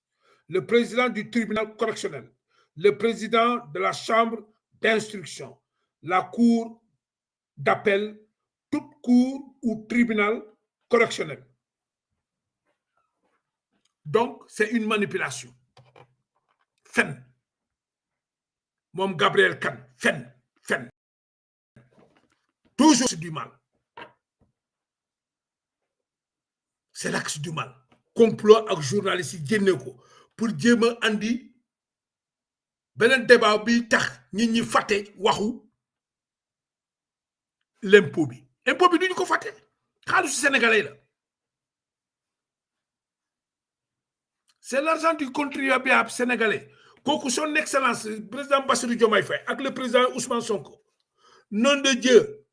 S2: le président du tribunal correctionnel, le président de la chambre d'instruction, la cour d'appel, toute cour ou tribunal correctionnel. Donc, c'est une manipulation. Fen. Mom Gabriel Kane. Fen. Fen. Toujours c'est du mal. C'est l'axe du mal. complot ak journaliste yi génne ko pour jéem a andi beneen débat bi tax nit ñi fàtte waxu l'impôt bi duñu ko fàtte xaalisu sénégalais la c'est l'argent du contribuable sénégalais kooku son excellence président Bassirou Diomaye Faye ak le président Ousmane Sonko nom de Dieu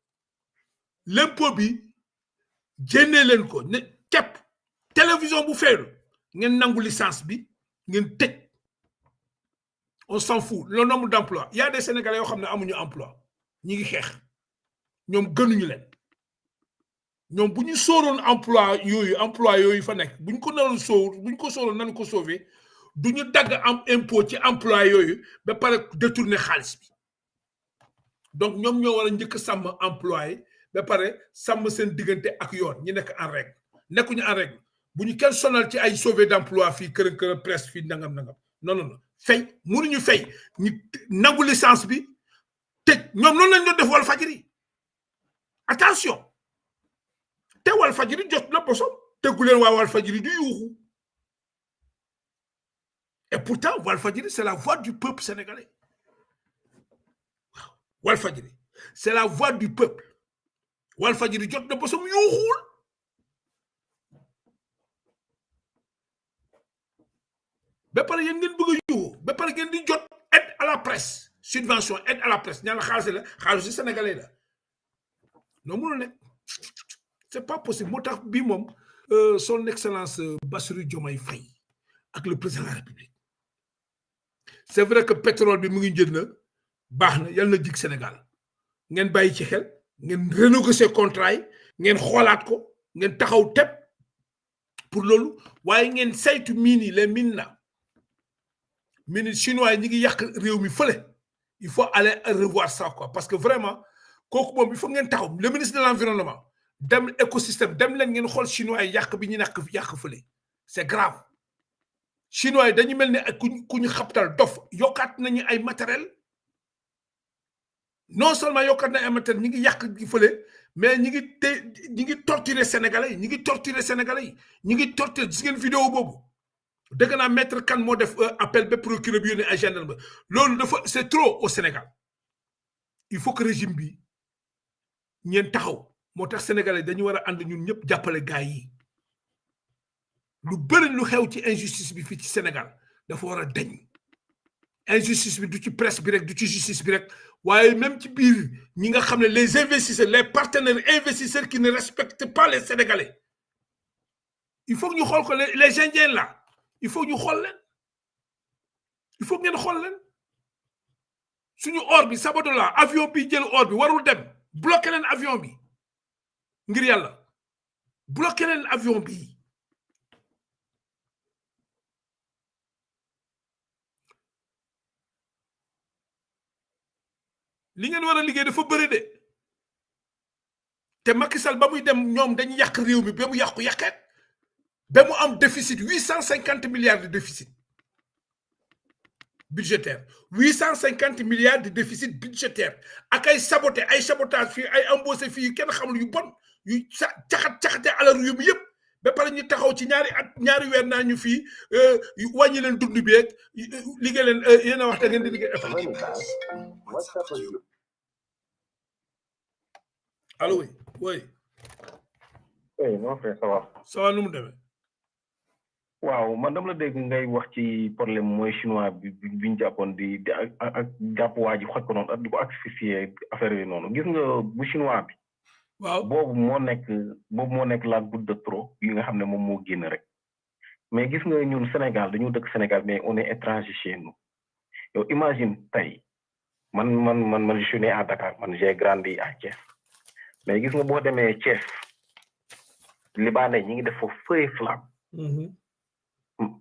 S2: l'impôt bi génne leen ko ne képp télévision bu feelu ngeen nangu licence bi ngeen tëj on s'en fout le nombre d'emplois il y a des sénégalais yoo xam ne amuñu emploi ñi ngi xeex ñoom gënuñu leen ñoom bu ñu sóoroon emploi yooyu fa nekk bu ñu ko naroon sóor bu ñu ko sóoroon nan ko sauver du ñu dagg am impôt ci emploi yooyu ba pare détourner xaalis bi donc ñoom ñoo war a njëkk sàmm emploi ba pare sàmm seen diggante ak yoon ñi nekk en règle nekkuñu en règle bu ñu kenn sonal ci ay sauver d'emploi fii kër presse fii nangam non fay mënuñu fay ñu nangu licence bi tëj ñoom noonu lañ doon def Walfadjri attention te Walfadjri jot na bosom teggu leen waa Walfadjri du yuuxu et pourtant Walfadjri c'est la voix du peuple sénégalais waaw Walfadjri c'est la voix du peuple Walfadjri jot na bosom yuuxuwul ba pare yéen ngeen bëgg a yuuxu ba pare ngeen di jot aide à la presse subvention aide à la presse ñaan la xaalis sénégalais la non mënul nekk c'est pas possible moo tax bii moom son excellence Bassirou Diomaye Faye ak le président de la République c'est vrai que pétrole bi mu ngi jënd na baax na yàlla na jig Sénégal ngeen bàyyi ci xel ngeen renégocier contrat yi ngeen xoolaat ko ngeen taxaw teb pour loolu waaye ngeen saytu mines yi les mines là mines chinois yi ñi ngi yàq réew mi fële il faut aller revoir ça quoi parce que vraiment kooku moom il faut ngeen taxaw le ministre de l'environnement dem écosystème dem leen ngeen xool chinois yi yàq bi ñu yàq fële c'est grave chinois yi dañu mel ne ku ñu xabtal dof yokkaat nañu ay matériel non seulement yokkaat nañu ay matériel ñi ngi yàq gi fële mais ñi ngi torturer sénégalais yi ñi ngi torturer sénégalais yi ñi ngi torturer gis ngeen vidéo boobu dëgg naa maître Kane moo def appel ba procureur bi yónnee ay gendarme loolu dafa c'est trop au Sénégal il faut que régime bi ñeen taxaw moo tax sénégalais dañu war a ànd ñun ñëpp jàppale gars yi lu bëri lu xew ci injustice bi fii ci Sénégal dafa war a dañ injustice bi du ci presse bi rek du ci justice bi rek waaye même ci biir ñi nga xam ne les investisseurs les partenaires investisseurs qui ne respectent pas les Sénégalais il faut que ñu xool ko les Indiens là il faut ñu xool leen il faut ngeen xool leen suñu or bi Sabodala avion bi jël or bi warul dem bloqué leen avion bi ngir yàlla bloqué leen avion bi li ngeen war a liggéey dafa bëri de te Macky Sall ba muy dem ñoom dañu yàq réew mi ba mu yàqu yàqeet ba mu am déficit 850 milliards de déficit budgétaire 850 milliards de déficit budgétaire ak ay sabotage fii ay embauché fii kenn xamul yu bon yu caxate alal réew mi yëpp ba pare ñu taxaw ci ñaari weer naa ñu fii wàññi leen dund bi ak liggéey leen yéen a wax da ngeen di liggéey allo oui.
S4: oui mon frère ça va.
S2: ça va nu mu demee.
S4: waaw man dama la dégg ngay wax ci problème mooy chinois bi ñu jàppoon di ak jàpp waa ji xoj ko noonu ak di ko asphyxier affaire yi noonu gis nga bu chinois bi.
S2: waaw
S4: boobu moo nekk la goutte de trop yi nga xam ne moom moo génn rek mais gis nga ñun Sénégal dañu dëkk Sénégal mais on est étranger chez nous yow imagine tey man je suis né à Dakar man j'ai grandi à Thiès mais gis nga boo demee Thiès libanais ñi ngi def foofu feu et flamme.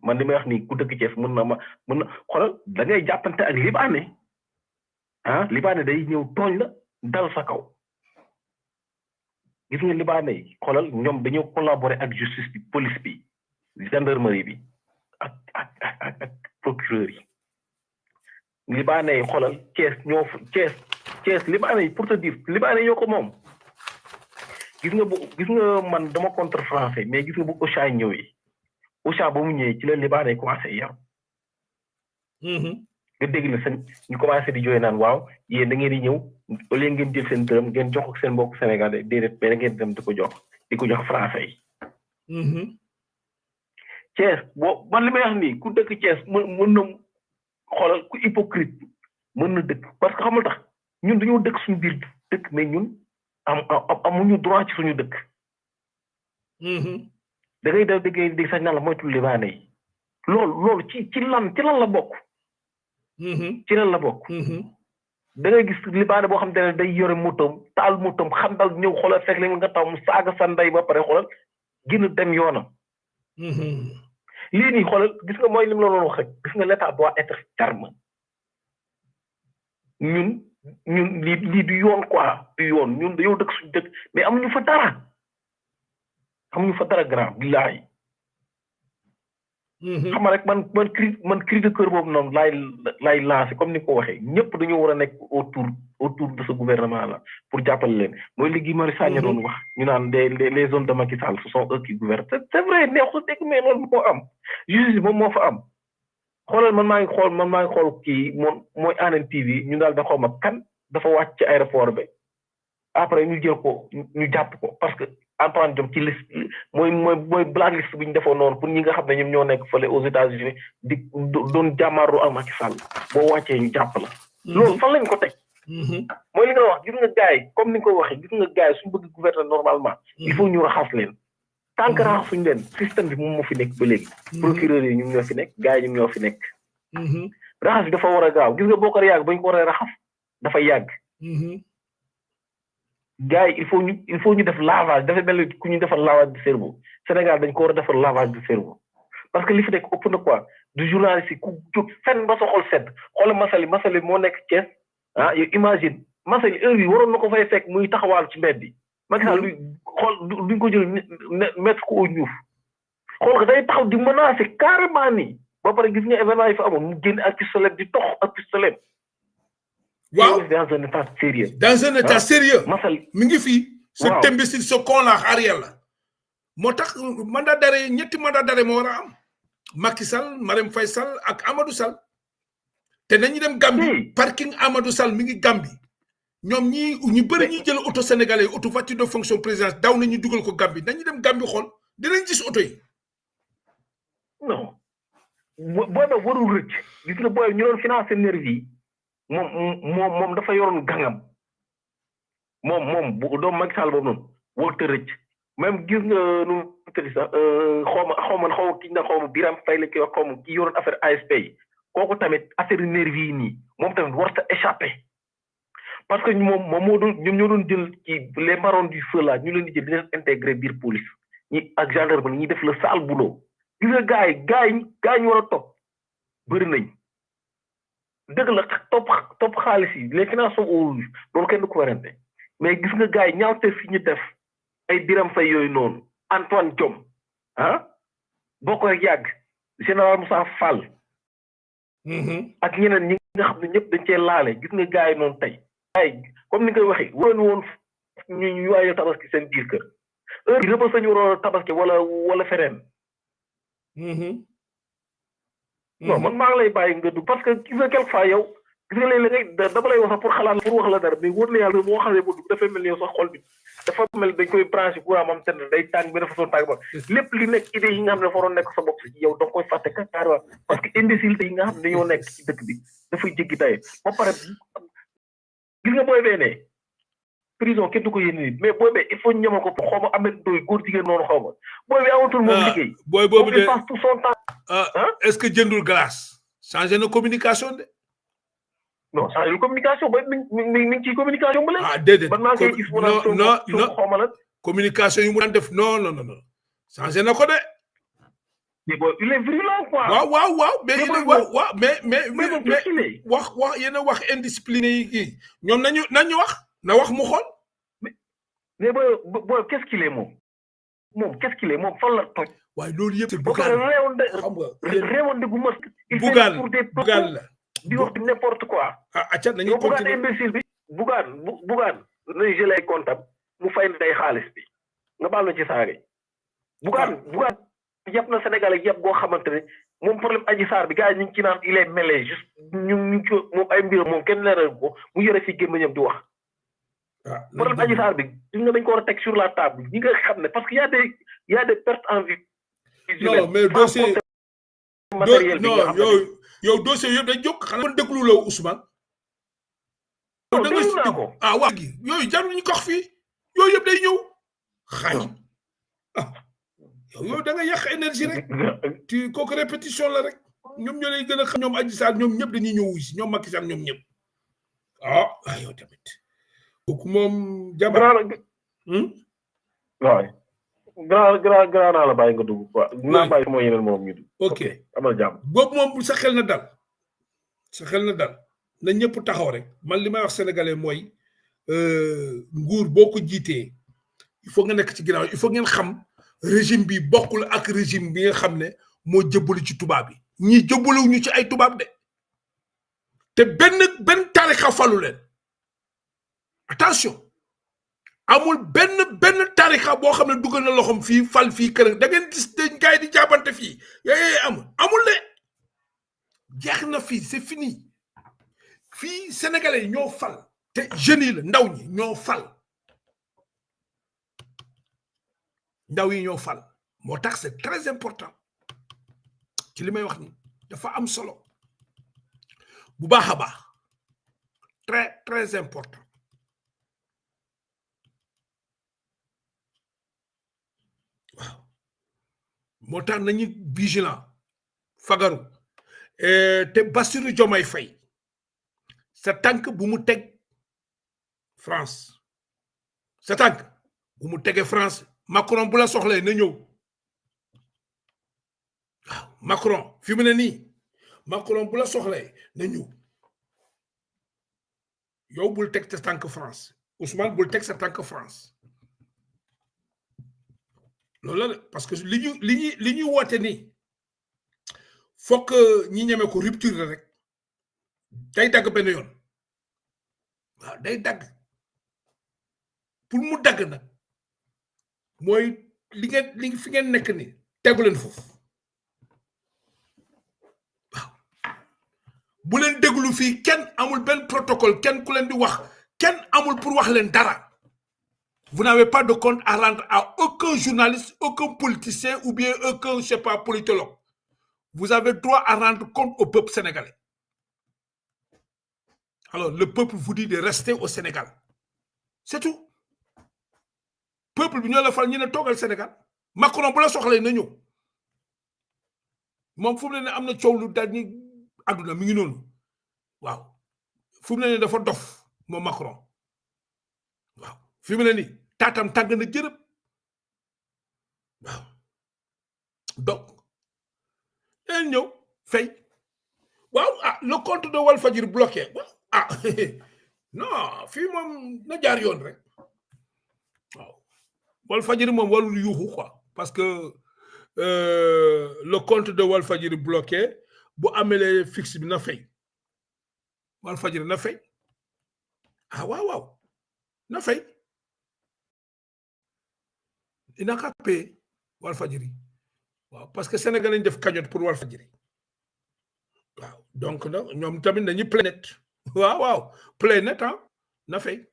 S4: man li may wax nii ku dëkk Thiès mën na xoolal da ngay jàppante ak libanais libanais day ñëw tooñ la dal sa kaw gis nga libanais yi xoolal ñoom dañoo collaborer ak justice bi police bi gendarmerie bi ak procureur yi libanais yi xoolal Thiès libanais yi pour te dire libanais ñoo ko moom gis nga man dama contre français mais gis nga bu Auchan ñëwee Auchan ba mu ñëwee ci la libaane commencé yar nga dégg na seen ñu commencé di jooy naan waaw yéen da ngeen di ñëw au lieu ngeen jël seen dërëm ngeen jox ko seen mbokk Sénégalais déedéet mais da ngeen dem di ko jox français yi Thiès boo man li may wax nii ku dëkk Thiès mën na xoolal ku hypocrite mën na dëkk parce que xamul tax ñun dañoo dëkk suñu biir dëkk mais ñun amuñu droit ci suñu dëkk da ngay def dégg sax naan la moytu libaane yi loolu ci lan la bokk ci lan la bokk da ngay gis libaane boo xam ne day yore motom taal motom xandal ñëw xoolal fekk li nga taw mu saaga sa ndey ba pare xoolal gën dem yoonam lii nii xoolal gis nga mooy li mu la doon wax rek gis nga l'état doit être ferme ñun lii du yoon quoi du yoon ñun dañoo dëkk suñu dëkk mais amuñu fa dara grand billahi xam nga rek man cri de cœur boobu noonu laay lancé comme ni ko waxee ñëpp dañoo war a nekk autour de ce gouvernement là pour jàppale leen mooy li Guy Marius Sagna doon wax ñu naan les zones de Macky Sall ce sont eux qui gouvernent c'est vrai neexul dégg mais loolu moo am justice moom moo fa am xoolal man maa ngi xool kii mooy ANN TV ñu daal da xaw ma kan dafa wàcc ci aéroport bi après ñu jël ko ñu jàpp ko parce que Antoine Diome ci liste mooy blacklist bu ñu defoon noonu pour ñi nga xam ne ñoom ñoo nekk fële aux États-Unis di doon jàmmaarlu ak Macky Sall boo wàccee ñu jàpp la. loolu fan lañ ko teg. mooy li nga wax gis nga gars yi comme ni nga ko waxee gis nga gars yi suñu bëgg gouverner normalement. il faut ñu raxas leen. tant que raxasuñ leen système bi moom moo fi nekk ba léegi. procureur yi ñoom ñoo fi nekk gars yi ñoom ñoo fi nekk. raxas bi dafa war a gaaw gis nga boo ko yàgg ba ñu ko war a raxas dafa yàgg. gars yi il faut ñu def lavage dafa mel ni ku ñu defal lavage du cerveau Sénégal dañ ko war a defal lavage du cerveau parce que li fi nekk ëpp na quoi du journaliste yi ku jóg fenn ba sa xol sedd xoolal Massaly moo nekk Thiès ah yow imagine Massaly heure bi waroon na ko fay fekk muy taxawaalu ci mbedd bi Macky Sall duñ ko jël mettre ko au ñuuf xool ko day taxaw di menacer carrément nii ba pare gis nga événement yi fa amoon mu génn ak pistolet di tox ak pistolet.
S2: waaw
S4: dans un état sérieux.
S2: dans un état sérieux.
S4: Massaly
S2: mi ngi fii. waaw ce imbécile ce con là Ariel la. moo tax mandat d'arrêt ñetti mandat d'arrêt moo war a am. Macky Sall Marème Faye Sall ak Amadou Sall. te nañu dem Gambie. parking Amadou Sall mi ngi Gambie. ñoom ñu bëri ñuy jël auto sénégalais auto voiture de fonction présidence daw nañu dugal ko Gambie nañu dem Gambie xool dinañ gis auto yi.
S4: non booy ba warul rëcc gis nga booy ñu doon financé nervi yi moom dafa yoroon gangam moom bu doom Macky Sall boobu noonu warut a rëcc même gis nga nu mu tëddi sax xaw ma ki nga xaw ma Biram Faye la ki wax xaw ma ki yoroon affaire ASP yi kooku tamit affaire nervi yi nii moom tamit warut a échappé parce que moom ñoom ñoo doon jël ci les marrons du feu là ñu leen di jël di leen intégré biir police ñi ak gendarmerie ñi def le sale boulot gis nga gars yi ñu war a topp bëri nañ dëgg la topp xaalis yi les finances au rouge loolu kenn du ko werante mais gis nga gars yi ñaawte fi ñu def ay Biram Faye yooyu noonu Antoine Diome boo ko yàgg général Moussa Fall ak ñeneen ñi nga xam ne ñëpp dañ cee laale gis nga gars yi noonu tey gars yi comme ni nga koy waxee waroon woon ñu waayal tabaski seen biir kër heure bi rëbës sañu waroon tabaski wala feneen non man maa ngi lay bàyyi nga dugg parce que gis nga quelque fois yow gis nga léeg-léeg dama lay wax sax pour wax la dara mais wóor na yàlla moo xam ne boo dugg dafay mel ni yow sax xol bi dafa mel dañ koy branché courant moom te day tàng benn façon tàng ba lépp li nekk idée yi nga xam ne dafa waroon nekk sa bopp si yow da nga koy fàtte carrément parce que imbécile yi nga xam ne dañoo nekk ci dëkk bi dafay jéggi daye ba pare gis nga booy bee ne prison kenn du ko yéene nit mais booy bee il faut ñu ñamal ko xaw ma amet doy góor jigéen noonu xaw ma booy bi amatul moom liggéey
S2: booy boobu de
S4: passe tout son temps
S2: est-ce que jëndul glace changé na communication de
S4: non changé na communication ba mi ngi ci communication ba léegi
S2: déedéet
S4: man maa ngi koy gis mu naan
S2: non
S4: xaw ma la
S2: communication yi mu daan def non changé na ko de
S4: mais bon il est virulent quoi
S2: waaw mais wax yéen a wax indiscipliné yi kii ñoom nañu wax na wax mu xool
S4: mais booy qu'est-ce qu'il est moom qu'est-ce qu'il est moom fan la toj
S2: waaye loolu yëpp c'est
S4: réewande gu mat
S2: Bougane la
S4: di wax n'importe quoi
S2: acca nañu
S4: Bougane imbécile bi Bougane nañu jël ay compte am mu fay day xaalis bi nga baal na ci saare Bougane yëpp na Sénégalais yëpp boo xamante ne moom problème Adji Sarr bi gars yi ñu ngi ci naan il est mêlé juste ñu ci moom ay mbir moom kenn leeral ko mu yore fi gémmiñam di wax. problème Adji Sarr bi gis nga dañ ko war a teg sur la table ñi nga xam ne parce que y a des pertes en vie.
S2: non mais dossier
S4: matériel bi
S2: non yow dossier yëpp dañ jóg xanaa déglu la Ousmane.
S4: non déglu naa ko
S2: wax gi yooyu jarul ñu ko wax fii yooyu yëpp day ñëw xaaj yow da nga yàq énergie rek tu kooku répétition la rek ñoom ñoo lay gën a xam ñoom Adji Sarr ñoom ñëpp dañuy ñëw wuy si ñoom Macky Sall ñoom ñëpp yow tamit kooku moom jabar
S4: waaw grand naa la bàyyi nga dugg quoi naa bàyyi sama yeneen moom ñu dugg
S2: ok
S4: amal jàmm
S2: boobu moom sa xel na dal na ñëpp taxaw rek man li may wax sénégalais mooy nguur boo ko jiitee il faut nga nekk ci ginnaaw il faut ngeen xam régime bi bokkul ak régime bi nga xam ne moo jëbbalu ci tubaab bi ñii jëbbaluwuñu ci ay tubaab de te benn tarixa falu leen attention amul benn tarixa boo xam ne dugal na loxom fii fal fii kër da ngeen gis dañ gaay di jaabante fii yooyu amul de jeex na fii c'est fini fii sénégalais yi ñoo fal te jeunes yi la ndaw ñi ñoo fal ndaw yi ñoo fal moo tax c'est très important ci li may wax ni dafa am solo bu baax a baax très très important waaw moo tax nañu vigilant fagaru te Bassirou Diomaye Faye sa tànk bu mu teg France sa tànk bu mu tegee France Macron bu la soxlee na ñëw waaw Macron fi mu ne nii Macron bu la soxlee na ñëw yow bul teg sa tànk France Ousmane bul teg sa tànk France loolu la parce que li ñuy woote nii fokk ñi ñeme ko rupture la rek day dagg benn yoon waaw day dagg pour mu dagg nag mooy li fi ngeen nekk ni tegu leen foofu waaw bu leen déglu fii kenn amul benn protocole kenn ku leen di wax kenn amul pour wax leen dara vous n'avez pas de compte à rendre à aucun journaliste aucun politicien ou bien aucun je sais pas politologue vous avez droit à rendre compte au peuple sénégalais alors le peuple vous dit de rester au Sénégal c'est tout peuple bi ñoo la fal ñu ne toogal Sénégal Macron bu la soxlee na ñëw moom fu mu ne am na coow lu daal ni àdduna mi ngi noonu waaw fu mu ne dafa dof moom Macron waaw fi mu ne nii taatam tàng na jërëb waaw donc leen ñëw fay waaw le compte de Walfadjri bloqué waaw non fii moom na jaar yoon rek waaw Walfadjri moom warul yuuxu quoi parce que le compte de Walfadjri bloqué bu amelee fixe bi na fay Walfadjri na fay waaw na fay il n'a qu'à payer Walfadjri waaw parce que Sénégal lañ def cagnotte pour Walfadjri waaw donc nag ñoom tamit nañu planet waaw planet na fay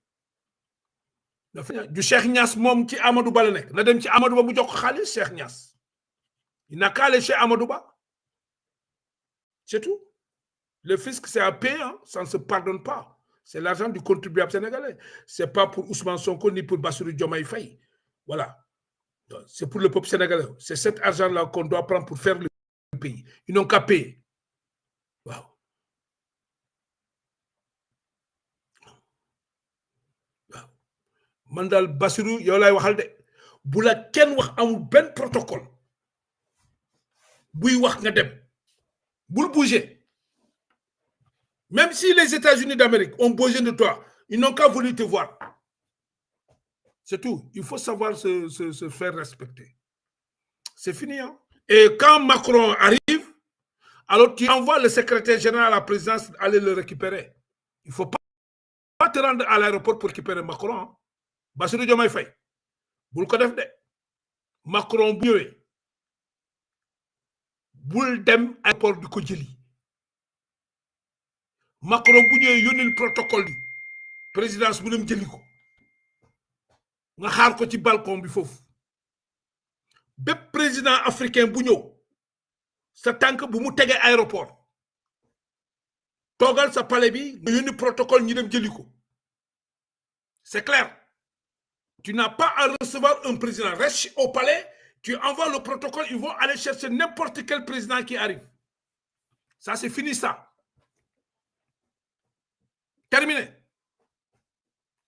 S2: du Cheikh Niass moom ci Amadou Ba la nekk na dem ci Amadou Ba mu jox ko xaalis Cheikh Niass il n'a qu'à aller chez Amadou Ba c'est tout le fisc c'est à payer ça ne se pardonne pas c'est l'argent du contribuable sénégalais c'est pas pour Ousmane Sonko ni pour Bassirou Diomaye Faye voilà c'est pour le peuple sénégalais c'est cet argent-là qu'on doit prendre pour faire le pays ils n'ont qu'à payer waaw man daal Bassirou yow lay waxal de bu la kenn wax amul benn protocole buy wax nga dem bul bouger même si les États-Unis d'Amérique ont besoin de toi ils n'ont qu'à venir te voir c'est tout il faut savoir se faire respecter c'est fini et quand Macron arrive alors tu envoies le secrétaire général à la présidence aller le récupérer il faut pas te rendre à l'aéroport pour récupérer Macron Bassirou Diomaye Faye bul ko def de Macron bu ñëwee bul dem aéroport di ko jëli Macron bu ñëwee yónnil protocole bi présidence bu dem jëli ko nga xaar ko ci balcon bi foofu bépp président africain bu ñëw sa tànk bu mu tegee aéroport toogal sa palais bi nga yónni protocole ñu dem jëli ko c'est clair. Tu n'as pas à recevoir un président. Reste au palais, tu envoies le protocole, ils vont aller chercher n'importe quel président qui arrive. Ça, c'est fini, ça. Terminé.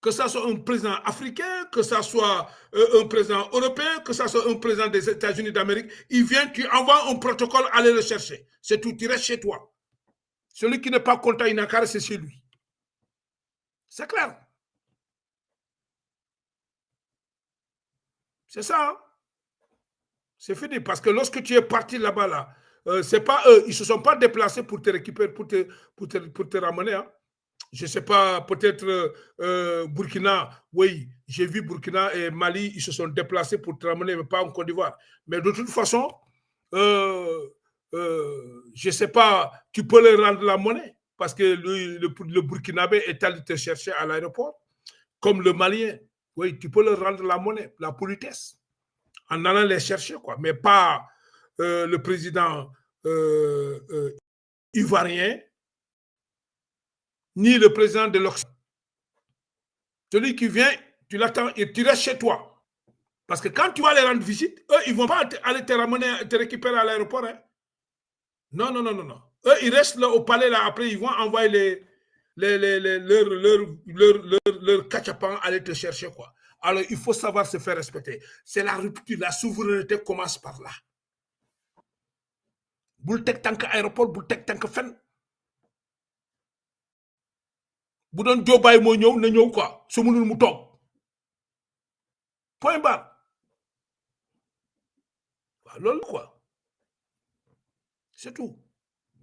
S2: Que ça soit un président africain, que ça soit un président européen, que ça soit un président des États-Unis d'Amérique, il vient, tu envoies un protocole, aller le chercher. C'est tout, tu restes chez toi. Celui qui n'est pas content, il n'a qu'à rester chez lui. C'est clair. C'est ça. Hein? C'est fini. Parce que lorsque tu es parti là-bas, là, c'est pas eux. Ils ne se sont pas déplacés pour te récupérer, pour te ramener. Hein? Je ne sais pas, peut-être Burkina, oui, j'ai vu Burkina et Mali, ils se sont déplacés pour te ramener, mais pas en Côte d'Ivoire. Mais de toute façon, je ne sais pas, tu peux leur rendre la monnaie. Parce que le Burkinabé est allé te chercher à l'aéroport, comme le Malien. Oui, tu peux leur rendre la monnaie, la politesse, en allant les chercher, quoi. Mais pas le président ivoirien, ni le président de l'Occident. Celui qui vient, tu l'attends et tu restes chez toi. Parce que quand tu vas les rendre visite, eux, ils ne vont pas aller te ramener, te récupérer à l'aéroport. Hein. Non, non, non, non, non. Eux, ils restent là au palais, là. Après, ils vont envoyer leur cachapan aller te chercher, quoi. Alors, il faut savoir se faire respecter. C'est la rupture, la souveraineté commence par là. Bul tek tank aéroport, bul tek tank fen. Bu doon Joe Biden moo ñëw na ñëw quoi su mënul mu toog point barre waaw loolu quoi c'est tout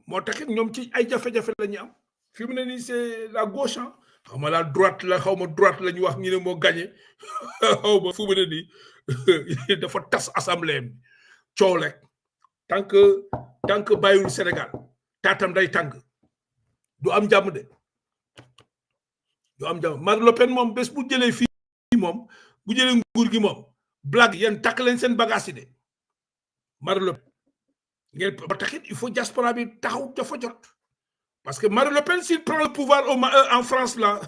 S2: moo taxit ñoom ci ay jafe-jafe la ñu am fi mu ne nii c'est la gauche ah xaw ma la droite la xaw ma droite la ñu wax ñu ne moo gagné xaw ma fu mu ne nii dafa tas assemblée bi coow rek tant que bàyyiwul Sénégal taatam day tàng du am jàmm de. Marine Le Pen moom bés bu jëlee fii moom bu jëlee nguur gi moom blague yéen takk leen seen bagage yi de Marine Le Pen ngeen ba taxit il faut diaspora bi taxaw dafa jot parce que Marine Le Pen s'il prend le pouvoir en France là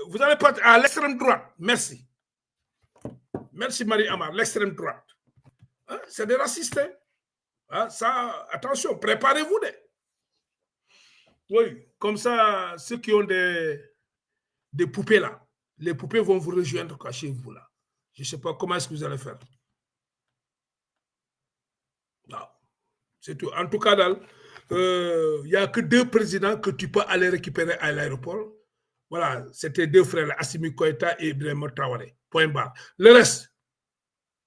S2: vous allez pas à l'extrême droite merci Marie Amar l'extrême droite hein? C'est des racistes hein? Hein? Ça attention préparez-vous de oui, comme ça, ceux qui ont des poupées là, les poupées vont vous rejoindre quoi, chez vous là. Je ne sais pas comment est-ce que vous allez faire. Non, c'est tout. En tout cas, il n'y a que 2 présidents que tu peux aller récupérer à l'aéroport. Voilà, c'était 2 frères, Assimi Goïta et Ibrahima Traoré. Point barre. Le reste,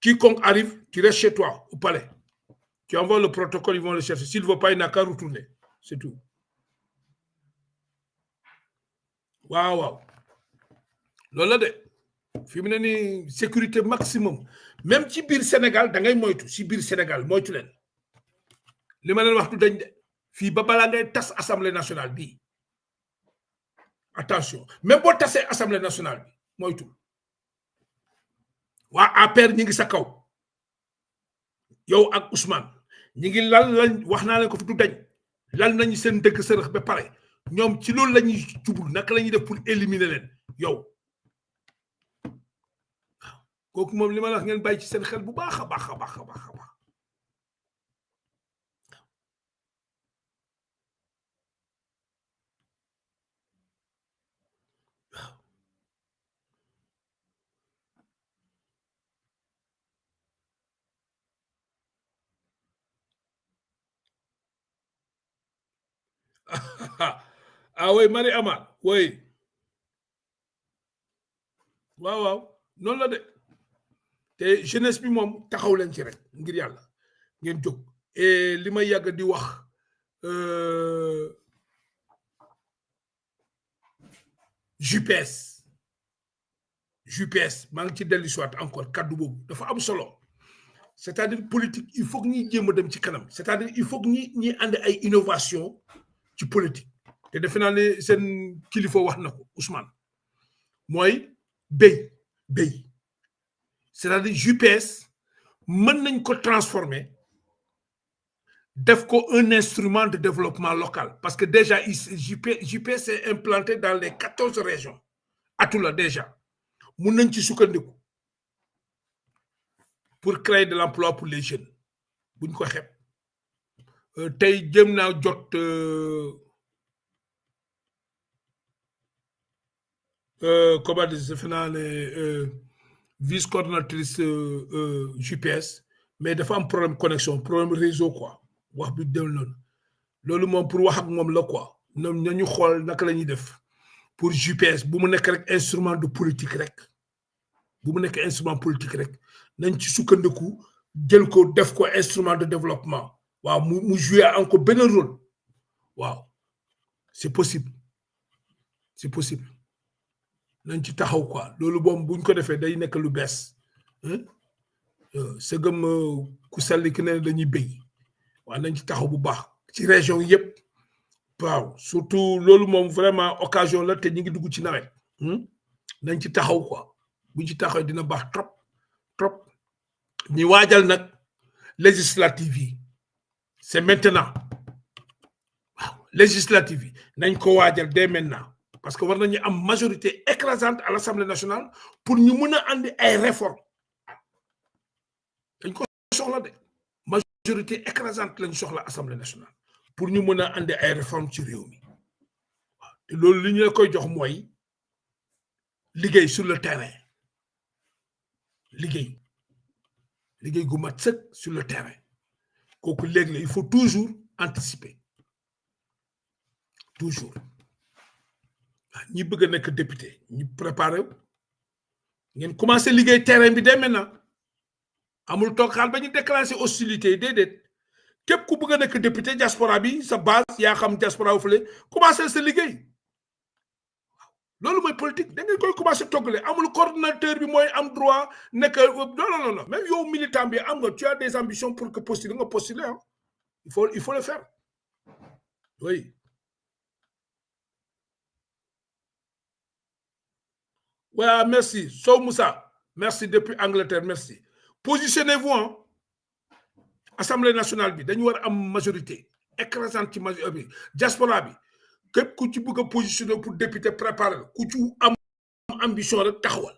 S2: quiconque arrive, tu restes chez toi, au palais. Tu envoies le protocole, ils vont le chercher. S'il ne veut pas, il n'a qu'à retourner. C'est tout. waaw waaw loolu la de fi mu ne nii sécurité maximum même ci biir Sénégal da ngay moytu ci biir Sénégal moytu leen li ma leen wax du dañ de fii ba balaa ngay tas assemblée nationale bii attention même boo tasee assemblée nationale bi moytu waa APR ñi ngi sa kaw yow ak Ousmane ñi ngi lañ wax naa leen ko fi du dañ lal nañu seen dëkk sërëx ba pare ñoom ci loolu la ñuy jublu naka la ñuy def pour éliminer leen yow waaw kooku moom li ma la wax ngeen bàyyi ci seen xel bu baax a baax a baax a baax a baax ah oui Marie Amar oui waaw waaw noonu la de te jeunesse bi moom taxaw leen ci rek ngir yàlla ngeen jóg et li may yàgg di wax JPS maa ngi ci dellu soit encore kaddu boobu dafa am solo c'est-à-dire politique il faut que ñi jéem dem ci kanam c'est-à-dire il faut que ñi andi ay innovation ci politique te defe naa ne seen kilifa wax na ko Ousmane mooy béy c'est-à-dire JPS mën nañ ko transformer def ko un instrument de développement local parce que déjà JPS est implanté dans les 14 régions atula déjà mën nañ ci sukkandiku pour créer de l'emploi pour les jeunes buñ ko xeeb tey jëm naa jot comment dire defe naa ne vice coordonnatrice JPS mais dafa am problème connexion problème réseau quoi wax bi dem noonu loolu moom pour wax ak moom la quoi ñoom nañu xool naka la ñuy def pour JPS bu mu nekk rek instrument de politique rek bu mu nekk instrument politique rek nañ ci sukkandiku jël ko def ko instrument de développement waaw mu jouer encore benn rôle waaw c'est possible nañ ci taxaw quoi loolu boom buñ ko defee day nekk lu bees sëgëm ku sell ki ne dañuy béy waaw nañ ci taxaw bu baax ci région yëpp waaw surtout loolu moom vraiment occasion la te ñu ngi dugg ci nawet nañ ci taxaw quoi buñ ci taxaw dina baax trop ñi waajal nag législative yi c'est maintenant waaw législative yi nañ ko waajal dès maintenant parce que war nañu am majorité écrasante à l'Assemblée nationale pour ñu mën a andi ay réformes dañ ko soxla de majorité écrasante lañ soxla Assemblée nationale pour ñu mën a andi ay réformes ci réew mi waaw te loolu li ñu la koy jox mooy liggéey sur le terrain liggéey gu mat sëkk sur le terrain kooku léegi la il faut toujours anticiper toujours ñi bëgg a nekk député ñu préparé ngeen commencé liggéey terrain bi dès maintenant amul toog xaal ba ñu déclenché hostilité déedéet képp ku bëgg a nekk député diaspora bi sa base yaa xam diaspora wu fële commencé sa liggéey loolu mooy politique da ngeen koy commencé toggale amul coordonnateur bi mooy am droit nekk non même yow militant bi am nga tu as des ambitions pour que postuler nga postuler hein il faut le faire oui. Ouais, merci. So Moussa, merci depuis Angleterre, merci. Positionnez-vous, hein. Assemblée nationale, bi, dañu war am majorité écrasante ci majorité diaspora bi. Képp ku ci bëgg a positionner pour député préparé ku ci am ambition rek taxawal.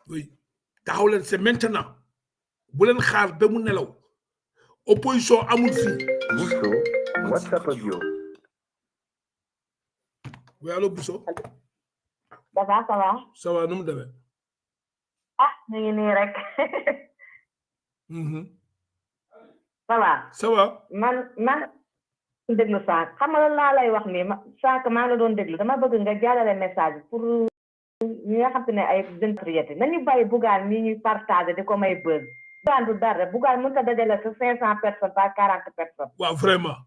S2: Oui, taxaw leen c'est maintenant. Bu leen xaar ba mu nelaw. Opposition amul fi.
S4: Bousso, WhatsApp audio.
S2: Oui, allô, Bousso.
S5: Ça va.
S2: Ça va, nous me devons.
S5: Ah, ñu ngi nii rek. Ça va. Man déglu sànq xam nga laa lay wax nii sànq maa la doon déglu dama bëgg nga jàllale message pour ñi nga xam te ne ay patriotes nañu bàyyi Bougane nii ñuy partager di ko may buzz. Bougane du dara Bougane mënut a dajale sa 500 personnes par 40 personnes.
S2: waaw vraiment.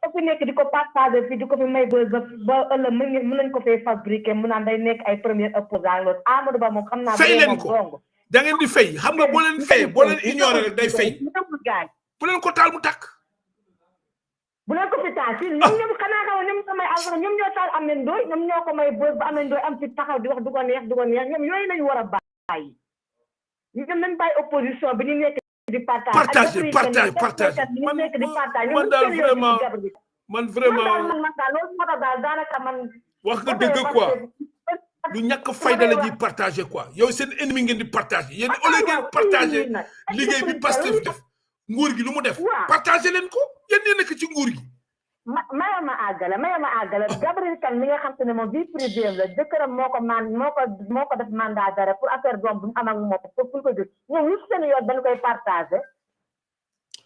S5: ko fi nekk di ko partager fii di ko fi may buzz ba ëllëg mën nañ ko fay fabriquer mu naan day nekk ay premier opposant loolu Amadou Ba moom xam naa.
S2: fay leen ko da ngeen di fay xam nga boo leen fay boo leen ignorer rek day fay. bu leen ko taal mu tàkk.
S5: bu leen ko fi taal si ñoom xanaa xaw ñoom samay alpha ñoom ñoo taal am nañ doy ñoom ñoo ko may buzz ba am nañ doy am fi taxaw di wax du ko neex ñoom yooyu lañu war a bàyyi. ñoom nañ bàyyi opposition bi ñu nekk di partage
S2: man vraiment
S5: man daal loolu moo tax daal daanaka man
S2: wax nga dëgg quoi lu ñàkk fayda la ñuy partager quoi yow seen ennemi ngeen di partager yéen au lieu ngeen partager liggéey bi Pastef def nguur gi lu mu def partager leen ko yéen ñee nekk ci nguur gi
S5: maya ma àggale Gabriel Kane mi nga xam te ne moom vie privée la jëkkëram moo ko def mandat d'arrêt pour affaire doom bu mu am ak moom pour ko jot ñoom ñu seen yoon dañu koy partager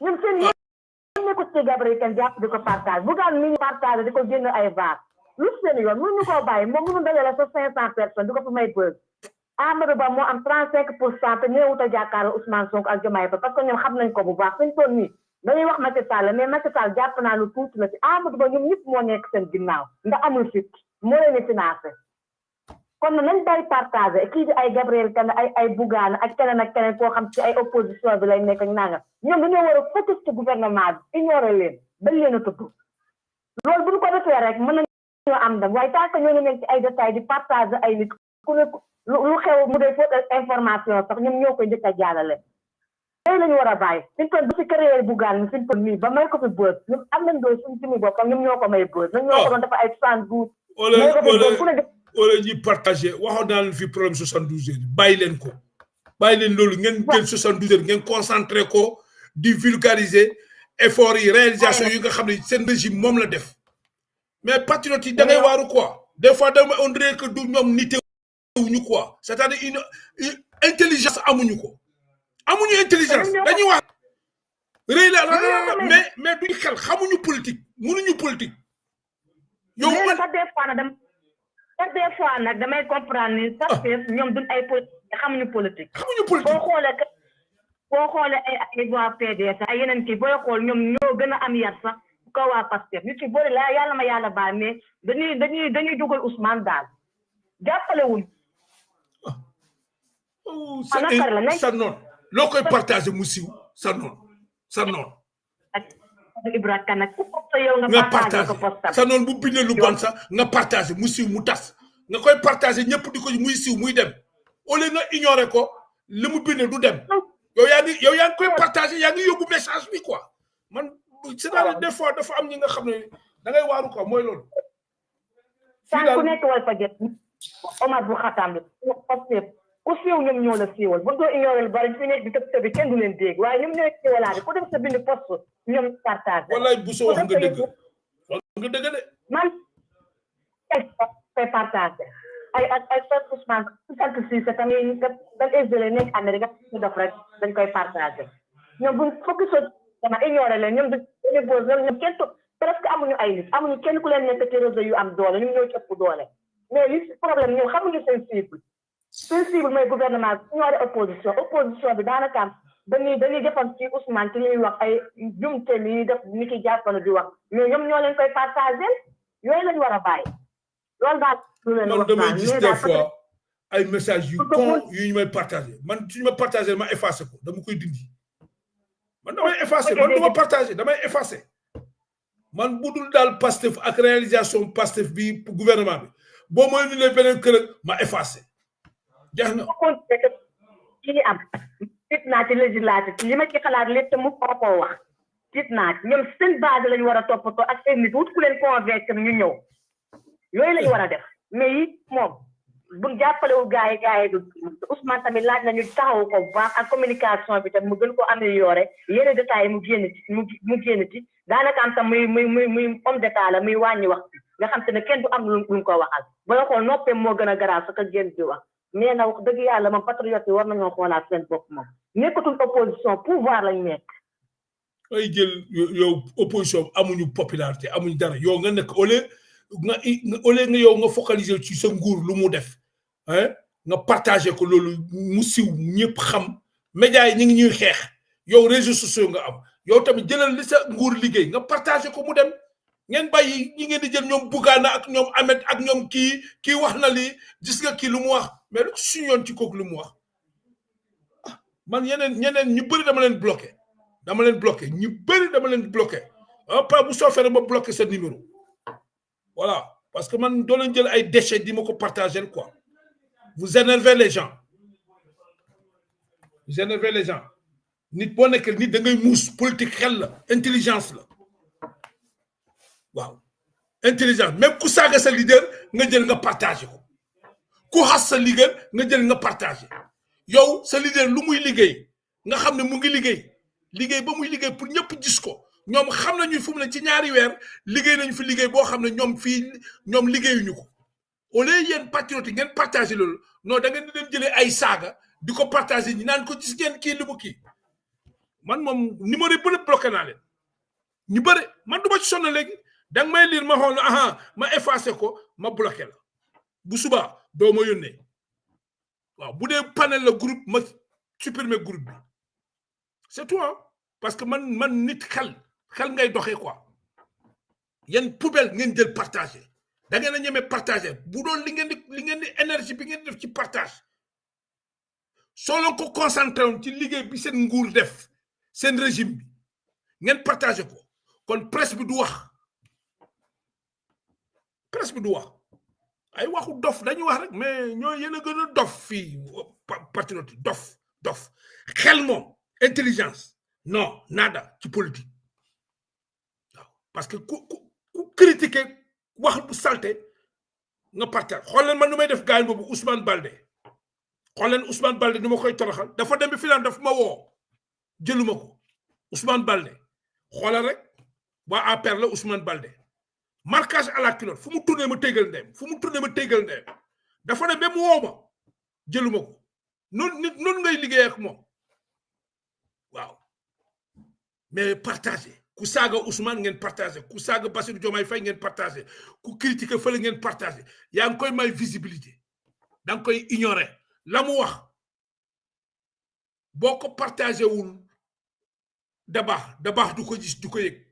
S5: ñun seen yoon nekkul ci Gabriel Kane jàpp di ko partage Bougane mi ñu partager di ko génn ay vaar lu seen yoon mënuñu koo bàyyi moom mënu dajale sa 500 personnes di ko fi may buzz Amadou Ba moo am 35% te ñëwut a jàkkaarloo Ousmane Sonko ak Diomaye Faye parce que ñoom xam nañ ko bu baax suñ toll nii dañuy wax Macky Sall mais Macky Sall jàpp naa lu tuuti la ci Amadou Ba ñoom ñëpp moo nekk seen ginnaaw ndax amul fit moo leen di financé kon nañ bay partager kii di ay Gabriel Kane ay Bougane ak keneen koo xam ci ay opposition bi lay nekk ak nanga ñoom dañoo war a focus ci gouvernement bi ignorer leen bañ leen a tudd loolu bu ñu ko defee rek mën nañoo am ndam waaye tant que ñoo ngi nekk ci ay détails di partager ay nit ku ne lu xew mu dee fausse information sax ñoom ñoo koy njëkk a jàllale tey lañu war a bàyyi suñ toll bu ci créer Bougane mi suñ toll nii ba may ko fi bës ñoom am nañ doon suñ simi boppam ñoom ñoo ko may bës nañ ñoo ko doon dafa ay 72 may ko fi bës ku ne
S2: wala ñuy partagé waxoon naa leen fi problème 72 heures bàyyi leen ko bàyyi leen loolu ngeen jël 72 heures ngeen concentré ko di vulgariser effort yi réalisation yi nga xam ne seen régime moom la def mais patriote yi da ngay waaru quoi des fois on dirait que du ñoom nitewuñu quoi c'est-à-dire une intelligence amuñu ko amuñu intelligence dañuy wax rëy la mais duñu xel xamuñu politique mënuñu politique yow
S5: des fois nag damay comprendre ni parce que ñoom duñ ay politique xamuñu politique boo xoolee ay voix PDS ay yeneen kii booy xool ñoom ñoo gën a am yar sax ko waa Pastef nit ci boole la yàlla ma yàlla baal mais dañuy dugal Ousmane daal jàppale wuñ
S2: sa noon loo koy partagé mu siiw sa noon
S5: Ibra Kane nag ku yow
S2: nga partagé sa noon bu bindee lu bon sax nga partagé mu siiw mu tas nga koy partagé ñëpp di ko muy siiw muy dem au lieu nga ignoré ko li mu bindee du dem yow yaa ngi koy partagé yaa ngi yóbbu message bi quoi man c'est-à-dire des fois dafa am ñi nga xam ne da ngay waaru quoi mooy loolu.
S5: fii ku nekk wal fa jot Omar bu xatam bi parce que ku siiw ñoom ñoo la siiwal bu doo ignoré lu bari fi nekk di tëb tëbi kenn du leen dégg waaye ñoom ñooy siiwalaate ku dem sa bind poste ñoom partagé.
S2: wallaay bu soo wax nga dëgg de.
S5: man koy partagé ay Ousmane sant si sa tamit dañ isolé nekk Amérique ñu def rek dañ koy partagé ñoom bu focus dama ignoré leen ñoom dañu bose ñoom kenn presque amuñu ay nit amuñu kenn ku leen nekk ci réseau yu am doole ñoom ñoo ci ëpp doole mais li problème ñoom xamuñu seen cible mooy gouvernement bi ñoo opposition bi daanaka am dañuy defoon ci Ousmane ci ñuy wax ay jumte li def ni ki jàppale di wax mais ñoom ñoo leen koy partagé yooyu lañu war a bàyyi loolu daal
S2: man damay gis des fois ay message yu con yu ñu may partagé man suñu ma partagé ma effacé ko dama koy dindi man damay effacé man du ma partagé damay effacé man bu dul daal Pastef ak réalisation Pastef bi gouvernement bi boo mooy ñu ne beneen kër ma effacé jeex na.
S5: yi am tiit naa ci législative li ma ci xalaat lépp te mu koo wax tiit naa ci ñoom seen base lañu war a toppatoo ak seen nit wut ku leen convaincre ñu ñëw yooyu lañu war a def mais yi moom bu jàppalewul gars yi du Ousmane tamit laaj nañu taxaw ko bu baax ak communication bi tam mu gën ko amélioré yenn détails yi mu génn ci daanaka am tam muy homme d'état la muy wàññi wax nga xam te ne kenn du am lu mu ko waxal booy xool noppeem moo gën a garaaw sa ko génn di wax mais na wax dëgg yàlla moom patriote yi war nañoo xoolaat seen bopp moom nekkatul opposition pouvoir lañ nekk.
S2: ay jël yow opposition amuñu popularité amuñu dara yow nga nekk au lieu nga yow nga focaliser ci sa nguur lu mu def nga partagé ko loolu mu siw ñëpp xam médias yi ñu ngi ñuy xeex yow réseaux sociaux nga am yow tamit jëlal li sa nguur liggéey nga partagé ko mu dem ngeen bàyyi ñi ngeen di jël ñoom Bougane ak ñoom Ahmed ak ñoom kii wax na lii gis nga kii lu mu wax mais lu ci suñu yoon ci kooku lu mu wax man ñeneen ñu bëri dama leen bloqué ñu bëri dama leen bloqué pas bu soo fere ma bloqué sa numéro voilà parce que man doo leen jël ay déchets di ma ko partager quoi vous énervez les gens nit boo nekkee nit da ngay muus politique xel la intelligence la waaw intelligence même ku saaga sa leader nga jël nga partagé ko ku xas sa leader nga jël nga partagé yow sa leader lu muy liggéey nga xam ne mu ngi liggéey ba muy liggéey pour ñëpp gis ko ñoom xam nañu fu mu ne ci ñaari weer liggéey nañu fi liggéey boo xam ne ñoom liggéeyuñu ko au lieu yéen patriote ngeen partagé loolu non da ngeen di dem jëlee ay saaga di ko partagé ñi naan ko gis ngeen kii li mu kii man moom numéro yi bëri bloqué naa leen ñu bëri man du ma ci sonn léegi da nga may lire ma xool ma effacé ko ma bloqué la bu subaa doo ma yónnee waaw bu dee panel la groupe ma supprimer groupe bi c'est tout parce que man nit xel ngay doxee quoi yéen poubelle ngeen jël partagé da ngeen a ñeme partager bu doon li ngeen di énergie bi ngeen def ci partage soo leen ko concentré woon ci liggéey bi seen nguur def seen régime bi ngeen partager ko kon presse bi du wax ay waxu dof dañuy wax rek mais ñoo yéen a gën a dof fii patriote dof xel moom intelligence non nada ci politique waaw parce que ku critiquer wax bu salté nga partage xool leen man nu may def gaañ boobu Ousmane Baldé xool leen Ousmane Baldé ni ma koy toroxal dafa dem bi filaan daf ma woo jëluma ko Ousmane Baldé xoolal rek waa APR la Ousmane Baldé marquage à la culotte fu mu tourné ma tégal ndeyam dafa ne ba mu woo ma jëluma ko noonu ngay liggéey ak moom waaw mais partager ku saaga Ousmane ngeen partager ku saaga Bassirou Diomaye Faye ngeen partager ku critiquer fële ngeen partager yaa ngi koy may visibilité da nga koy ignorer la mu wax boo ko partagé wul da baax du ko gis du ko yëg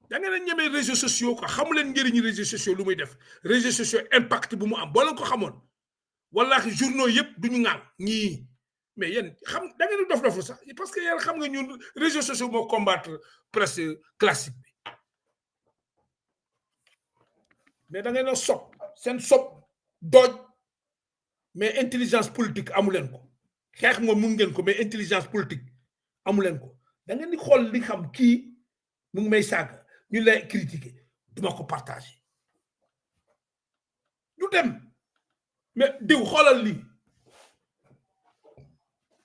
S2: da ngeen a ñemee réseaux sociaux quoi xamu leen njëriñu réseaux sociaux lu muy def réseaux sociaux impact bu mu am boo leen ko xamoon wallaahi journaux yëpp du ñu ŋaan ñii mais yéen xam da ngeen di dof sax parce que yéen xam nga ñun réseaux sociaux moo combattre presse classique bi mais da ngeen a seen dooj mais intelligence politique amu leen ko xeex moom mun ngeen ko mais intelligence politique amu leen ko da ngeen di xool li xam kii mu ngi may saaga ñu lay critiquer duma ko partager du dem mais diw xoolal lii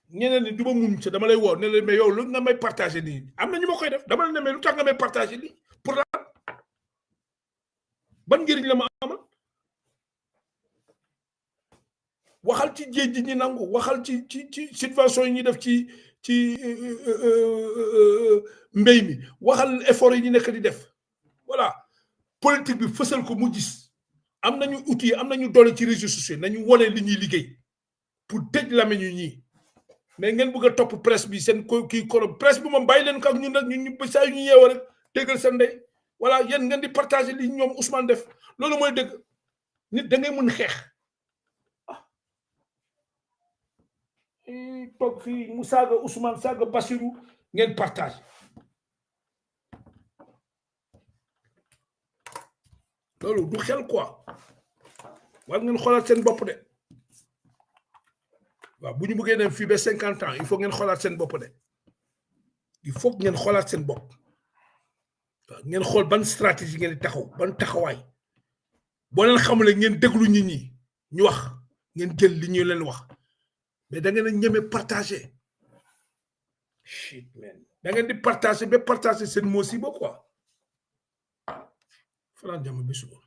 S2: ñeneen ni du ma mun ci dama lay woo ne la mais yow lu nga may partager nii am na ñu ma koy def dama la ne mais lu tax nga may partager lii pour la ban njëriñ la ma amal waxal ci géej gi ñi nangu waxal ci subvention yi ñuy def ci mbéy mi waxal effort yi ñu nekk di def voilà politique bi fësal ko mu gis am nañu outils am nañu doole ci réseaux sociaux nañu wone li ñuy liggéey pour tëj lamiñu ñii mais ngeen bëgg a topp presse bi seen kii korom presse bi moom bàyyi leen ko ak ñun nag ñu saa yu ñu yeewoo rek déggal seen ndey voilà yéen ngeen di partager li ñoom Ousmane def loolu mooy dëgg nit da ngay mën xeex toog fii mu saaga Ousmane saaga Bassirou ngeen partage loolu du xel quoi war ngeen xoolaat seen bopp de waaw bu ñu bëggee dem fii ba 50 ans il faut ngeen xoolaat seen bopp de il faut ngeen xoolaat seen bopp waaw ngeen xool ban stratégie ngeen di taxaw ban taxawaay boo leen xamulee ngeen déglu nit ñi ñu wax ngeen jël li ñu leen wax mais da ngeen a ñeme partager shit man da ngeen di partager ba partager seen musiba quoi Franc Jama bi suba